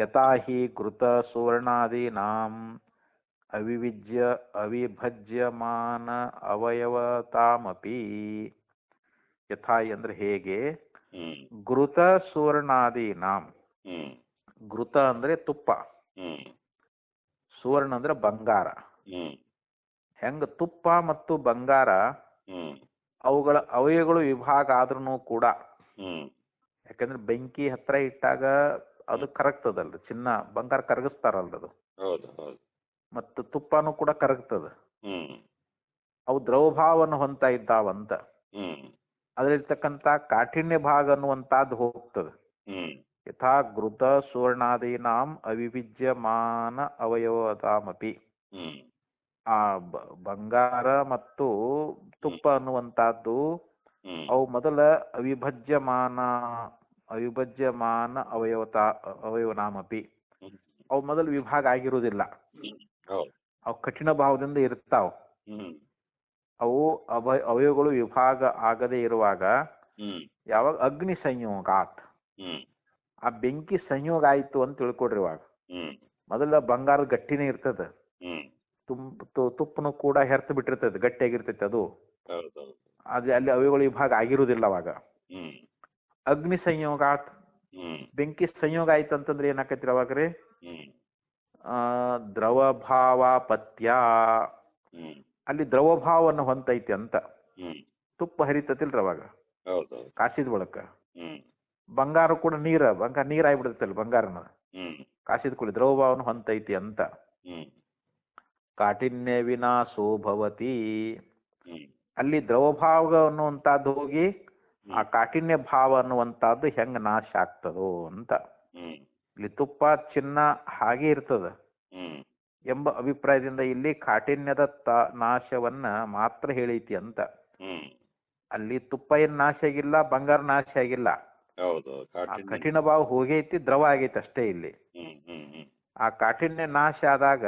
ಯಥಾ ಹಿ ಘೃತ ಸುವರ್ಣಾದೀನಾಂ ಅವಿಭಜ್ಯಮಾನ ಅವಯವತಾಮಪಿ. ಯಥಾ ಅಂದ್ರೆ ಹೇಗೆ, ಘೃತ ಸುವರ್ಣಾದೀನಾಂ. ಘೃತ ಅಂದ್ರೆ ತುಪ್ಪ, ಸುವರ್ಣ ಅಂದ್ರೆ ಬಂಗಾರ. ಹೆಂಗ ತುಪ್ಪ ಮತ್ತು ಬಂಗಾರ ಅವುಗಳ ಅವಯವಗಳು ವಿಭಾಗ ಆದ್ರೂ ಕೂಡ, ಯಾಕಂದ್ರೆ ಬೆಂಕಿ ಹತ್ರ ಇಟ್ಟಾಗ ಅದು ಕರಗ್ತದಲ್ರಿ, ಚಿನ್ನ ಬಂಗಾರ ಕರಗಿಸ್ತಾರಲ್ರದು, ಮತ್ತು ತುಪ್ಪನೂ ಕೂಡ ಕರಗ್ತದ. ಅವು ದ್ರವಭಾವವನ್ನು ಹೊಂದ್ತಾ ಇದ್ದಾವಂತ. ಅದ್ರಲ್ಲಿರ್ತಕ್ಕಂಥ ಕಾಠಿಣ್ಯ ಭಾಗ ಅನ್ನುವಂತಹದ್ದು ಹೋಗ್ತದೆ. ಯಥಾ ಘೃತ ಸುವರ್ಣಾದೀನಾಂ ಅವಿವಿಜ್ಯಮಾನ ಅವಯವತಾಮಪಿ. ಹ್ಮ್ ಆ ಬಂಗಾರ ಮತ್ತು ತುಪ್ಪ ಅನ್ನುವಂತಹದ್ದು ಹ್ಮ್ ಅವು ಮೊದಲ ಅವಿಭಜ್ಯಮಾನ ಅವಯವನಾಮಪಿ. ಹ್ಮ್ ಅವು ಮೊದಲು ವಿಭಾಗ ಆಗಿರುವುದಿಲ್ಲ, ಹೌದು. ಅವು ಕಠಿಣ ಭಾವದಿಂದ ಇರ್ತಾವ. ಹ್ಮ್ ಅವು ಅವಯವಗಳು ವಿಭಾಗ ಆಗದೆ ಇರುವಾಗ ಹ್ಮ್ ಯಾವಾಗ ಅಗ್ನಿ ಸಂಯೋಗಾತ್, ಹ್ಮ್ ಆ ಬೆಂಕಿ ಸಂಯೋಗ ಆಯ್ತು ಅಂತ ತಿಳ್ಕೊಡ್ರಿ. ಇವಾಗ ಹ್ಮ್ ಮೊದಲ ಬಂಗಾರ ಗಟ್ಟಿನೇ ಇರ್ತದ, ಹ್ಮ್ ತುಪ್ಪನು ಕೂಡ ಹೆರ್ತು ಬಿಟ್ಟಿರ್ತದೆ, ಗಟ್ಟಿಯಾಗಿರ್ತೈತೆ ಅದು. ಹೌದೌದು. ಅದೇ ಅಲ್ಲಿ ಅವಯವಗಳು ವಿಭಾಗ ಆಗಿರುವುದಿಲ್ಲ. ಅವಾಗ ಹ್ಮ್ ಅಗ್ನಿ ಸಂಯೋಗಾತ್, ಹ್ಮ್ ಬೆಂಕಿ ಸಂಯೋಗ ಆಯ್ತು ಅಂತಂದ್ರೆ ಏನಾಕೈತಿ ಅವಾಗ್ರಿ? ಹ್ಮ್ ದ್ರವಭಾವಾಪತ್ಯ, ಹ್ಮ್ ಅಲ್ಲಿ ದ್ರವಭಾವವನ್ನು ಹೊಂತೈತಿ ಅಂತ. ಹ್ಮ್ ತುಪ್ಪ ಹರಿತತಿಲ್ರಿ ಅವಾಗ ಹೌದೌದು. ಕಾಸಿದ ಬಳಕ. ಹ್ಮ್ ಬಂಗಾರ ಕೂಡ ನೀರ್ ಆಗಿಬಿಡ್ತೈತಲ್ಲ, ಬಂಗಾರನ ಹ್ಮ್ ಕಾಸಿದ ಕೂಡಿ ದ್ರವಭಾವನ ಹೊಂತೈತಿ ಅಂತ. ಹ್ಮ್ ಕಾಠಿನ್ಯ ವಿನಾಶೋ ಭವತಿ, ಹ್ಮ್ ಅಲ್ಲಿ ದ್ರವಭಾವ ಅನ್ನುವಂಥದ್ದು ಹೋಗಿ ಆ ಕಾಠಿನ್ಯ ಭಾವ ಅನ್ನುವಂಥದ್ದು ಹೆಂಗ ನಾಶ ಆಗ್ತದೋ ಅಂತ. ಹ್ಮ್ ಇಲ್ಲಿ ತುಪ್ಪ ಚಿನ್ನ ಹಾಗೆ ಇರ್ತದ ಹ್ಮ್ ಎಂಬ ಅಭಿಪ್ರಾಯದಿಂದ ಇಲ್ಲಿ ಕಾಠಿನ್ಯದ ನಾಶವನ್ನ ಮಾತ್ರ ಹೇಳೈತಿ ಅಂತ. ಹ್ಮ್ ಅಲ್ಲಿ ತುಪ್ಪ ಏನ್ ನಾಶ ಆಗಿಲ್ಲ, ಬಂಗಾರ ನಾಶ ಆಗಿಲ್ಲ. ಹೌದು. ಆ ಕಠಿಣ ಭಾವ ಹೋಗೈತಿ, ದ್ರವ ಆಗೈತಿ ಅಷ್ಟೇ ಇಲ್ಲಿ. ಹ್ಮ್ ಹ್ಮ್ ಹ್ಮ್ ಆ ಕಾಠಿನ್ಯ ನಾಶ ಆದಾಗ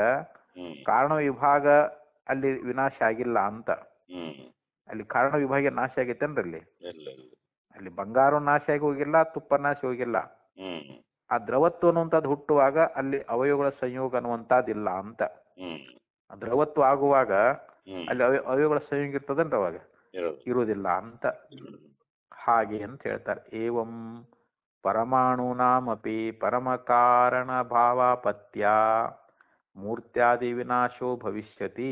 ಹ್ಮ್ ಕಾರಣ ವಿಭಾಗ ಅಲ್ಲಿ ವಿನಾಶ ಆಗಿಲ್ಲ ಅಂತ. ಹ್ಮ್ ಅಲ್ಲಿ ಕಾರಣ ವಿಭಾಗ ನಾಶ ಆಗೈತೇನ್ರಿ ಅಲ್ಲಿ? ಇಲ್ಲ ಇಲ್ಲ. ಅಲ್ಲಿ ಬಂಗಾರ ನಾಶ ಆಗಿ ಹೋಗಿಲ್ಲ, ತುಪ್ಪ ನಾಶ ಹೋಗಿಲ್ಲ. ಹ್ಮ್ ಆ ದ್ರವತ್ವ ಅನ್ನುವಂಥದ್ದು ಹುಟ್ಟುವಾಗ ಅಲ್ಲಿ ಅವಯವಗಳ ಸಂಯೋಗ ಅನ್ನುವಂಥದ್ದಿಲ್ಲ ಅಂತ. ಹ್ಮ್ ಆ ದ್ರವತ್ವ ಆಗುವಾಗ ಹ್ಮ್ ಅಲ್ಲಿ ಅವಯವಗಳ ಸಂಯೋಗ ಇರ್ತದನ್ರಿ ಅವಾಗ ಇರೋದು. ಇರುವುದಿಲ್ಲ ಅಂತ. ಹಾಗೆ ಅಂತ ಹೇಳ್ತಾರೆ. ಏವಂ ಪರಮಾಣೂನಾಮಪಿ ಪರಮ ಕಾರಣ ಭಾವಾಪತ್ಯ ಮೂರ್ತ್ಯಾದಿ ವಿನಾಶೋ ಭವಿಷ್ಯತಿ.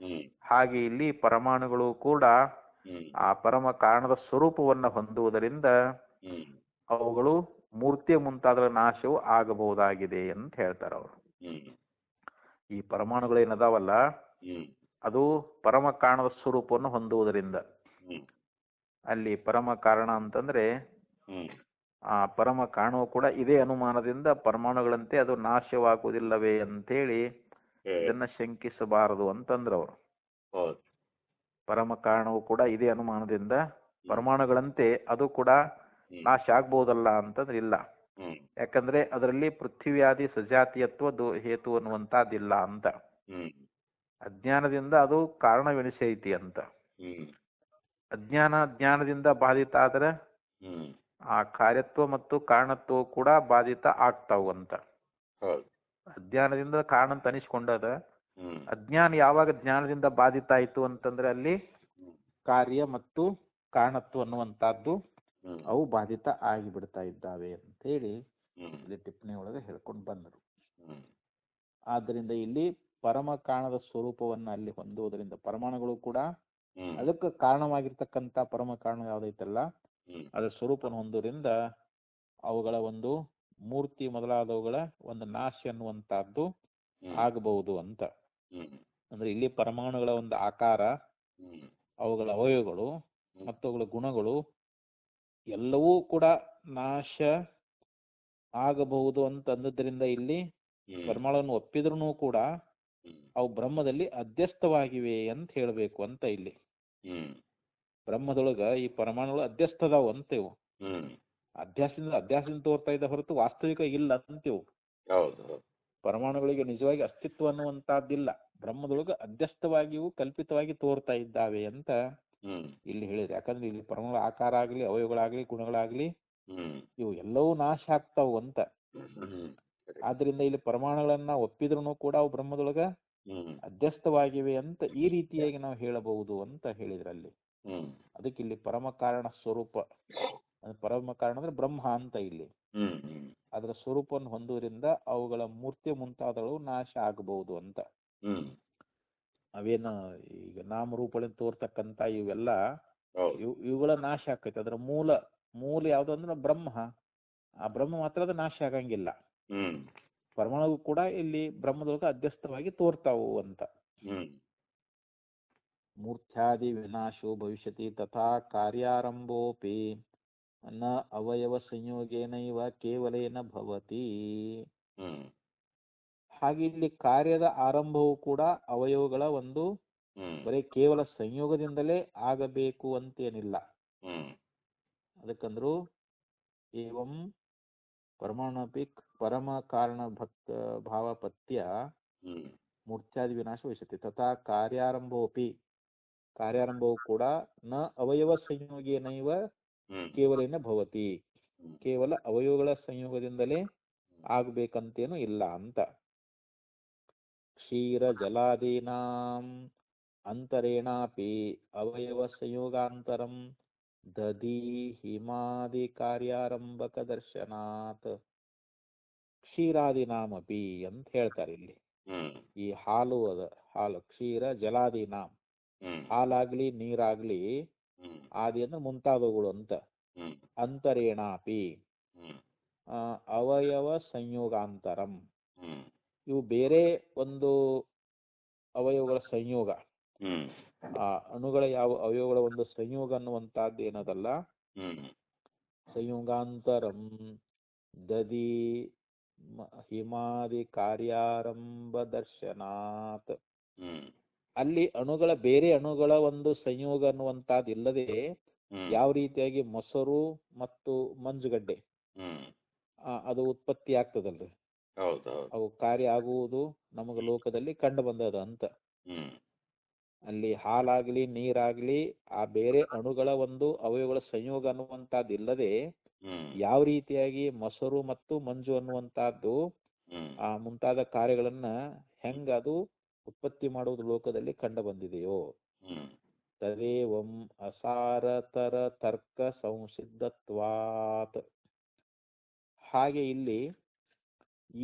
ಹ್ಮ್ ಹಾಗೆ ಇಲ್ಲಿ ಪರಮಾಣುಗಳು ಕೂಡ ಹ್ಮ್ ಆ ಪರಮ ಕಾರಣದ ಸ್ವರೂಪವನ್ನು ಹೊಂದುವುದರಿಂದ ಹ್ಮ್ ಅವುಗಳು ಮೂರ್ತಿಯ ಮುಂತಾದ ನಾಶವು ಆಗಬಹುದಾಗಿದೆ ಅಂತ ಹೇಳ್ತಾರೆ ಅವರು. ಹ್ಮ್ ಈ ಪರಮಾಣುಗಳು ಏನದಾವಲ್ಲ, ಹ್ಮ್ ಅದು ಪರಮ ಕಾರಣದ ಸ್ವರೂಪವನ್ನು ಹೊಂದುವುದರಿಂದ. ಹ್ಮ್ ಅಲ್ಲಿ ಪರಮ ಕಾರಣ ಅಂತಂದ್ರೆ ಹ್ಮ್ ಆ ಪರಮ ಕಾರಣವು ಕೂಡ ಇದೇ ಅನುಮಾನದಿಂದ ಪರಮಾಣುಗಳಂತೆ ಅದು ನಾಶವಾಗುವುದಿಲ್ಲವೇ ಅಂತೇಳಿ ಇದನ್ನ ಶಂಕಿಸಬಾರದು ಅಂತಂದ್ರ ಅವರು. ಹೌದು. ಪರಮ ಕಾರಣವು ಕೂಡ ಇದೇ ಅನುಮಾನದಿಂದ ಪರಮಾಣುಗಳಂತೆ ಅದು ಕೂಡ ನಾಶ ಆಗ್ಬಹುದಲ್ಲ ಅಂತಂದ್ರೆ ಇಲ್ಲ. ಹ್ಮ್ ಯಾಕಂದ್ರೆ ಅದರಲ್ಲಿ ಪೃಥ್ವಿಯಾದಿ ಸಜಾತೀಯತ್ವ ಹೇತು ಅನ್ನುವಂಥದ್ದಿಲ್ಲ ಅಂತ. ಹ್ಮ್ ಅಜ್ಞಾನದಿಂದ ಅದು ಕಾರಣವೆನಿಸೈತಿ ಅಂತ. ಹ್ಮ್ ಜ್ಞಾನದಿಂದ ಬಾಧಿತ ಆದ್ರೆ ಹ್ಮ್ ಆ ಕಾರ್ಯತ್ವ ಮತ್ತು ಕಾರಣತ್ವ ಕೂಡ ಬಾಧಿತ ಆಗ್ತಾವು ಅಂತ. ಹೌದು. ಅಜ್ಞಾನದಿಂದ ಕಾರಣ ಅಂತ ಅನಿಸ್ಕೊಂಡದ, ಹ್ಮ್ ಅಜ್ಞಾನ ಯಾವಾಗ ಜ್ಞಾನದಿಂದ ಬಾಧಿತ ಆಯ್ತು ಅಂತಂದ್ರೆ ಅಲ್ಲಿ ಕಾರ್ಯ ಮತ್ತು ಕಾರಣತ್ವ ಅನ್ನುವಂಥದ್ದು ಹ್ಮ್ ಅವು ಬಾಧಿತ ಆಗಿಬಿಡ್ತಾ ಇದ್ದಾವೆ ಅಂತ ಹೇಳಿ ಹ್ಮ್ ಇಲ್ಲಿ ಟಿಪ್ಪಣಿ ಒಳಗೆ ಹೇಳ್ಕೊಂಡು ಬಂದರು. ಹ್ಮ್ ಆದ್ದರಿಂದ ಇಲ್ಲಿ ಪರಮ ಕಾರಣದ ಸ್ವರೂಪವನ್ನ ಅಲ್ಲಿ ಹೊಂದುವುದರಿಂದ ಪರಮಾಣುಗಳು ಕೂಡ ಹ್ಮ್ ಅದಕ್ಕೆ ಕಾರಣವಾಗಿರ್ತಕ್ಕಂಥ ಪರಮ ಕಾರಣ ಯಾವ್ದೈತಲ್ಲ ಹ್ಮ್ ಅದರ ಸ್ವರೂಪವನ್ನು ಹೊಂದುವುದರಿಂದ ಅವುಗಳ ಒಂದು ಮೂರ್ತಿ ಮೊದಲಾದವುಗಳ ಒಂದು ನಾಶ ಅನ್ನುವಂಥದ್ದು ಆಗಬಹುದು ಅಂತ. ಅಂದ್ರೆ ಇಲ್ಲಿ ಪರಮಾಣುಗಳ ಒಂದು ಆಕಾರ, ಅವುಗಳ ಅವಯವಗಳು ಮತ್ತು ಅವುಗಳ ಗುಣಗಳು ಎಲ್ಲವೂ ಕೂಡ ನಾಶ ಆಗಬಹುದು ಅಂತ ಅಂದದ್ರಿಂದ ಇಲ್ಲಿ ಪರಮಾಣುವನ್ನು ಒಪ್ಪಿದ್ರೂ ಕೂಡ ಅವು ಬ್ರಹ್ಮದಲ್ಲಿ ಅಧ್ಯಸ್ಥವಾಗಿವೆ ಅಂತ ಹೇಳಬೇಕು ಅಂತ. ಇಲ್ಲಿ ಬ್ರಹ್ಮದೊಳಗ ಈ ಪರಮಾಣುಗಳು ಅಧ್ಯಸ್ಥದಾವು ಅಂತೇವು. ಅಧ್ಯಾಸದಿಂದ ತೋರ್ತಾ ಇದ್ದ ಹೊರತು ವಾಸ್ತವಿಕ ಇಲ್ಲ ಅಂತೇವು. ಪರಮಾಣುಗಳಿಗೆ ನಿಜವಾಗಿ ಅಸ್ತಿತ್ವ ಅನ್ನುವಂತಹದ್ದಿಲ್ಲ, ಬ್ರಹ್ಮದೊಳಗ ಅಧ್ಯಸ್ಥವಾಗಿಯೂ ಕಲ್ಪಿತವಾಗಿ ತೋರ್ತಾ ಇದ್ದಾವೆ ಅಂತ ಇಲ್ಲಿ ಹೇಳಿದ್ರು. ಯಾಕಂದ್ರೆ ಇಲ್ಲಿ ಪರಮಾಣು ಆಕಾರ ಆಗ್ಲಿ, ಅವಯವಗಳಾಗ್ಲಿ, ಗುಣಗಳಾಗ್ಲಿ ಇವು ಎಲ್ಲವೂ ನಾಶ ಆಗ್ತಾವು ಅಂತ. ಆದ್ರಿಂದ ಇಲ್ಲಿ ಪರಮಾಣುಗಳನ್ನ ಒಪ್ಪಿದ್ರೂ ಕೂಡ ಅವು ಬ್ರಹ್ಮದೊಳಗ ಅಧ್ಯಸ್ಥವಾಗಿವೆ ಅಂತ ಈ ರೀತಿಯಾಗಿ ನಾವು ಹೇಳಬಹುದು ಅಂತ ಹೇಳಿದ್ರಲ್ಲಿ. ಅದಕ್ಕೆ ಇಲ್ಲಿ ಪರಮ ಕಾರಣ ಸ್ವರೂಪ, ಪರಮ ಕಾರಣ ಅಂದ್ರೆ ಬ್ರಹ್ಮ ಅಂತ ಇಲ್ಲಿ ಅದರ ಸ್ವರೂಪವನ್ನು ಹೊಂದುವುದರಿಂದ ಅವುಗಳ ಮೂರ್ತಿ ಮುಂತಾದವು ನಾಶ ಆಗಬಹುದು ಅಂತ. ಅವೇನು ಈಗ ನಾಮರೂಪಗಳಿಂದ ತೋರ್ತಕ್ಕಂತ ಇವೆಲ್ಲ ಇವುಗಳ ನಾಶ ಆಕೈತಿ. ಅದರ ಮೂಲ ಯಾವ್ದು ಅಂದ್ರೆ ಬ್ರಹ್ಮ. ಆ ಬ್ರಹ್ಮ ಮಾತ್ರ ಅದು ನಾಶ ಆಗಂಗಿಲ್ಲ. ಪರಮಾಣು ಕೂಡ ಇಲ್ಲಿ ಬ್ರಹ್ಮದೊಳಗ ಅಧ್ಯಸ್ಥವಾಗಿ ತೋರ್ತಾವು ಅಂತ. ಮೂರ್ತ್ಯಾದಿ ವಿನಾಶೋ ಭವಿಷ್ಯತಿ ತಥಾ ಕಾರ್ಯಾರಂಭೋಪಿ ನ ಅವಯವ ಸಂಯೋಗೇನೈವ ಕೇವಲೇನ ಭವತಿ. ಹ್ಮ್ ಹಾಗೆ ಇಲ್ಲಿ ಕಾರ್ಯದ ಆರಂಭವು ಕೂಡ ಅವಯವಗಳ ಒಂದು ಹ್ಮ್ ಬರೀ ಕೇವಲ ಸಂಯೋಗದಿಂದಲೇ ಆಗಬೇಕು ಅಂತೇನಿಲ್ಲ. ಹ್ಮ್ ಅದಕ್ಕಂದ್ರು ಏವಂ ಪರಮಾಣುಪಿ ಪರಮ ಕಾರಣ ಭಕ್ತ ಭಾವಪತ್ಯ ಹ್ಮ್ ಮೂರ್ಛಾದಿ ವಿನಾಶ ವಹಿಸುತ್ತೆ. ತಥಾ ಕಾರ್ಯಾರಂಭವು ಕೂಡ ನ ಅವಯವ ಸಂಯೋಗೇನೈವ ಹ್ಮ್ ಕೇವಲೇನ ಭವತಿ. ಹ್ಮ್ ಕೇವಲ ಅವಯವಗಳ ಸಂಯೋಗದಿಂದಲೇ ಆಗ್ಬೇಕಂತೇನು ಇಲ್ಲ ಅಂತ. ಕ್ಷೀರ ಜಲಾದೀನಾಂ ಅಂತರೇಣಾಪಿ ಅವಯವ ಸಂಯೋಗಾಂತರಂ ದಧಿ ಹಿಮಾದಿ ಕಾರ್ಯಾರಂಭಕ ದರ್ಶನಾತ್. ಕ್ಷೀರಾದಿನಾಮಪಿ ಅಂತ ಹೇಳ್ತಾರೆ ಇಲ್ಲಿ. ಹ್ಮ್ ಈ ಹಾಲು ಹಾಲು ಕ್ಷೀರ ಜಲಾದೀನಾಂ, ಹ್ಮ್ ಹಾಲಾಗ್ಲಿ ನೀರಾಗ್ಲಿ ಹ್ಮ್ ಆದಿ ಅಂದ್ರೆ ಮುಂತಾದವುಗಳು ಅಂತ. ಹ್ಮ್ ಅಂತರೇಣಾಪಿ ಹ್ಮ್ ಅವಯವ ಸಂಯೋಗಾಂತರಂ, ಹ್ಮ್ ಇವು ಬೇರೆ ಒಂದು ಅವಯವಗಳ ಸಂಯೋಗ, ಹ್ಮ್ ಅಣುಗಳ ಯಾವ ಅವಯವಗಳ ಒಂದು ಸಂಯೋಗ ಅನ್ನುವಂತಹದ್ದು ಏನದಲ್ಲ. ಹ್ಮ್ ಸಂಯೋಗಾಂತರಂ ದದಿ ಹಿಮಾದಿ ಕಾರ್ಯಾರಂಭ ದರ್ಶನಾತ್. ಹ್ಮ್ ಅಲ್ಲಿ ಅಣುಗಳ ಬೇರೆ ಅಣುಗಳ ಒಂದು ಸಂಯೋಗ ಅನ್ನುವಂತಹದ್ದು ಇಲ್ಲದೆ ಹ್ಮ್ ಯಾವ ರೀತಿಯಾಗಿ ಮೊಸರು ಮತ್ತು ಮಂಜುಗಡ್ಡೆ ಹ್ಮ್ ಅದು ಉತ್ಪತ್ತಿ ಆಗ್ತದಲ್ರಿ, ಹೌದೌದು. ಅವು ಕಾರ್ಯ ಆಗುವುದು ನಮಗೆ ಲೋಕದಲ್ಲಿ ಕಂಡು ಬಂದದ ಅಂತ. ಹ್ಮ್ ಅಲ್ಲಿ ಹಾಲಾಗ್ಲಿ ನೀರಾಗ್ಲಿ ಆ ಬೇರೆ ಅಣುಗಳ ಒಂದು ಅವಯವಗಳ ಸಂಯೋಗ ಅನ್ನುವಂತಹದ್ದು ಇಲ್ಲದೆ ಹ್ಮ್ ಯಾವ ರೀತಿಯಾಗಿ ಮೊಸರು ಮತ್ತು ಮಂಜು ಅನ್ನುವಂತಹದ್ದು ಹ್ಮ್ ಆ ಮುಂತಾದ ಕಾರ್ಯಗಳನ್ನ ಹೆಂಗ ಅದು ಉತ್ಪತ್ತಿ ಮಾಡುವುದು ಲೋಕದಲ್ಲಿ ಕಂಡು ಬಂದಿದೆಯೋ ಹ್ಮ್ ತದೇವಂ ಅಸಾರತರ ತರ್ಕ ಸಂಸಿದ್ಧತ್ವಾತ್. ಹಾಗೆ ಇಲ್ಲಿ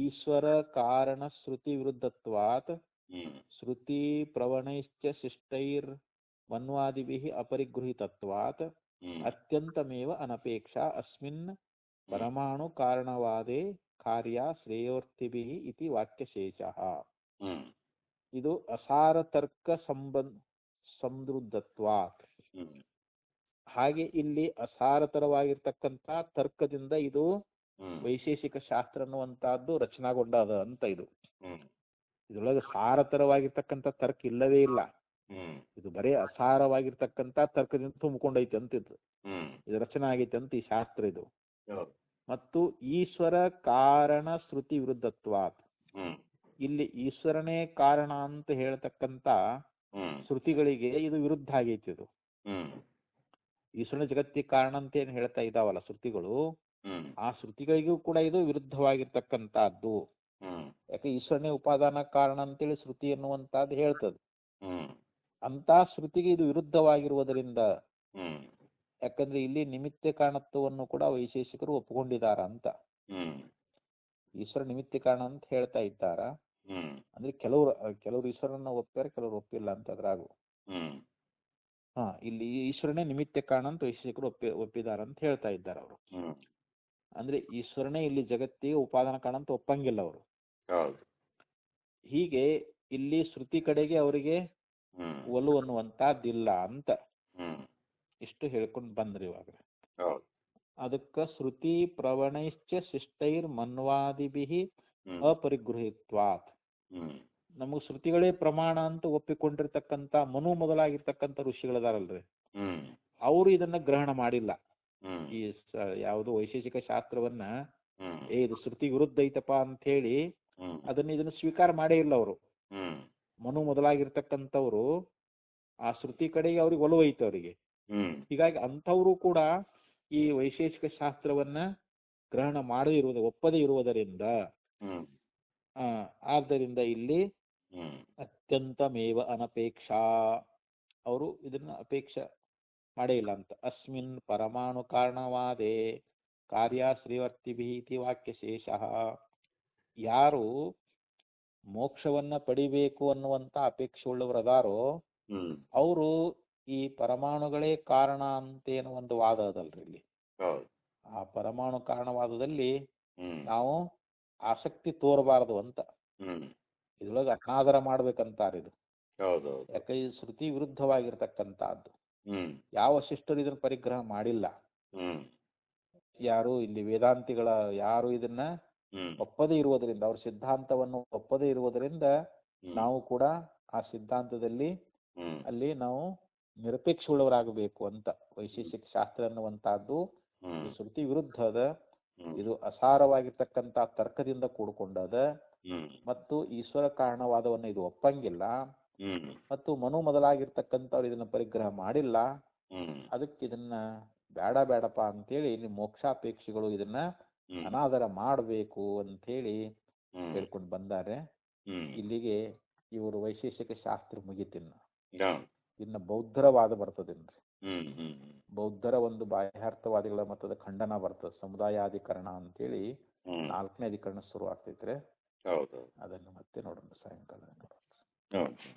ಈಶ್ವರ ಕಾರಣ ಶ್ರುತಿ ವಿರುದ್ಧತ್ವಾತ್ ಹ್ಮ್ ಶ್ರುತಿ ಪ್ರವಣೈಶ್ಚ ಶಿಷ್ಟೈರ್ ಮನ್ವಾದಿಭಿಃ ಅಪರಿಗೃಹೀತತ್ವಾತ್ ಹ್ಮ್ ಅತ್ಯಂತಮೇವ ಅನಪೇಕ್ಷಾ ಅಸ್ಮಿನ್ ಪರಮಾಣು ಕಾರಣವಾದೇ ಕಾರ್ಯ ಶ್ರೇಯೋರ್ಥಿಭಿಃ ಇತಿ ವಾಕ್ಯಶೇಷಃ. ಹ್ಮ್ ಇದು ಅಸಾರ ತರ್ಕ ಸಮೃದ್ಧತ್ವಾತ್. ಹ್ಮ್ ಹಾಗೆ ಇಲ್ಲಿ ಅಸಾರತರವಾಗಿರ್ತಕ್ಕಂಥ ತರ್ಕದಿಂದ ಇದು ಹ್ಮ್ ವೈಶೇಷಿಕ ಶಾಸ್ತ್ರ ಅನ್ನುವಂತಹದ್ದು ರಚನಾಗೊಂಡದ ಅಂತ. ಇದು ಹ್ಮ್ ಇದ್ರೊಳಗೆ ಸಾರತರವಾಗಿರ್ತಕ್ಕಂಥ ತರ್ಕ ಇಲ್ಲವೇ ಇಲ್ಲ. ಹ್ಮ್ ಇದು ಬರೀ ಅಸಾರವಾಗಿರ್ತಕ್ಕಂಥ ತರ್ಕದಿಂದ ತುಂಬಿಕೊಂಡೈತೆ ಅಂತಿದ್ದು ಹ್ಮ್ ಇದು ರಚನೆ ಆಗೈತೆ ಅಂತ ಈ ಶಾಸ್ತ್ರ ಇದು. ಹೌದು. ಮತ್ತು ಈಶ್ವರ ಕಾರಣ ಶ್ರುತಿ ವಿರುದ್ಧತ್ವಾತ್. ಹ್ಮ್ ಇಲ್ಲಿ ಈಶ್ವರನೇ ಕಾರಣ ಅಂತ ಹೇಳ್ತಕ್ಕಂಥ ಹ್ಮ್ ಶ್ರುತಿಗಳಿಗೆ ಇದು ವಿರುದ್ಧ ಆಗೈತಿ. ಇದು ಹ್ಮ್ ಈಶ್ವರನ ಜಗತ್ತಿಗೆ ಕಾರಣ ಅಂತ ಏನ್ ಹೇಳ್ತಾ ಇದಾವಲ್ಲ ಶ್ರುತಿಗಳು, ಹ್ಮ್ ಆ ಶ್ರುತಿಗಳಿಗೂ ಕೂಡ ಇದು ವಿರುದ್ಧವಾಗಿರ್ತಕ್ಕಂಥದ್ದು. ಹ್ಮ್ ಯಾಕೆ ಈಶ್ವರನೇ ಉಪಾದಾನ ಕಾರಣ ಅಂತೇಳಿ ಶ್ರುತಿ ಎನ್ನುವಂತಹದ್ದು ಹೇಳ್ತದೆ. ಹ್ಮ್ ಅಂತ ಶ್ರುತಿಗೆ ಇದು ವಿರುದ್ಧವಾಗಿರುವುದರಿಂದ, ಹ್ಮ್ ಯಾಕಂದ್ರೆ ಇಲ್ಲಿ ನಿಮಿತ್ತ ಕಾರಣತ್ವವನ್ನು ಕೂಡ ವೈಶೇಷಿಕರು ಒಪ್ಪಿಕೊಂಡಿದ್ದಾರ ಅಂತ. ಹ್ಮ್ ಈಶ್ವರ ನಿಮಿತ್ತ ಕಾರಣ ಅಂತ ಹೇಳ್ತಾ ಇದ್ದಾರ. ಹ್ಮ್ ಅಂದ್ರೆ ಕೆಲವರು ಈಶ್ವರನ ಒಪ್ಪಾರೆ, ಕೆಲವರು ಒಪ್ಪಿಲ್ಲ ಅಂತ ಅದ್ರಾಗು. ಹ್ಮ್ ಇಲ್ಲಿ ಈಶ್ವರನೇ ನಿಮಿತ್ತ ಕಾರಣ ಅಂತ ವೈಶೇಷಿಕರು ಒಪ್ಪಿದಾರ ಅಂತ ಹೇಳ್ತಾ ಇದ್ದಾರೆ ಅವರು. ಹ್ಮ್ ಅಂದ್ರೆ ಈಶ್ವರನೇ ಇಲ್ಲಿ ಜಗತ್ತಿಗೆ ಉಪಾದಾನ ಕಾರಣ ಅಂತ ಒಪ್ಪಂಗಿಲ್ಲ ಅವರು. ಹೌದು. ಹೀಗೆ ಇಲ್ಲಿ ಶ್ರುತಿ ಕಡೆಗೆ ಅವರಿಗೆ ಹ್ಮ್ ಒಲು ಅನ್ನುವಂತಹದ್ದಿಲ್ಲ ಅಂತ ಹ್ಮ್ ಇಷ್ಟು ಹೇಳ್ಕೊಂಡು ಬಂದ್ರಿ ಇವಾಗ. ಹೌದು. ಅದಕ್ಕ ಶ್ರುತಿ ಪ್ರವಣೈಶ್ಚ ಶಿಷ್ಟೈರ್ ಮನ್ವಾದಿಭಿಃ ಹ್ಮ್ ಅಪರಿಗೃಹೀತ್ವಾತ್. ಹ್ಮ್ ನಮಗ್ ಶ್ರುತಿಗಳೇ ಪ್ರಮಾಣ ಅಂತ ಒಪ್ಪಿಕೊಂಡಿರ್ತಕ್ಕಂಥ ಮನು ಮೊದಲಾಗಿರ್ತಕ್ಕಂಥ ಋಷಿಗಳದಾರಲ್ರಿ, ಹ್ಮ್ ಅವರು ಇದನ್ನ ಗ್ರಹಣ ಮಾಡಿಲ್ಲ. ಹ್ಮ್ ಈ ಯಾವುದು ವೈಶೇಷಿಕ ಶಾಸ್ತ್ರವನ್ನ ಹ್ಮ್ ಇದು ಶ್ರುತಿ ವಿರುದ್ಧ ಐತಪ್ಪ ಅಂತ ಹೇಳಿ ಹ್ಮ್ ಇದನ್ನ ಸ್ವೀಕಾರ ಮಾಡೇ ಇಲ್ಲ ಅವರು. ಹ್ಮ್ ಮನು ಮೊದಲಾಗಿರ್ತಕ್ಕಂಥವ್ರು ಆ ಶ್ರುತಿ ಕಡೆಗೆ ಅವ್ರಿಗೆ ಒಲವು ಐತೆ ಅವರಿಗೆ. ಹ್ಮ್ ಹೀಗಾಗಿ ಅಂಥವರು ಕೂಡ ಈ ವೈಶೇಷಿಕ ಶಾಸ್ತ್ರವನ್ನ ಗ್ರಹಣ ಮಾಡದೇ ಒಪ್ಪದೇ ಇರುವುದರಿಂದ ಹ್ಮ್ ಆದ್ದರಿಂದ ಇಲ್ಲಿ ಹ್ಮ್ ಅತ್ಯಂತಮೇವ ಅನಪೇಕ್ಷಾ, ಅವರು ಇದನ್ನ ಅಪೇಕ್ಷೆ ಮಾಡೇ ಇಲ್ಲ ಅಂತ. ಅಸ್ಮಿನ್ ಪರಮಾಣು ಕಾರಣವಾದೇ ಕಾರ್ಯಾಶ್ರೀವರ್ತಿಭಿ ಇತಿ ವಾಕ್ಯಶೇಷಃ. ಯಾರು ಮೋಕ್ಷವನ್ನ ಪಡಿಬೇಕು ಅನ್ನುವಂತ ಅಪೇಕ್ಷೆ ಉಳ್ಳವರದಾರೋ ಹ್ಮ್ ಅವರು ಈ ಪರಮಾಣುಗಳೇ ಕಾರಣ ಅಂತೇನು ಒಂದು ವಾದ ಅದಲ್ರಿ ಇಲ್ಲಿ. ಹೌದು. ಆ ಪರಮಾಣು ಕಾರಣವಾದದಲ್ಲಿ ಹ್ಮ್ ನಾವು ಆಸಕ್ತಿ ತೋರಬಾರದು ಅಂತ. ಹ್ಮ್ ಇದ್ರೊಳಗೆ ಅನಾದರ ಮಾಡ್ಬೇಕಂತಾರ ಇದು. ಹೌದೌದು. ಯಾಕೆ ಈ ಶ್ರುತಿ ವಿರುದ್ಧವಾಗಿರ್ತಕ್ಕಂಥದ್ದು. ಹ್ಮ್ ಯಾವ ಶಿಷ್ಟರು ಇದನ್ನ ಪರಿಗ್ರಹ ಮಾಡಿಲ್ಲ. ಹ್ಮ್ ಯಾರು ಇಲ್ಲಿ ವೇದಾಂತಿಗಳ ಯಾರು ಇದನ್ನ ಹ್ಮ್ ಒಪ್ಪದೇ ಇರುವುದರಿಂದ, ಅವ್ರ ಸಿದ್ಧಾಂತವನ್ನು ಒಪ್ಪದೇ ಇರುವುದರಿಂದ ಹ್ಮ್ ನಾವು ಕೂಡ ಆ ಸಿದ್ಧಾಂತದಲ್ಲಿ ಹ್ಮ್ ಅಲ್ಲಿ ನಾವು ನಿರಪೇಕ್ಷವುಳ್ಳವರಾಗಬೇಕು ಅಂತ. ವೈಶೇಷಿಕ ಶಾಸ್ತ್ರ ಅನ್ನುವಂತಹದ್ದು ಹ್ಮ್ ಇದು ಶ್ರುತಿ ವಿರುದ್ಧ ಅದ, ಹ್ಮ್ ಇದು ಅಸಾರವಾಗಿರ್ತಕ್ಕಂಥ ತರ್ಕದಿಂದ ಕೂಡಿಕೊಂಡದ, ಹ್ಮ್ ಮತ್ತು ಈಶ್ವರ ಕಾರಣವಾದವನ್ನು ಇದು ಒಪ್ಪಂಗಿಲ್ಲ, ಹ್ಮ್ ಮತ್ತು ಮನು ಮೊದಲಾಗಿರ್ತಕ್ಕಂಥವ್ರು ಇದನ್ನ ಪರಿಗ್ರಹ ಮಾಡಿಲ್ಲ. ಹ್ಮ್ ಅದಕ್ಕೆ ಇದನ್ನ ಬೇಡ ಬೇಡಪ್ಪ ಅಂತೇಳಿ ಇಲ್ಲಿ ಮೋಕ್ಷಾಪೇಕ್ಷಿಗಳು ಇದನ್ನ ಹ್ಮ್ ಅನಾದರ ಮಾಡಬೇಕು ಅಂತೇಳಿ ಹ್ಮ್ ಹೇಳ್ಕೊಂಡು ಬಂದಾರೆ. ಹ್ಮ್ ಇಲ್ಲಿಗೆ ಇವರು ವೈಶೇಷಿಕ ಶಾಸ್ತ್ರ ಮುಗಿತಿನ್ನ. ಹೌದು. ಇನ್ನು ಬೌದ್ಧರ ವಾದ ಬರ್ತದೇನ್ರಿ. ಹ್ಮ್ ಹ್ಮ್ ಬೌದ್ಧರ ಒಂದು ಬಾಹ್ಯಾರ್ಥವಾದಿಗಳ ಮತದ ಖಂಡನ ಬರ್ತದೆ, ಸಮುದಾಯಾಧಿಕರಣ ಅಂತೇಳಿ ಹ್ಮ್ 4ನೇ ಅಧಿಕರಣ ಶುರು ಆಗ್ತೈತ್ರಿ. ಹೌದು ಅದನ್ನು ಮತ್ತೆ ನೋಡೋಣ ಸಾಯಂಕಾಲ. ಹೌದು.